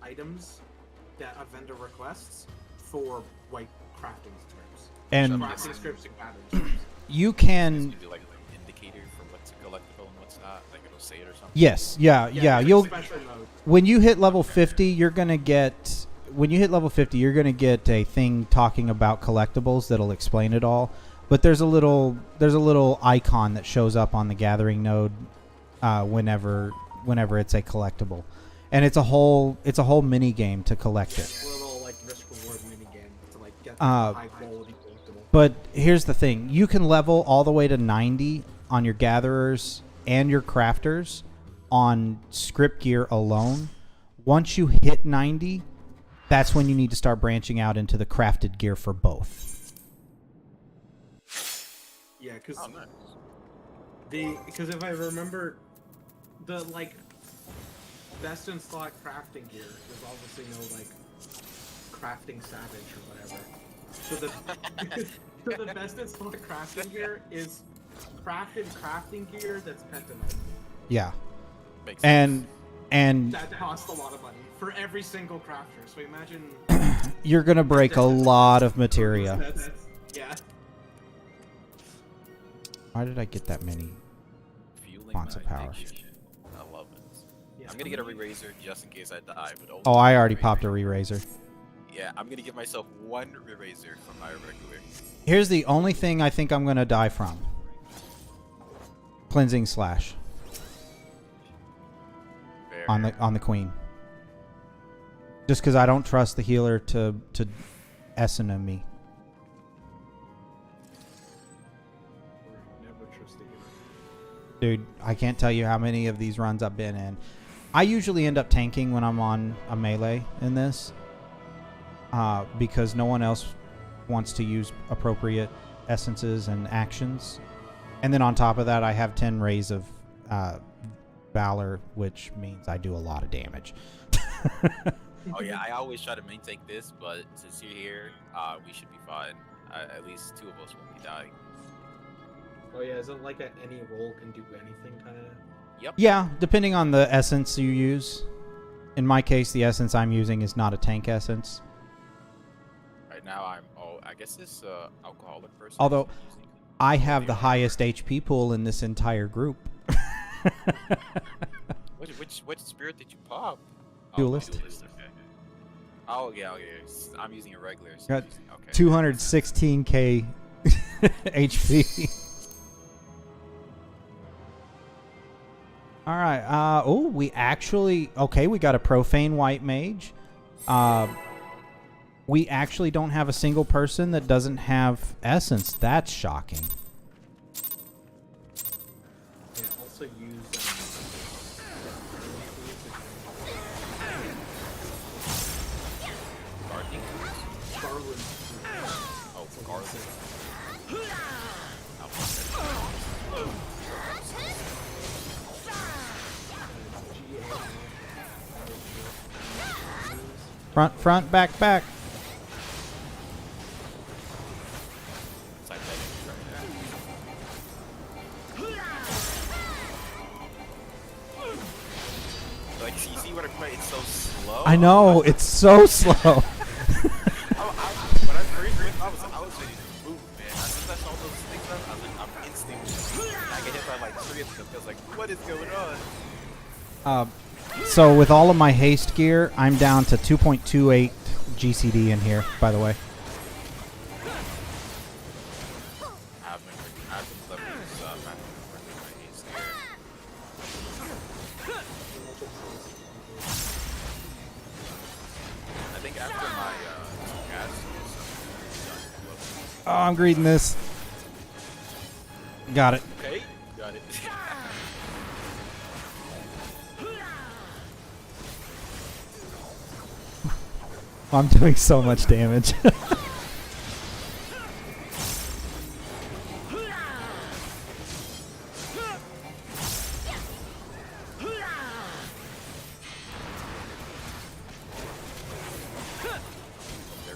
items that a vendor requests for white crafting scripts. And Crafting scripts and gathering scripts. you can... Give you like an indicator for what's collectible and what's not. Like it'll say it or something. Yes. Yeah. it's a You'll... special mode. When you hit level 50, you're going to get... When you hit level 50, you're going to get a thing talking about collectibles that'll explain it all. But there's a little icon that shows up on the gathering node whenever it's a collectible, and it's a whole mini game to collect it. A little like risk reward mini game to like get the high quality collectible. But here's the thing: you can level all the way to 90 on your gatherers and your crafters on script gear alone. Once you hit 90, that's when you need to start branching out into the crafted gear for both. Yeah, because if I remember, the like best in slot crafting gear, there's obviously no like crafting savage or whatever. So the best in slot crafting gear is crafted crafting gear that's pentamite. Yeah. Makes And sense. And That costs a lot of money for every single crafter. So imagine. you're gonna break a lot of materia. Yeah. Why did I get that many? Fueling Fonts of my power. addiction. I love it. Yeah, I'm gonna get a re-raiser just in case I die. But only Oh, I already re-raiser. popped a re-raiser. Yeah, I'm gonna give myself one re-raiser from my regular. Here's the only thing I think I'm gonna die from. Cleansing slash Fair. on the queen. Just because I don't trust the healer to SN me. Never trust a healer. Dude, I can't tell you how many of these runs I've been in. I usually end up tanking when I'm on a melee in this. Because no one else wants to use appropriate essences and actions. And then on top of that, I have 10 rays of Valor, which means I do a lot of damage. Oh yeah, I always try to maintain this, but since you're here, we should be fine. At least two of us won't be dying. Oh yeah, is it like any role can do anything kind of? Yep. Yeah, depending on the essence you use. In my case, the essence I'm using is not a tank essence. Right now, I guess this alcoholic person. Although, is using I have the They are. highest HP pool in this entire group. Which spirit did you pop? Duelist. Duelist. Okay. Oh yeah, okay. I'm using a regular. So Got I'm using, okay. 216k HP. All right. Oh, we actually we got a profane white mage. We actually don't have a single person that doesn't have essence. That's shocking. Yeah. Also use. Gardening. Garland. Oh, garlic. Front, back, back. It's like that right there. Like, you see what I'm saying? It's so slow. I know, it's so slow. When I first read, I was ready to move, man. As soon as I saw those things, I was like, I'm instinct. I get hit by like 3 of them. I was like, what is going on? So with all of my haste gear, I'm down to 2.28 GCD in here, by the way. I've been leveling this up. I've been working my haste gear. I think after my gas is Oh, I'm greeting this. Got it. okay, got it. I'm doing so much damage. There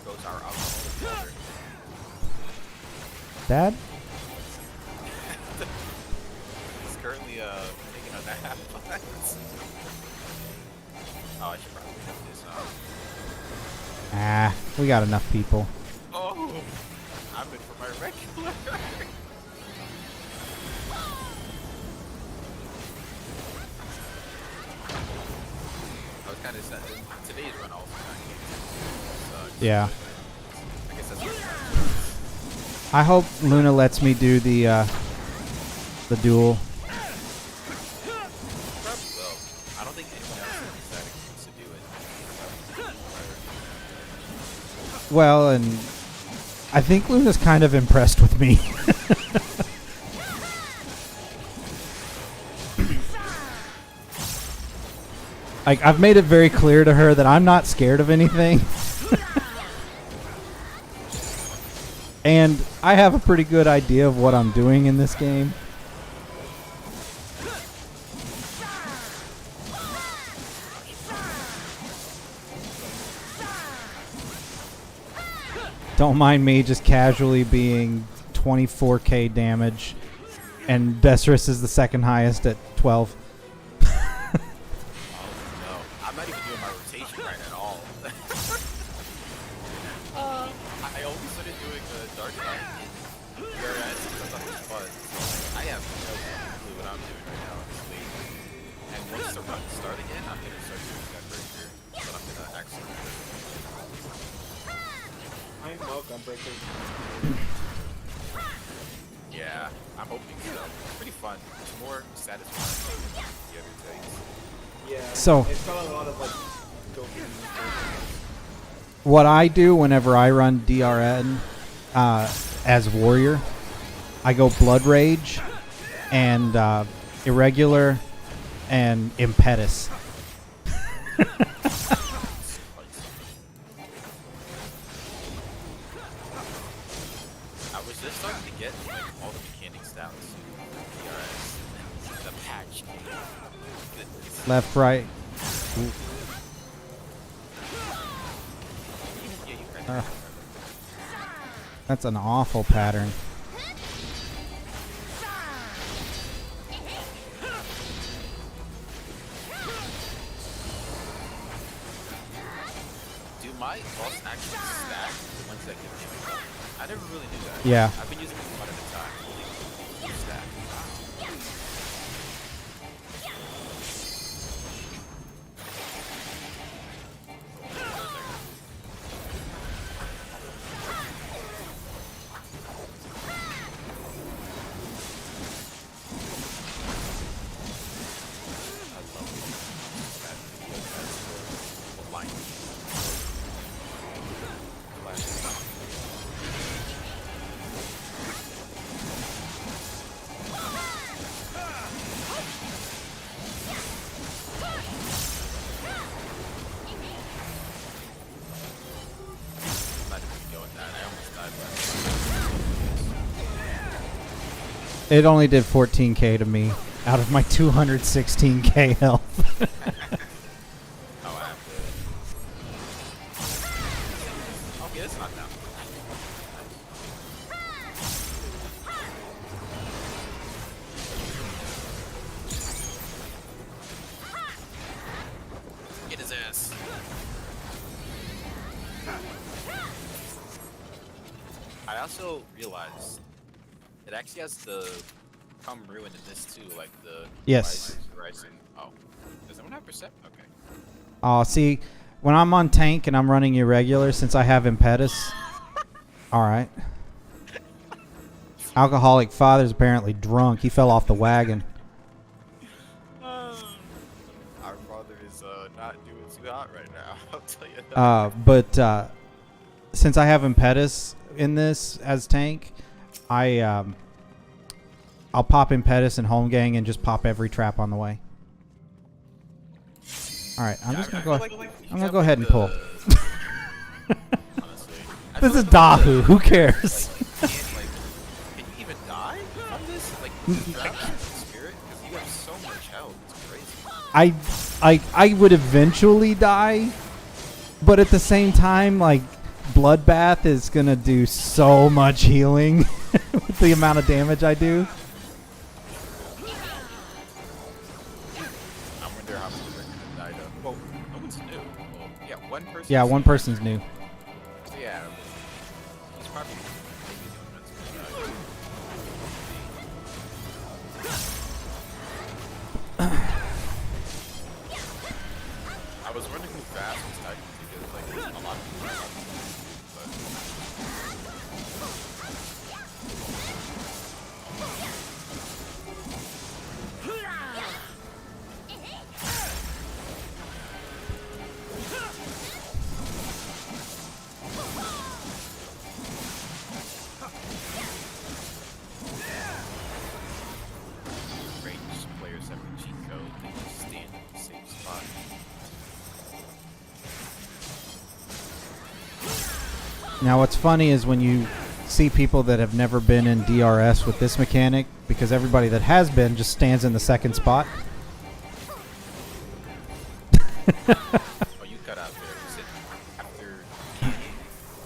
goes our alcoholic water. Dad? He's currently taking a nap. Oh, I should probably have this We got enough people. Oh, I'm in for my regular. I was kind of sad. Today's run also kind of sucks. Yeah. I guess that's what I hope Luna lets me do the duel. probably will. I don't think anyone else in this side wants to do it. Well, and I think Luna's kind of impressed with me. Like, I've made it very clear to her that I'm not scared of anything. And I have a pretty good idea of what I'm doing in this game. Don't mind me just casually being 24k damage, and Desris is the second highest at 12. I'm not even doing my rotation right at all. I only started doing the Dark Knight in DRS because I thought it was fun. I have no clue what I'm doing right now, honestly. And once the run start again, I'm gonna start doing Gunbreaker. But I'm gonna actually. I love Gunbreaker. Yeah, I'm hoping so. It's pretty fun. It's more satisfying than the other things. Yeah. So- it's got a lot of like dopamine. What I do whenever I run DRN as warrior, I go Blood Rage and Irregular and Impetus. I was just starting to get like all the mechanics down to DRS, the patch. Left, right. Yeah, you kind of. That's an awful pattern. Do my boss actually stack the ones that give damage? I never really knew that. Yeah. I've been using it one at a time. Only stack. It only did 14k to me out of my 216k health. Oh, I have to. Okay, that's not down. Get his ass. I also realized it actually has the come ruin in this too, like the Yes. rising. Oh, does anyone have percent? Okay. Oh, see, when I'm on tank and I'm running irregular, since I have impetus. All right. Alcoholic father's apparently drunk. He fell off the wagon. Our father is not doing too hot right now. I'll tell you that. But since I have impetus in this as tank, I'll pop impetus and home gang and just pop every trap on the way. All right, I'm just gonna go. I'm gonna go ahead and pull. Honestly, This is Dahu. Who cares? Can you even die from this? Like, spirit? Because you have so much health. It's crazy. I would eventually die, but at the same time, like, Bloodbath is gonna do so much healing with the amount of damage I do. I wonder how many are gonna die though. Well, no one's new. Well, yeah, one person. Yeah, one person's new. So yeah, he's probably maybe the only one that's gonna die. I was wondering who fast was typing because like a lot of people are typing, but ranged players have a cheat code. They just stand in the same spot. Now, what's funny is when you see people that have never been in DRS with this mechanic, because everybody that has been just stands in the second spot. Oh, you cut out there. You said after.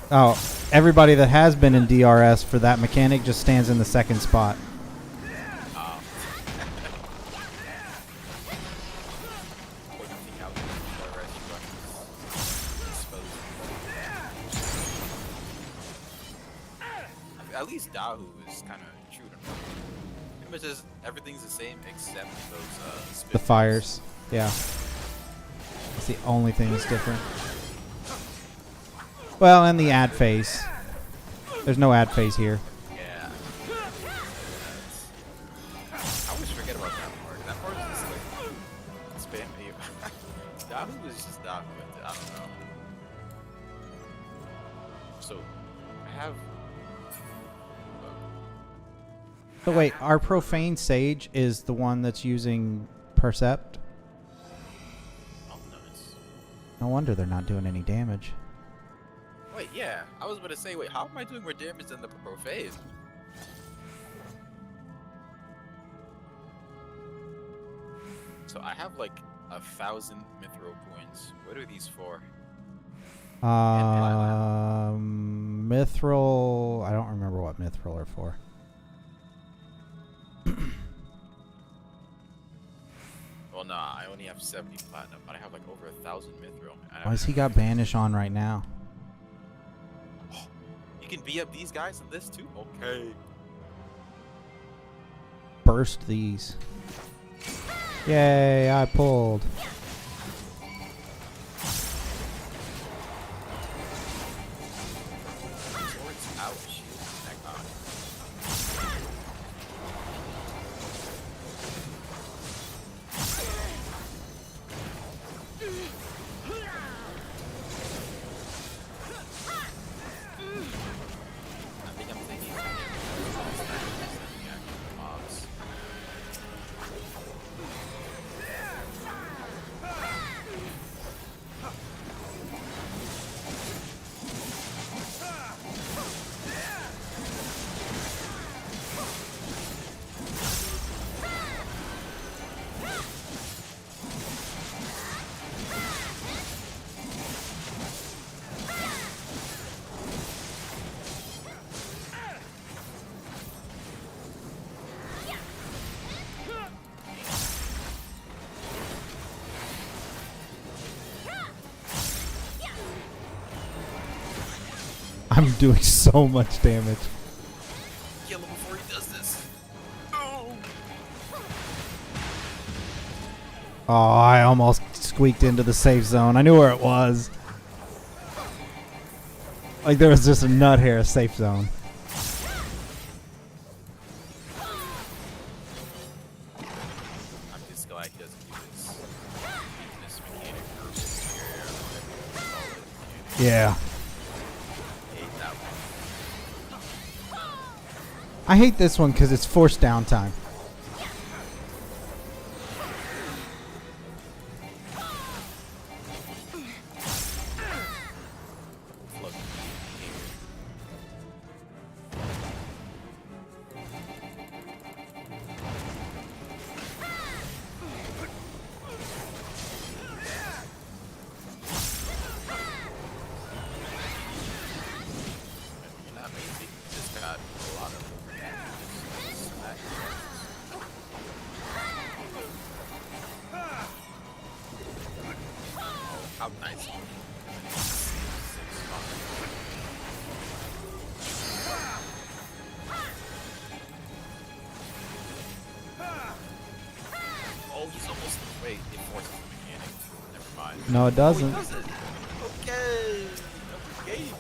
Oh, everybody that has been in DRS for that mechanic just stands in the second spot. What do you think out there at least Dahu is kind of true to normal. Pretty much just everything's the same except those The fires. Yeah. It's the only thing that's different. Well, and the ad phase. There's no ad phase here. Yeah. I always forget about that part. That part is just like spam me. Dahu is just Dahu. I don't know. So I have. So wait, our profane sage is the one that's using Percept? Oh, nice. No wonder they're not doing any damage. Wait, yeah. I was about to say, wait, how am I doing more damage than the profane? So I have like 1,000 mithril coins. What are these for? Mithril. I don't remember what mithril are for. Well, nah, I only have 70 platinum, but I have like over 1,000 mithril. Why has he got banish on right now? You can be up these guys in this too? Okay. Burst these. Yay, I pulled. Swords out, shields back on. I think I'm thinking mobs. I'm doing so much damage. Kill him before he does this. Oh! Oh, I almost squeaked into the safe zone. I knew where it was. Like there was just a nut hair safe zone. I'm just glad he doesn't do his weakness mechanic versus here, whatever you call it. Yeah. Hate that one. I hate this one because it's forced downtime. Look, you're not amazing. You just got a lot of smack. How nice. Oh, he's almost. Wait, it forces the mechanic. Never mind. No, it Oh, he doesn't. doesn't. Okay. Gaming.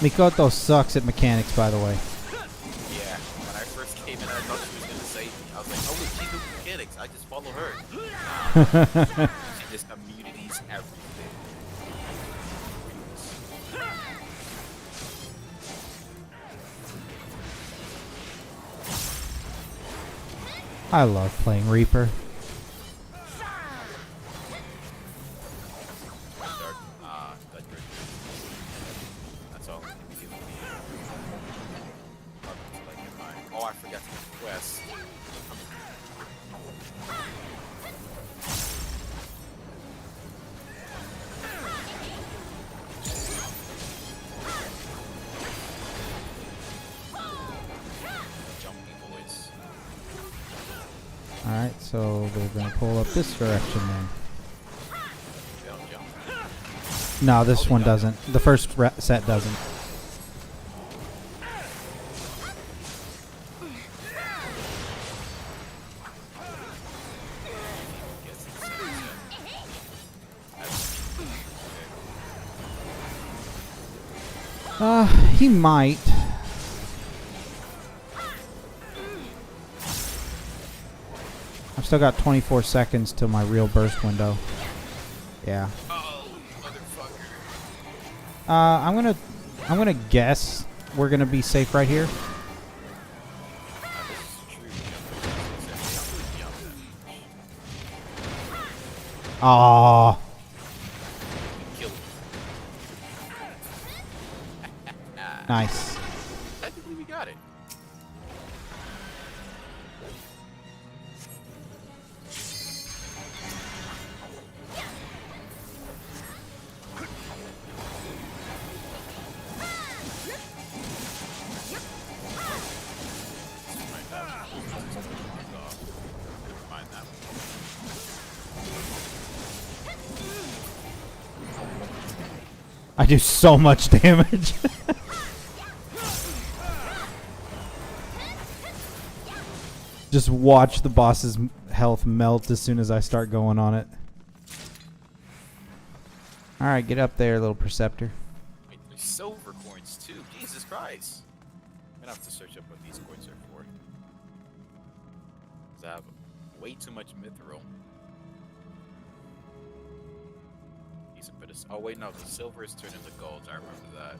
Mikoto sucks at mechanics, by the way. Yeah, when I first came in, I thought she was gonna save me. I was like, oh, wait, she do mechanics. I just follow her. She just immunities everything. I love playing Reaper. Dark, Dark Red. That's all. Oh, I forgot the quest. so they're gonna pull up this direction then. They don't jump. No, this one doesn't. The first set doesn't. Guess it's He might. I've still got 24 seconds till my real burst window. Yeah. Oh, motherfucker. I'm gonna guess we're gonna be safe right here. Aww. Nice. Technically, we got it. I do so much damage. Just watch the boss's health melt as soon as I start going on it. Alright, get up there, little Perceptor. Wait, there's silver coins too. Jesus Christ. I'm gonna have to search up what these coins are for. 'Cause I have way too much mithril. Decent bit of. Oh wait, no, the silver is turned into gold. I remember that.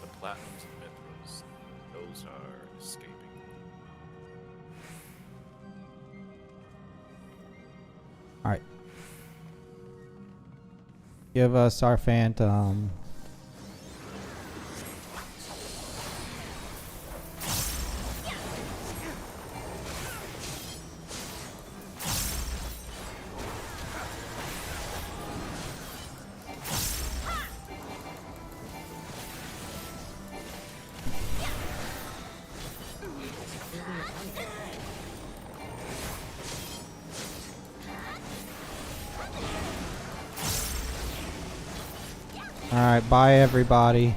The platinums and mithrils, those are escaping. Alright. Give us our phantom. Alright, bye everybody.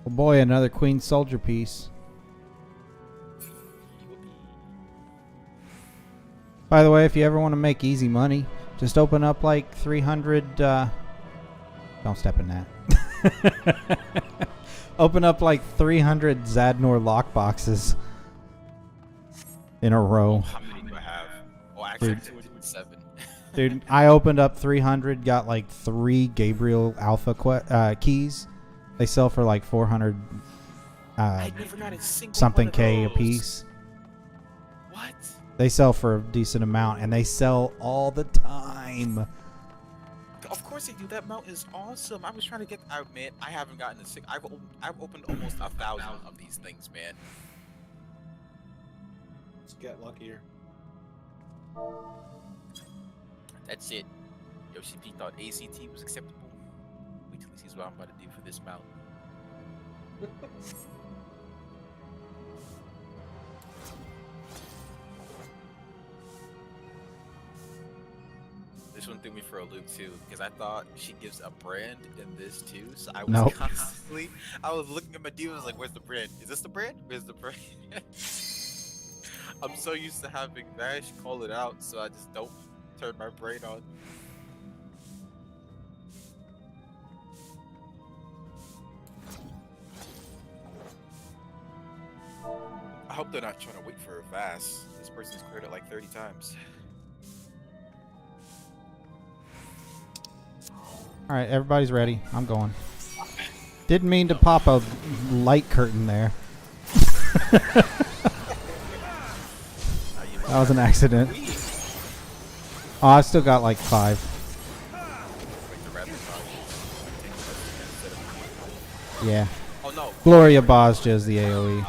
Oh boy, another Queen Soldier piece. By the way, if you ever want to make easy money, just open up like 300... don't step in that. Open up like 300 Zadnor lockboxes in a row. How many do I have? Oh, actually, 207. Dude, I opened up 300, got like 3 Gabriel Alpha keys. They sell for like 400 I never got a single something one of K a those. piece. What? They sell for a decent amount, and they sell all the time. Of course course they do. That mount is awesome. I was trying to get. Man, I haven't gotten a sick. I've opened almost 1,000 of these things, man. Let's get luckier. That's it. Yoshi P thought ACT was acceptable. Wait till he sees what I'm about to do for this mount. This one threw me for a loop too, because I thought she gives a brand in this too. So I was Nope. constantly, I was looking at my dude, I was like, "Where's the brand? Is this the brand? Where's the brand?" I'm so used to having Vash call it out, so I just don't turn my brain on. I hope they're not trying to wait for a Vass. This person's cleared it like 30 times. All right, everybody's ready. I'm going. Didn't mean to pop a light curtain there. That was an accident. Oh, I still got like 5. Yeah. Oh no. Gloria Boz does the AoE.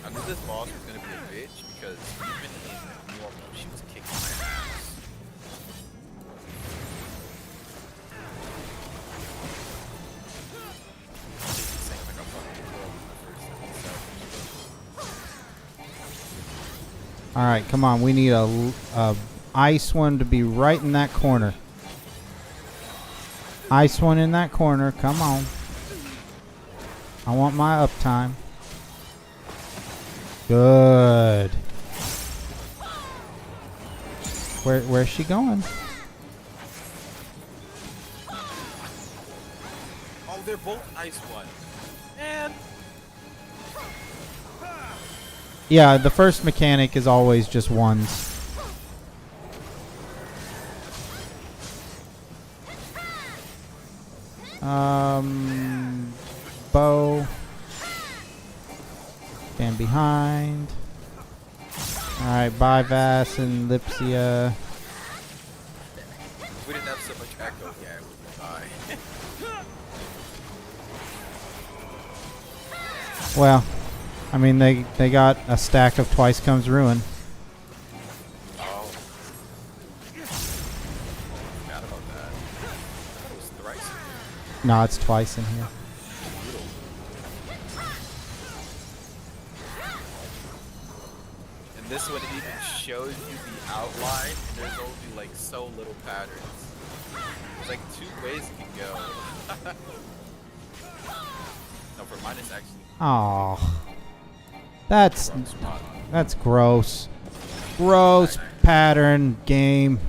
I knew this boss was gonna be a bitch because even in normal, she was kicking my ass. All right, come on. We need a ice one to be right in that corner. Ice one in that corner. Come on. I want my uptime. Good. Where's she going? Oh, they're both ice one. Man. Yeah, the first mechanic is always just ones. Bow. Stand behind. Alright, bye Vass and Lipsia. If we didn't have so much echo, yeah, it would be fine. Well, I mean, they got a stack of Twice Comes Ruin. Oh. Forgot about that. I thought it was thrice. No, it's twice in here. And this one, it even shows you the outline, and there's only like so little patterns. There's like 2 ways it can go. No, for mine it's actually Oh, that's wrong spot. gross. Gross pattern game.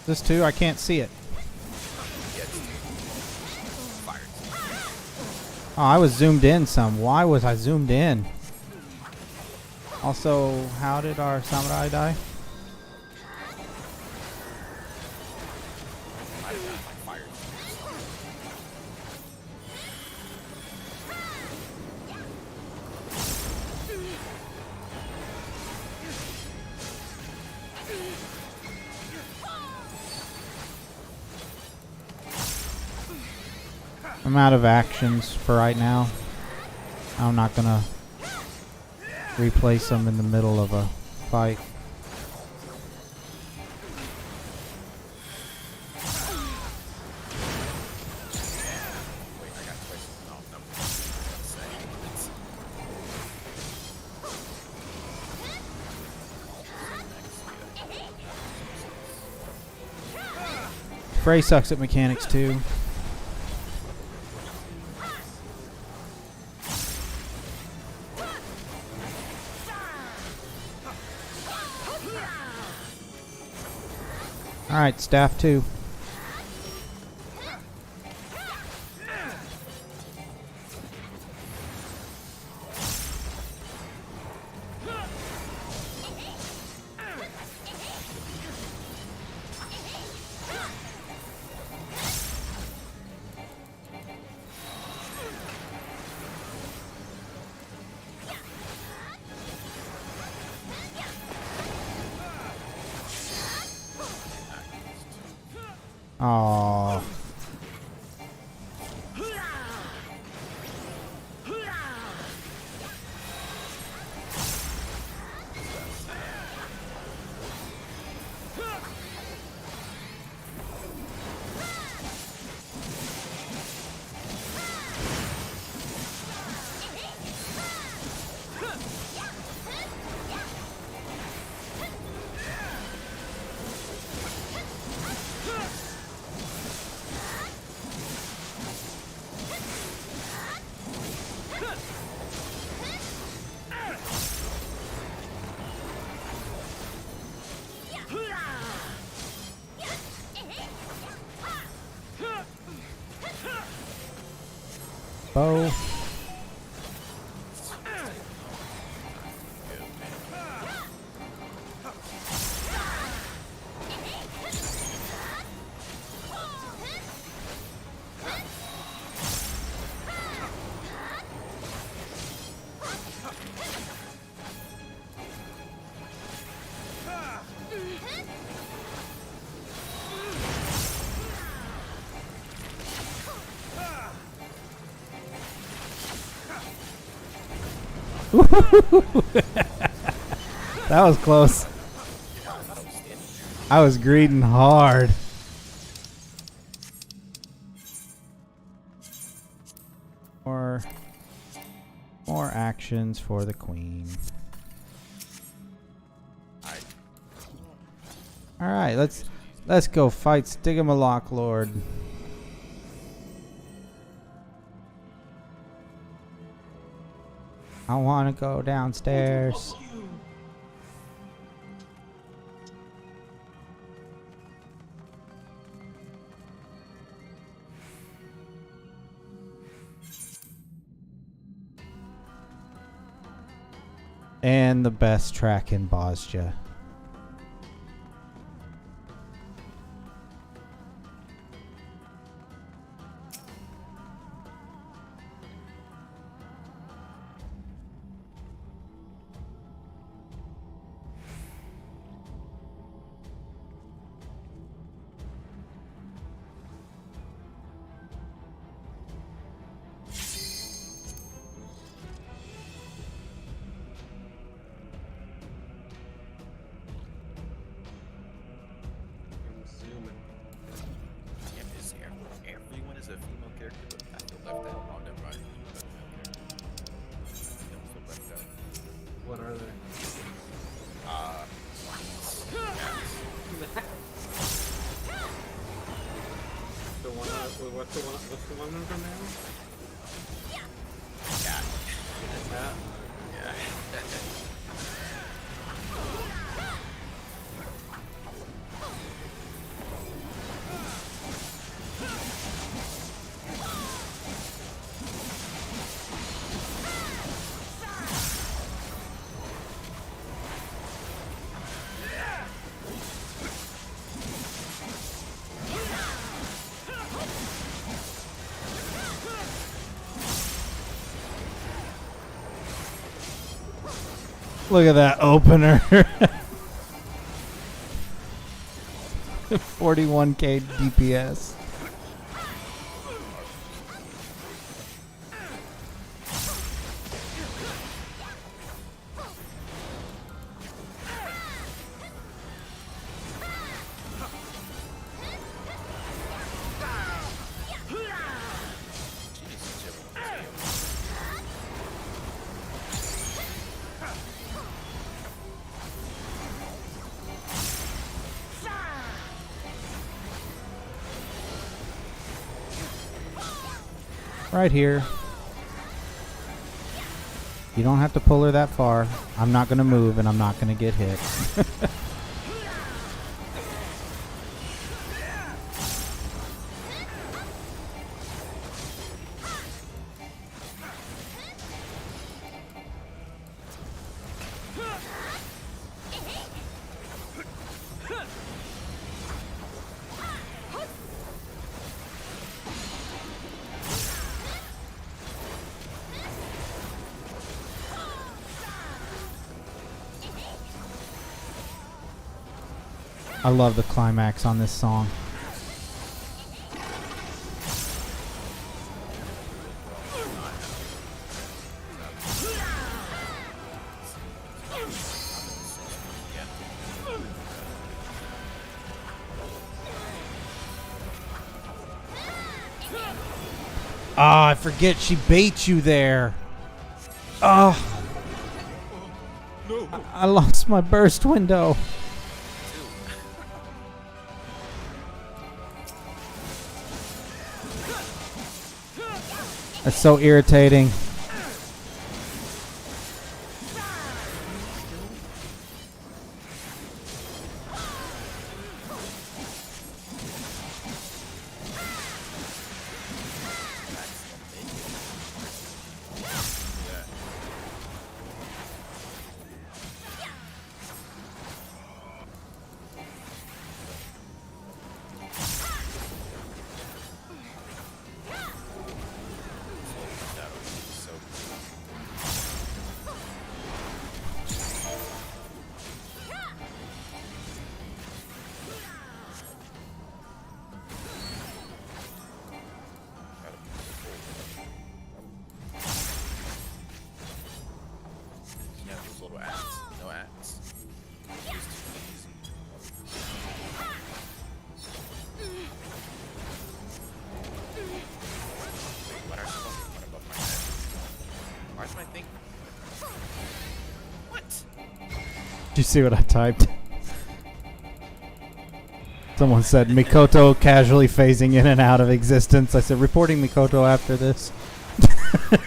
This too? I can't see it. Yeah, it's fired. Oh, I was zoomed in some. Why was I zoomed in? Also, how did our samurai die? Might have gotten like fired. I'm out of actions for right now. I'm not gonna replace them in the middle of a fight. Frey sucks at mechanics too. Alright, staff 2. Aww. Bow. That was close. I was greeting hard. More actions for the queen. All right, let's go fight Stigmalock Lord. I want to go downstairs. And the best track in Bosnia. Everyone is a female character, but I feel left out. Oh, never mind. What are they? The one. What's the one of them now? Cat. Cat. Yeah. Look at that opener. 41k DPS. Right here. You don't have to pull her that far. I'm not going to move and I'm not going to get hit. I love the climax on this song. Ah, I forget she baits you there. Oh, I lost my burst window. That's so irritating. Yeah, those little ants. No ants. It's too easy. Wait, what are some one above my head? Where's my thing? What? Did you see what I typed? Someone said Mikoto casually phasing in and out of existence. I said reporting Mikoto after this. I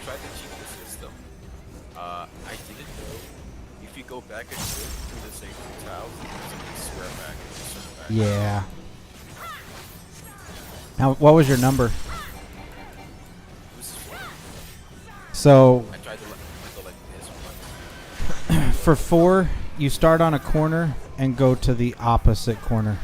tried to cheat the system. I didn't know if you go back and forth through the same two tiles, you can square back and circle back. Yeah. Now, what was your number? It was fun. So I tried to go like this one. for 4, you start on a corner and go to the opposite corner.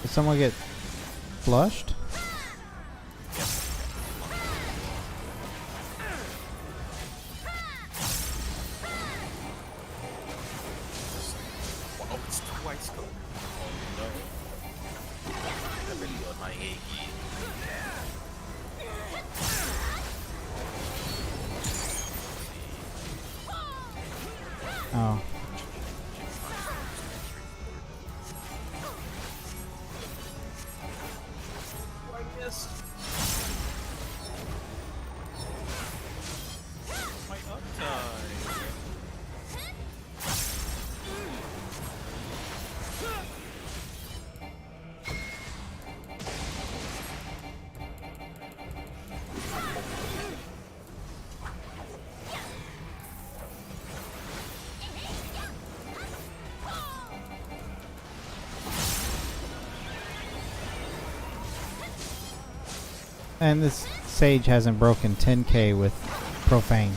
Did someone get flushed? Oh, it's twice go. Oh no. I'm really on my A game. Oh. I missed. My uptime. And this Sage hasn't broken 10k with Profane.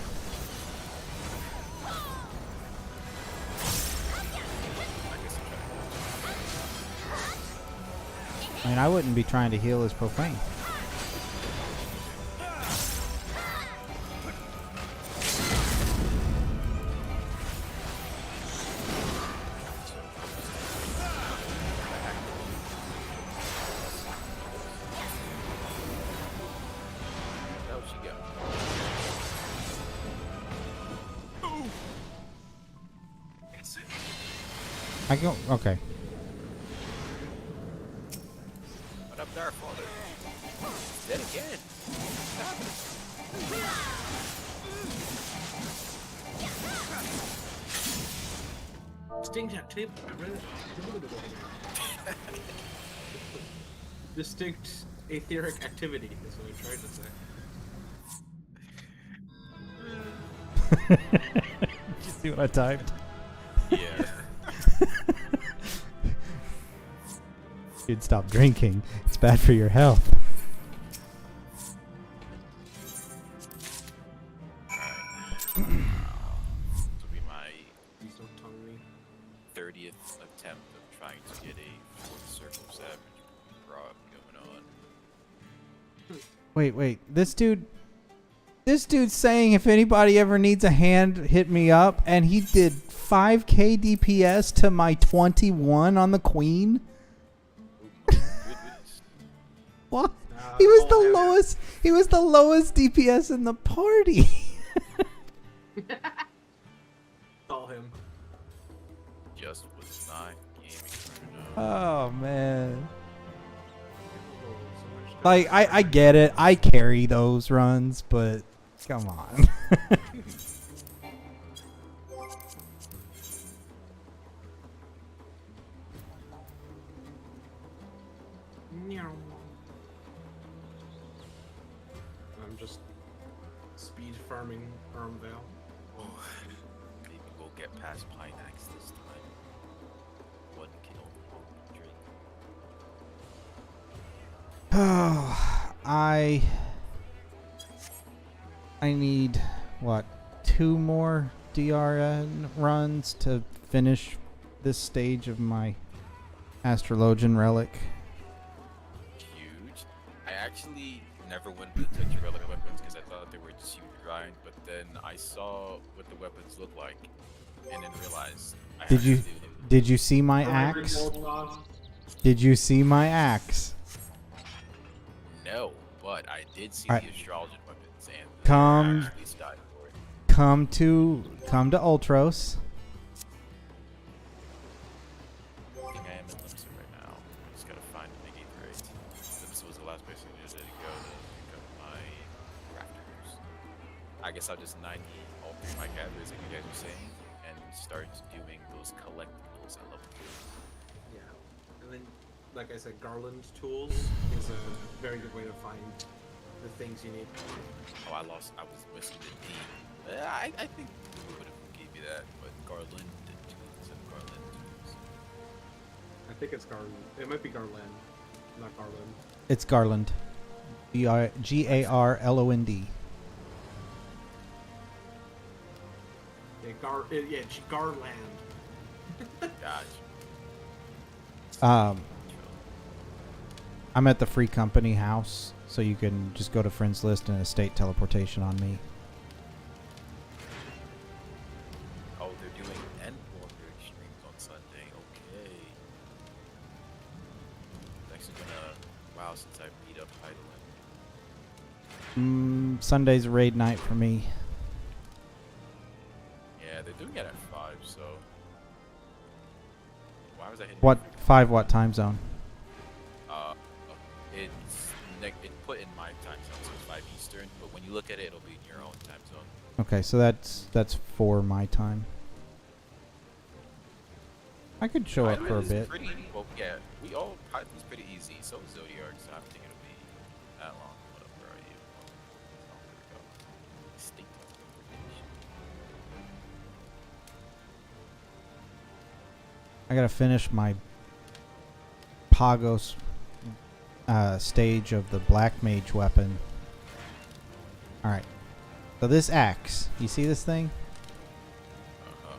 I mean, I wouldn't be trying to heal his Profane. I go. Okay. What up, Darkfather? Dead again. Distinct activity. Distinct etheric activity is what I tried to say. Did you see what I typed? Yeah. You'd stop drinking. It's bad for your health. This will be my Please don't tongue me. 30th attempt of trying to get a fourth circle savage prog going on. Wait. This dude's saying if anybody ever needs a hand, hit me up, and he did 5k DPS to my 21 on the queen. Goodness. What? He was the yeah. lowest. He was the lowest DPS in the party. Call him. Just was not gaming right now. Oh man. Oh, so much Like I get it. I carry those runs, but come on. Meow. I'm just speed farming Armvale. Oh, maybe we'll get past Pinax this time. One kill, one drink. Oh, I need what, 2 more DRN runs to finish this stage of my Astrologian relic. Huge. I actually never went to touch relic weapons because I thought they were just huge grind, but then I saw what the weapons look like and then realized I Did had you to do them. did you see my axe? Did you see my axe? No, but I did see Alright. the astrologian weapons and Come- I actually died for it. Come to Ultros. I think I am in Limsa right now. I just gotta find the negate rate. Limsa was the last place I needed to go to pick up my rafters. I guess I'll just 90 all 3 my gatherers like you guys were saying and start doing those collectibles at level 2. Yeah. And then, like I said, Garland tools is a very good way to find the things you need. Oh, I was missing the D. I think we would have gave you that, but Garland did tools and Garland tools. I think it's Garland. It might be Garland, not Garland. It's Garland. Garlond. Yeah, Garland. Gotcha. I'm at the free company house, so you can just go to friends list and estate teleportation on me. Oh, they're doing Endwalker streams on Sunday. Okay. It's actually gonna. Wow, since I beat up Heidelin. Sunday's raid night for me. Yeah, they're doing it at 5, so. Why was I hitting? What 5 time zone? It's put in my time zone, so it's 5 Eastern. But when you look at it, it'll be in your own time zone. Okay, so that's 4 my time. I could show up for a Heidelin is bit. Pretty, well, yeah, Heidelin's pretty easy. So is Zodiark, so I don't think it'll be that long. What up, where are you? Oh, there we go. State teleportation. I gotta finish my Pagos stage of the Black Mage weapon. Alright. So this axe, you see this thing? Uh-huh.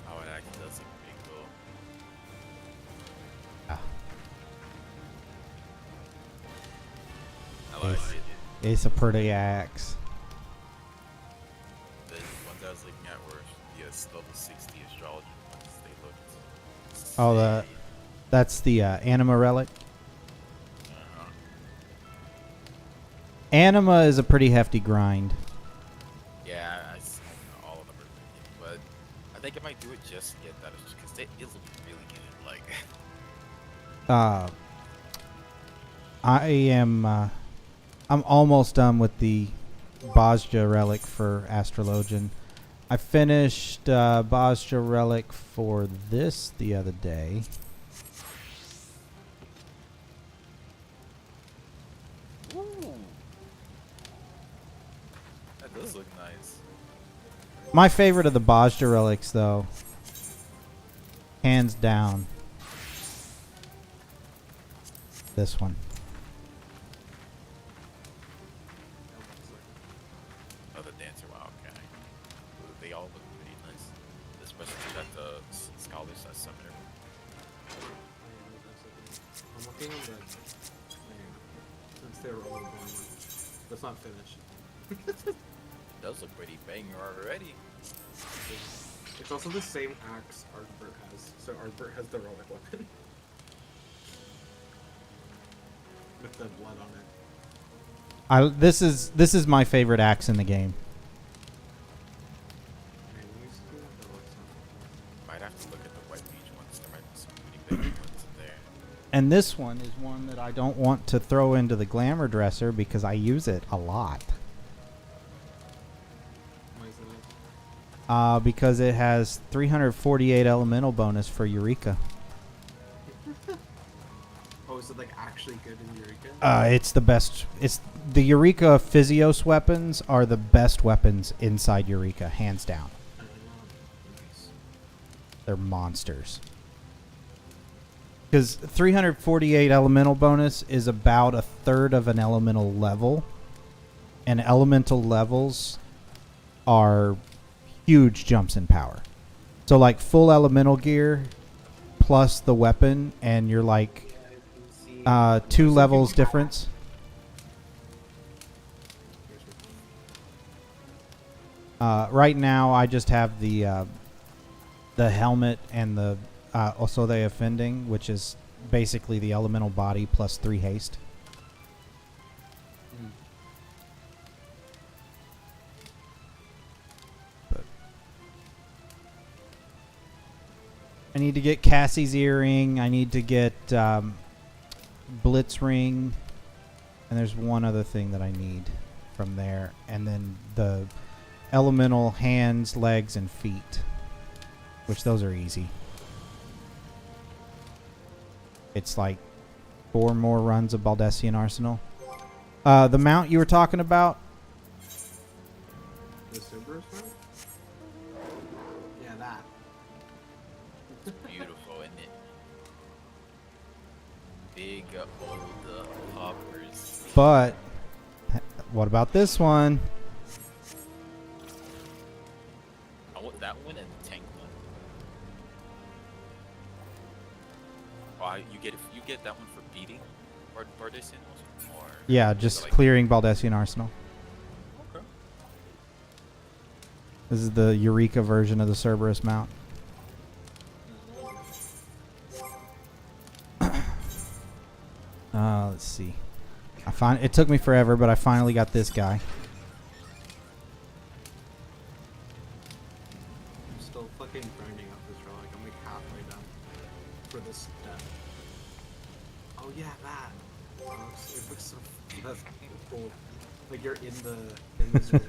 Oh, it actually does look pretty cool. Ah. I like Yes. it. It's a pretty axe. The ones I was looking at were level 60 astrology ones. They looked. Oh, that's the Anima relic. Uh-huh. Anima is a pretty hefty grind. Yeah, I see all of I think I might do it just to get that, because it is really good. Like, I am. I'm almost done with the Bosja relic for Astrologian. I finished Bosja relic for this the other day. ooh, that does look nice. My favorite of the Bosja relics, though, hands down, this one. Oh, the dancer. Wow, okay. They all look pretty nice. Especially if you got the scholars as summoner. I'm working on that. Since they're all going on. That's not finished. Does look pretty banger already. It's also the same axe Artbert has. So Artbert has the relic weapon. With the blood on it. This is my favorite axe in the game. Okay, let me see what that looks like. Might have to look at the White Beach ones. There might be some pretty big ones in there. And this one is one that I don't want to throw into the glamour dresser because I use it a lot. Why is that? Because it has 348 elemental bonus for Eureka. Oh, is it like actually good in Eureka? It's the best. It's the Eureka Physios weapons are the best weapons inside Eureka, hands down. Nice. They're monsters. Because 348 elemental bonus is about a third of an elemental level, and elemental levels are huge jumps in power. So like full elemental gear plus the weapon, and you're like 2 levels difference. Right now, I just have the helmet and the also the offending, which is basically the elemental body plus 3 haste. But I need to get Cassie's earring. I need to get Blitz ring, and there's one other thing that I need from there, and then the elemental hands, legs, and feet, which those are easy. It's like 4 more runs of Baldessian Arsenal. The mount you were talking about, The Cerberus one? Yeah, that. It's beautiful, isn't it? Big old hoppers. but what about this one? I want that one and the tank one. Oh, you get that one for beating Bardessian or Yeah, is it just like- clearing Baldessian Arsenal. Okay. This is the Eureka version of the Cerberus mount. Let's see. It took me forever, but I finally got this guy. I'm still fucking grinding up this relic. I'm like halfway done for this step. Oh yeah, that. It looks so that's cool. Like you're in the zone.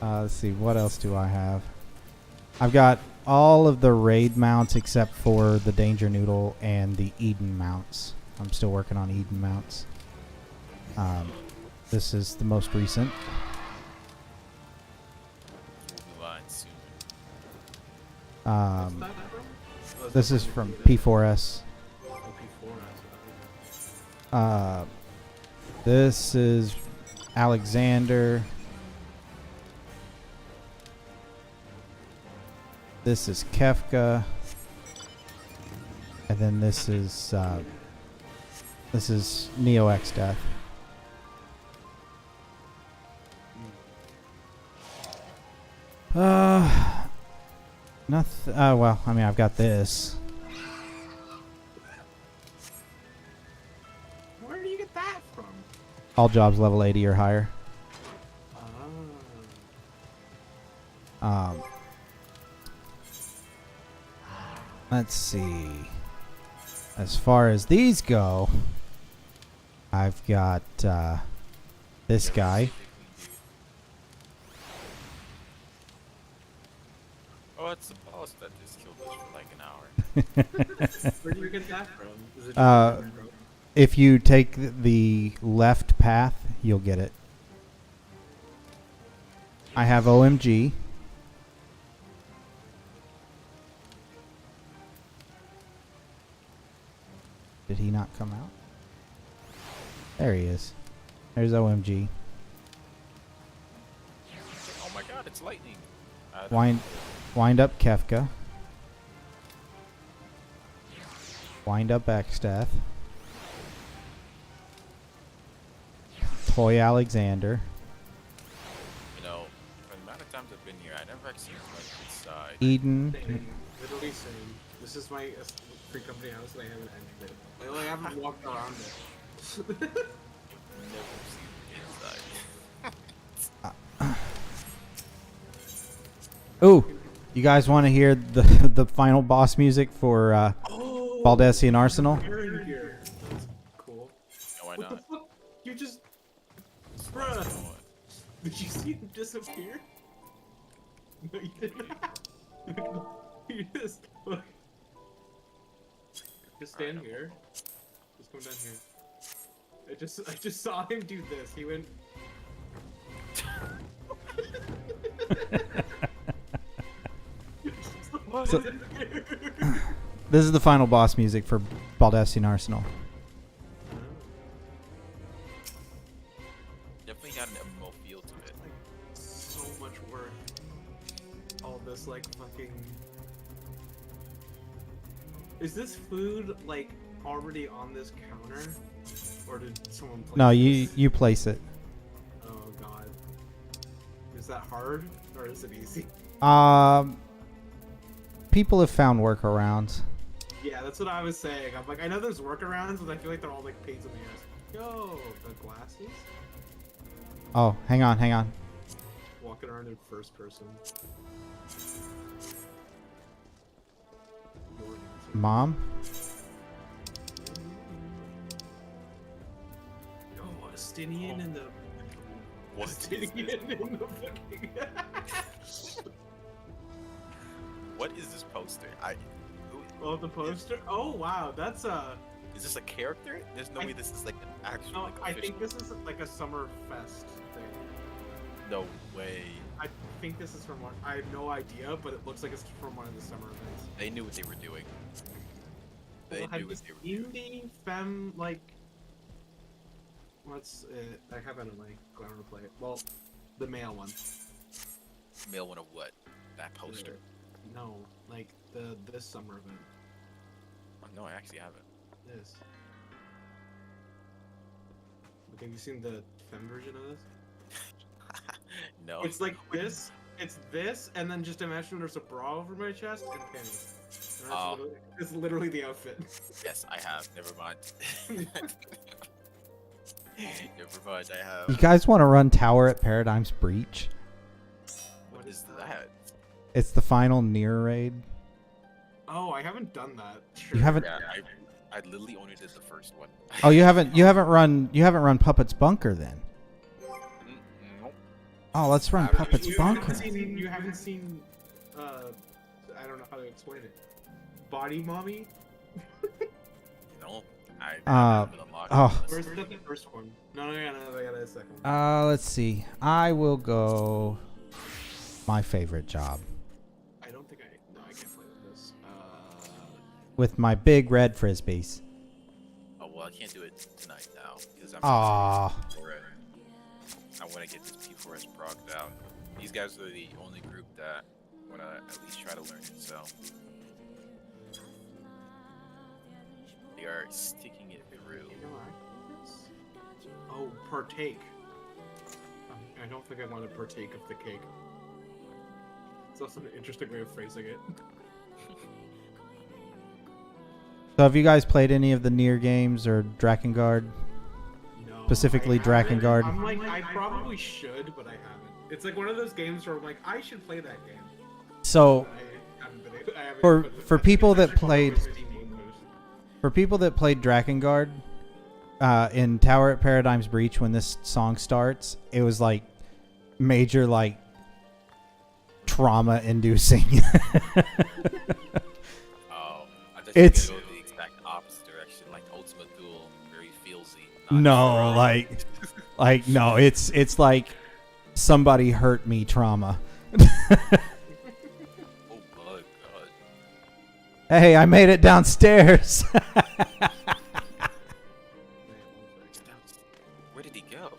Let's see. What else do I have? I've got all of the raid mounts except for the Danger Noodle and the Eden mounts. I'm still working on Eden mounts. This is the most recent. Move on soon. What's that, Abram? Oh, is This that is from from Eureka? P4S. Oh, P4S. This is Alexander. This is Kefka. And then this is Neo X Death. Nothing. Well, I mean, I've got this. Where do you get that from? All jobs level 80 or higher. Ah. Let's see. As far as these go, I've got this guy. Oh, it's the boss that just killed us for like an hour. Where do you get that from? Is it just Uh, a intro? If you take the left path, you'll get it. I have OMG. Did he not come out? There he is. There's OMG. Oh my god, it's lightning. Wind up Kefka. Wind up Exdeath. Toy Alexander. You know, for the amount of times I've been here, I never actually went inside. Eden. Same. Literally same. This is my free company house and I haven't entered it. Like, I haven't walked around it. Never seen inside. Ooh, you guys want to hear the final boss music for Baldessian Arsenal? You're in here. That's cool. No, why What the not? fuck? You just... Bruh. Did you see him disappear? No, you didn't. You just... Look. Just stand here. Just come down here. I just saw him do this. He went... So- This is the final boss music for Baldessian Arsenal. Definitely got an MMO feel to it. So much work. All this like fucking... Is this food like already on this counter? Or did someone place No, this? you place it. Oh god. Is that hard? Or is it easy? People have found workarounds. Yeah, that's what I was saying. I'm like, I know there's workarounds, but I feel like they're all like pains in the ass. Yo, the glasses? Oh, hang on. Walking around in first person. Mom? Yo, Astinian in the... What is this? Astinian in the fucking... What is this poster? Oh, the poster? Oh, wow, that's Is this a character? There's no way this is like an actual. No, like, I official- think this is like a Summer Fest thing. No way. I think this is from one. I have no idea, but it looks like it's from one of the summer events. They knew what they were doing. They Well, have knew you what they were doing. indie femme like? What's it? I have it on my glamour play. Well, the male one. Male one of what? That poster. No, like this summer event. Oh, no, I actually haven't. This. Like, have you seen the femme version of this? No. It's like this. It's this, and then just imagine there's a bra over my chest and panties. And that's Oh. it's literally the outfit. Yes, I have. Never mind. Never mind. I have. You guys want to run Tower at Paradigm's Breach? What is that? It's the final near raid. Oh, I haven't done that. Sure. You haven't. Yeah, I literally only did the first one. Oh, you haven't run Puppet's Bunker then. Nope. Oh, let's run Puppet's Bunker. You haven't seen. I don't know how to explain it. Body mommy. No. I haven't unlocked oh. this. Where's the first one? No, I got a second. Let's see. I will go. My favorite job I don't think I can't play with this. with my big red frisbees. Oh well, I can't do it tonight now because I'm. Aw. I want to get this P4S Prog down. These guys are the only group that want to at least try to learn it. So they are sticking it through. You know, I think this. Oh, partake. I don't think I want to partake of the cake. It's also an interesting way of phrasing it. So have you guys played any of the Nier games or Drakengard? No, Specifically I haven't. Drakengard? I'm like, I probably should, but I haven't. It's like one of those games where I'm like, I should play that game. So I haven't For people that Actually, played always Steam Boost. for people that played Drakengard in Tower at Paradigm's Breach, when this song starts, it was like major like trauma inducing. Oh, I thought It's- you were gonna go the exact opposite direction, like Ultimate Duel, very feelsy. No, like no, it's like somebody hurt me trauma. Oh my god. Hey, I made it downstairs. Where did he go?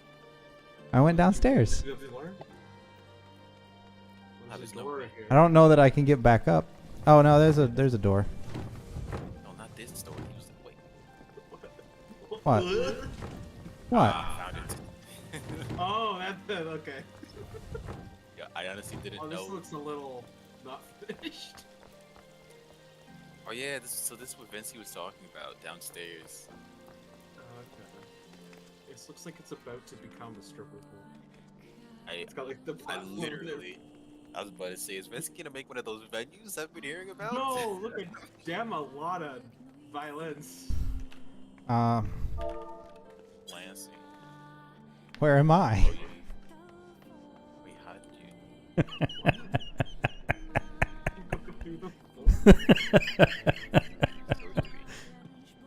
I went downstairs. Did you learn? How There's a does no door way? here. I don't know that I can get back up. Oh no, there's a door. No, not this door. He was wait. What? What? Found it. Oh, that's it. Okay. Yeah, I honestly didn't Oh, this know. looks a little not finished. Oh yeah, this is what Vinci was talking about downstairs. Okay. This looks like it's about to become a stripper pool. I It's got like the I platform literally, I was about to say, is Vinci gonna make one of those venues I've been hearing about? there. No, look at damn a lot of violence. Lansing. Where am I? Oh, yeah. Wait, how did you? Through the So sweet.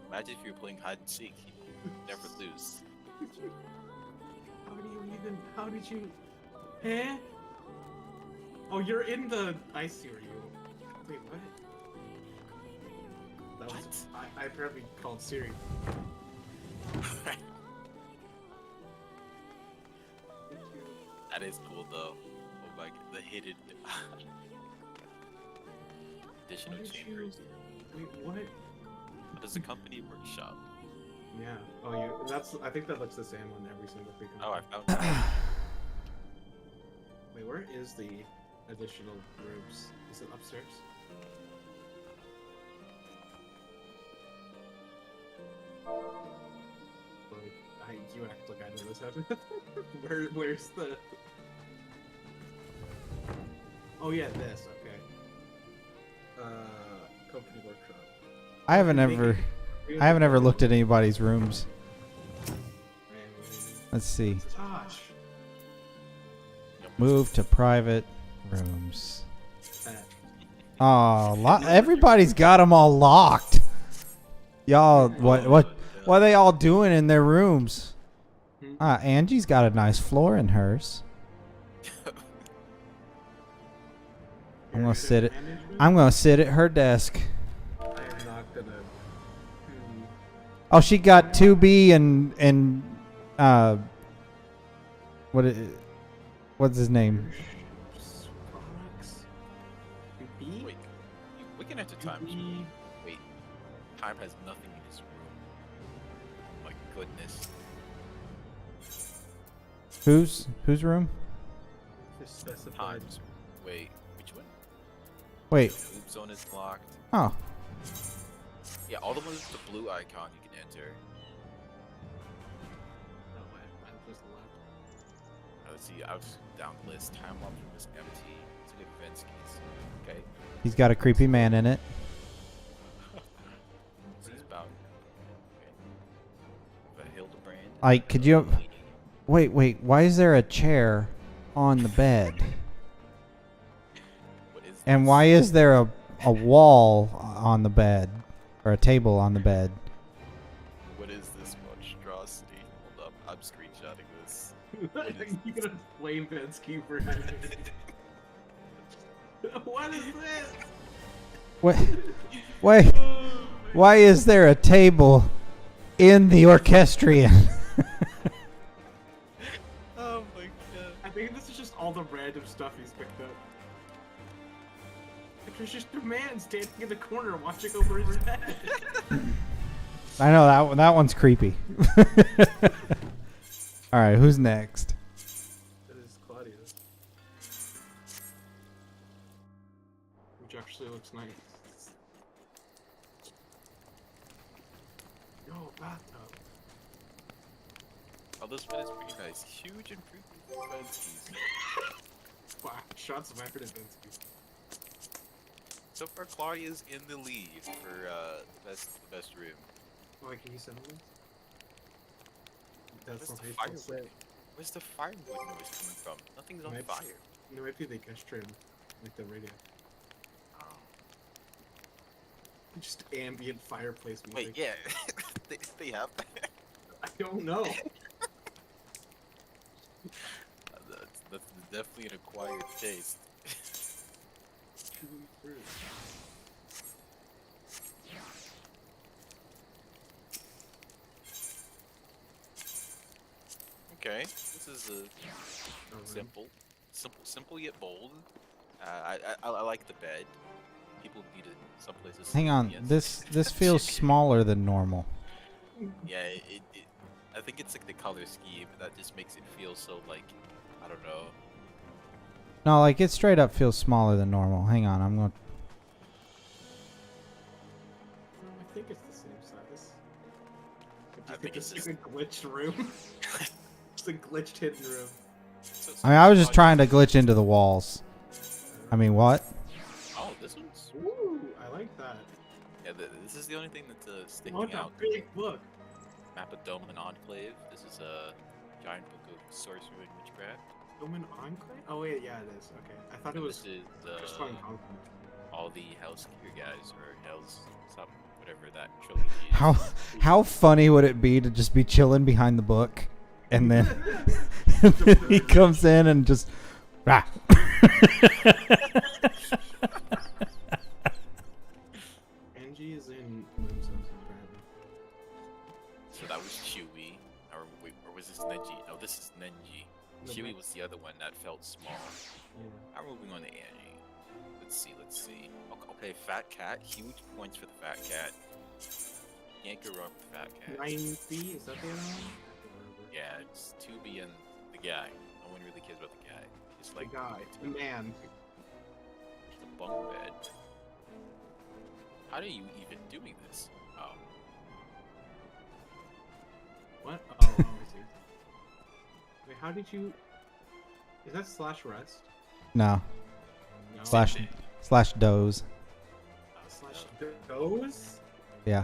Imagine if you were playing hide and seek, you'd never lose. How do you even? How did you? Eh? Oh, you're in the. I see where you. Wait, what? That was. I apparently called Siri. That is cool though. Oh my god, the hidden additional What did you? chambers. Wait, what? What does the company workshop? Yeah. Oh, you. That's. I think that looks the same on every single freaking. Oh, I found it. Wait, where is the additional rooms? Is it upstairs? Well, you act like I know this happened. Where's the? Oh yeah, this. Okay. Company workshop. I haven't ever looked at anybody's rooms. Let's see. Tosh. Move to private rooms. Oh, everybody's got them all locked. Y'all, what are they all doing in their rooms? Angie's got a nice floor in hers. I'm gonna sit at her desk. I am not gonna. Oh, she got 2B and what's his name? Wait, we can enter time. Wait, time has nothing in this room. My goodness. Whose room? Times. Wait, which one? Wait. Loop zone is locked. Oh. Yeah, all the ones with the blue icon you can enter. No way. I'm just left. Let's see, I was down the list. Time lock room is empty. Let's get Vinsky's. Okay. He's got a creepy man in it. He's bound. Okay. But Hildebrand. Like, could you... Wait. Why is there a chair on the bed? What is And this? why is there a wall on the bed? Or a table on the bed? What is this monstrosity? Hold up, I'm screenshotting this. You're gonna blame Bensky for having it. What is this? Wait. Why is there a table in the orchestrion? Oh my god. I think this is just all the random stuff he's picked up. Like, there's just a man standing in the corner watching over his head. I know that one's creepy. All right, who's next? That is Claudia. Which actually looks nice. Yo, bathtub. Oh, this one is pretty nice. Huge improvement for Vinsky's. Wow, shots fired at Bensky. So far, Claudia's in the lead for the best room. Oh, wait, can you send me? That's Where's what the they firewood? say. Where's the firewood noise coming from? Nothing's on Maybe- fire. There might be the guest trim, like the radio. Oh. Just ambient fireplace music. Wait, yeah, they have that. I don't know. That's definitely an acquired taste. Truly true. Okay, this is a simple yet bold. I like the bed. People need it some places. Hang on, Yes. this feels smaller than normal. Yeah, I think it's like the color scheme that just makes it feel so like, I don't know. No, like it straight up feels smaller than normal. Hang on, I'm going. I think it's the same size. I think it's just a glitched room. Just a glitched hidden room. I mean, I was just trying to glitch into the walls. I mean, what? Oh, this one's. Ooh, I like that. Yeah, this is the only thing that's sticking What a out. big book. Map of Dome and Enclave. This is a giant book of sorcery and witchcraft. Roman Enclave? Oh wait, yeah it is. Okay, I thought it And was this is just fun content. all the Hellskeer guys or Hells something, whatever that trilogy is. How funny would it be to just be chilling behind the book, and then he comes in and just. Ah. Angie is in Limsos apparently. So that was Chewie, or wait, or was this Nenji? No, this is Nenji. Chewie was the other one that felt small. Yeah. How are we going to Annie? Let's see. Okay, Fat Cat. Huge points for the Fat Cat. Can't go wrong with the Fat Cat. 9 feet? Is that the other one? Yeah, it's Tubi and the guy. No one really cares about the guy. Just like The guy. The man. the bunk bed. How are you even doing this? Oh, What? Oh, I see. Wait, how did you... Is that slash rest? No. No. Slash doze. Slash goes? Yeah.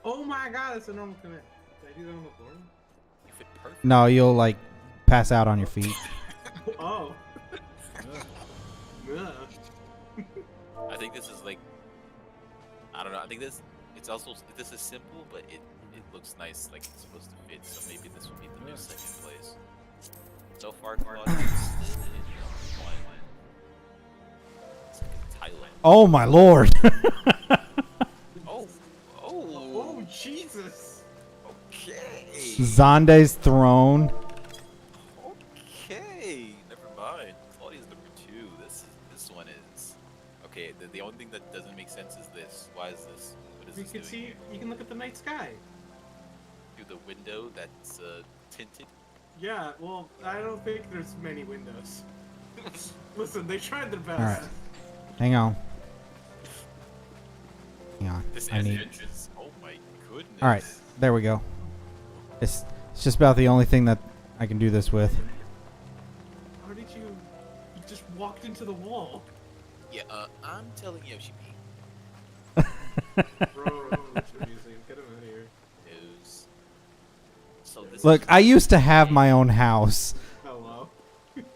Oh my god, that's a normal commit. Did I do that on the floor? you fit perfect. No, you'll like pass out on your feet. Oh. Yeah. I think this is like, I don't know. I think this this is simple, but it looks nice, like it's supposed to fit. So maybe this will be the new second place. So far, Claude is still in one. It's like in Thailand. Oh my lord! Oh, Oh, Jesus! okay. Zonde's throne. Okay, never mind. Claudia's number 2. This one is okay. The only thing that doesn't make sense is this. Why is this? What is You this can doing see, here? you can look at the night sky. Through the window that's tinted. Yeah, well, I don't think there's many windows. Listen, they tried their best. Alright. Hang on. Hang on. This I is the need. entrance. Oh my goodness. Alright, there we go. It's just about the only thing that I can do this with. How did you... You just walked into the wall. Yeah, I'm telling Yoshi P. Bro, Richard Museum, get him out of here. Is so this Look, is, I used to have my own house. Hello. okay,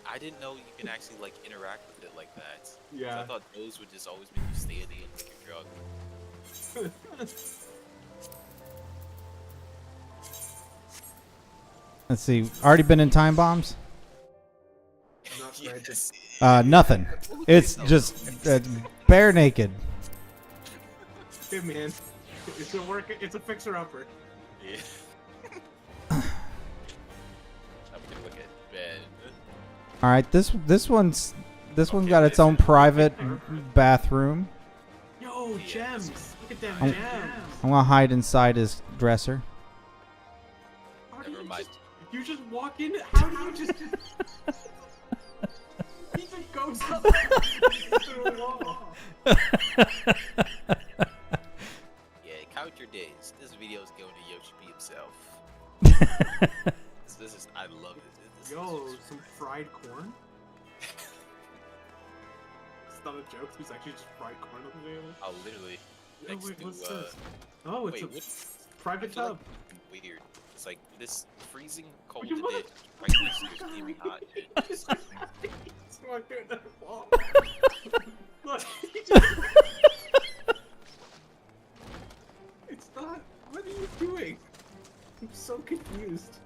I didn't know you can actually like interact with it like that. 'Cause Yeah. I thought those would just always make you stay at the end like your drug. Let's see. Already been in time bombs? Not right. Yes. Nothing. It's just bare naked. Hey man, it's a work. It's a fixer-upper. Yeah. I'm gonna look at Ben. All right, this one's got its own private bathroom. Yo, gems! Look at them Oh. gems! I'm gonna hide inside his dresser. How do Never you mind. you just walk in? How do you just? He just goes up through a wall. Yeah, count your days. This video is going to Yoshi P himself. This is I love this. Yo, some fried corn. not a joke. There's actually just fried corn on the table. Oh, literally. Oh, Next wait, to, what's this? Oh, it's wait, a what? private I feel tub. like weird. It's like this freezing cold you today. want? Right next to this steaming hot. It's not good at all. Look, he just... It's not. What are you doing? I'm so confused.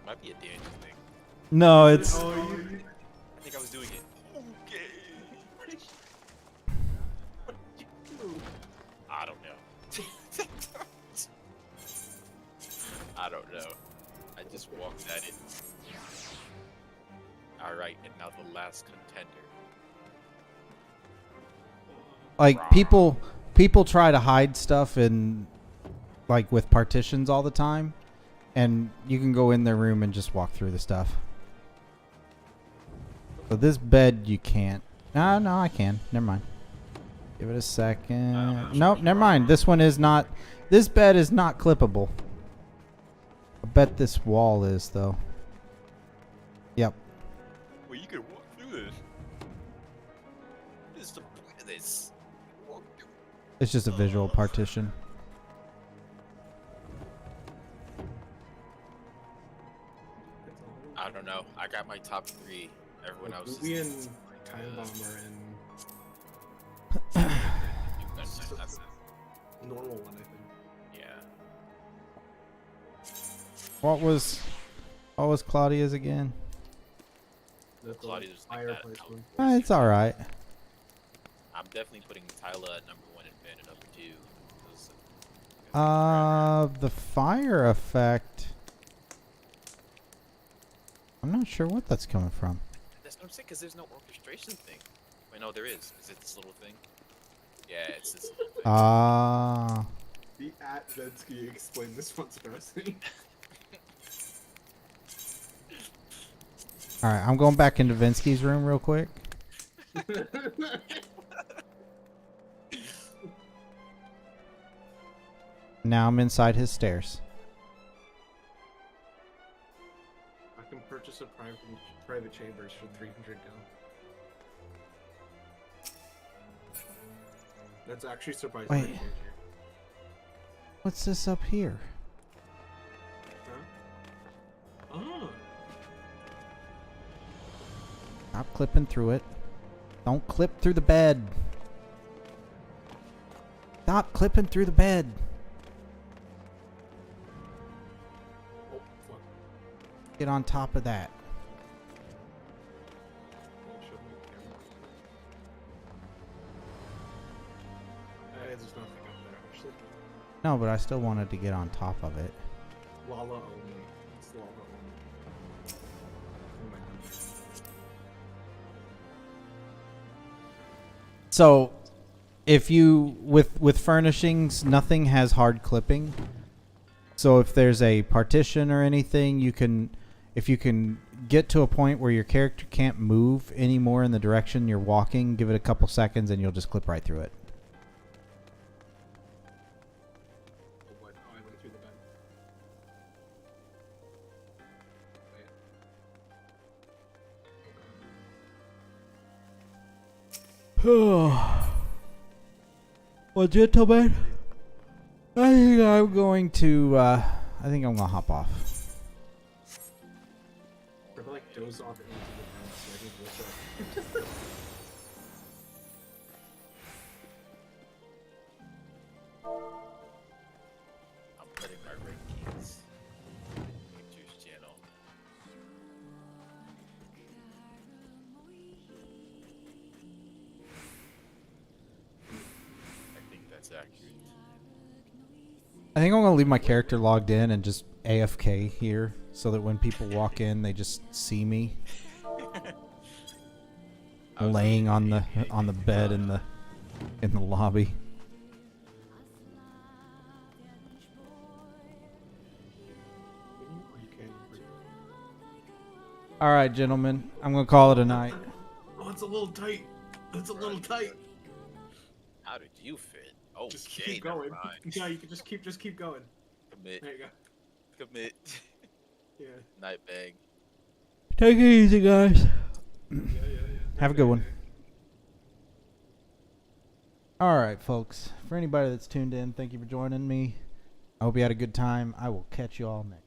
Might be a Daniel thing. No, it's Oh, I think I was doing it. Okay. What did you do? I don't know. I don't know. I just walked at it. Alright, and now the last contender. like people try to hide stuff in like with partitions all the time, and you can go in their room and just walk through the stuff. So this bed you can't. No, I can. Never mind. Give it a second. Nope, never mind. This one is not. This bed is not clippable. I bet this wall is though. Yep. Well, you can walk through this. What is the point of this? Walk through. It's just a visual partition. I don't know. I got my top 3. Everyone else Movie is. and Time Bomber and That's normal one, I think. yeah. What was Claudia's again? That's the Claudia's like fireplace that. one. It's all right. I'm definitely putting Tyla at number 1 and Ben at number 2. The fire effect. I'm not sure what that's coming from. That's what I'm saying, because there's no orchestration thing. Wait, no, there is. Is it this little thing? Yeah, it's this little thing. Ah. The at Vensky explained this one's interesting. All right, I'm going back into Vinsky's room real quick. Now I'm inside his stairs. I can purchase a private chambers for 300 gil. That's actually surprisingly Wait. good. What's this up here? Huh? Oh. Stop clipping through it. Don't clip through the bed. Stop clipping through the bed. Oh, fuck. Get on top of that. Show me the camera. There's nothing up there, actually. No, but I still wanted to get on top of it. Lava only. It's lava only. Oh my god. So, if you with furnishings, nothing has hard clipping. So if there's a partition or anything, if you can get to a point where your character can't move anymore in the direction you're walking, give it a couple seconds and you'll just clip right through it. Oh, what? Oh, I went through the bed. Well, gentlemen, I think I'm going to hop off. Or like doze off into the bed so I can glitch up. I'm putting my red keys. Pictures channel. I think that's accurate. I think I'm going to leave my character logged in and just AFK here so that when people walk in, they just see me laying on the bed in the lobby. You can breathe. All right, gentlemen, I'm going to call it a night. Oh, it's a little tight. It's a little tight. How did you fit? Oh, Just okay, keep never going. mind. Yeah, you can just keep going. Commit. There you go. Commit. Yeah. Night bag. Take it easy, guys. Yeah. Have a good one. All right, folks. For anybody that's tuned in, thank you for joining me. I hope you had a good time. I will catch you all next.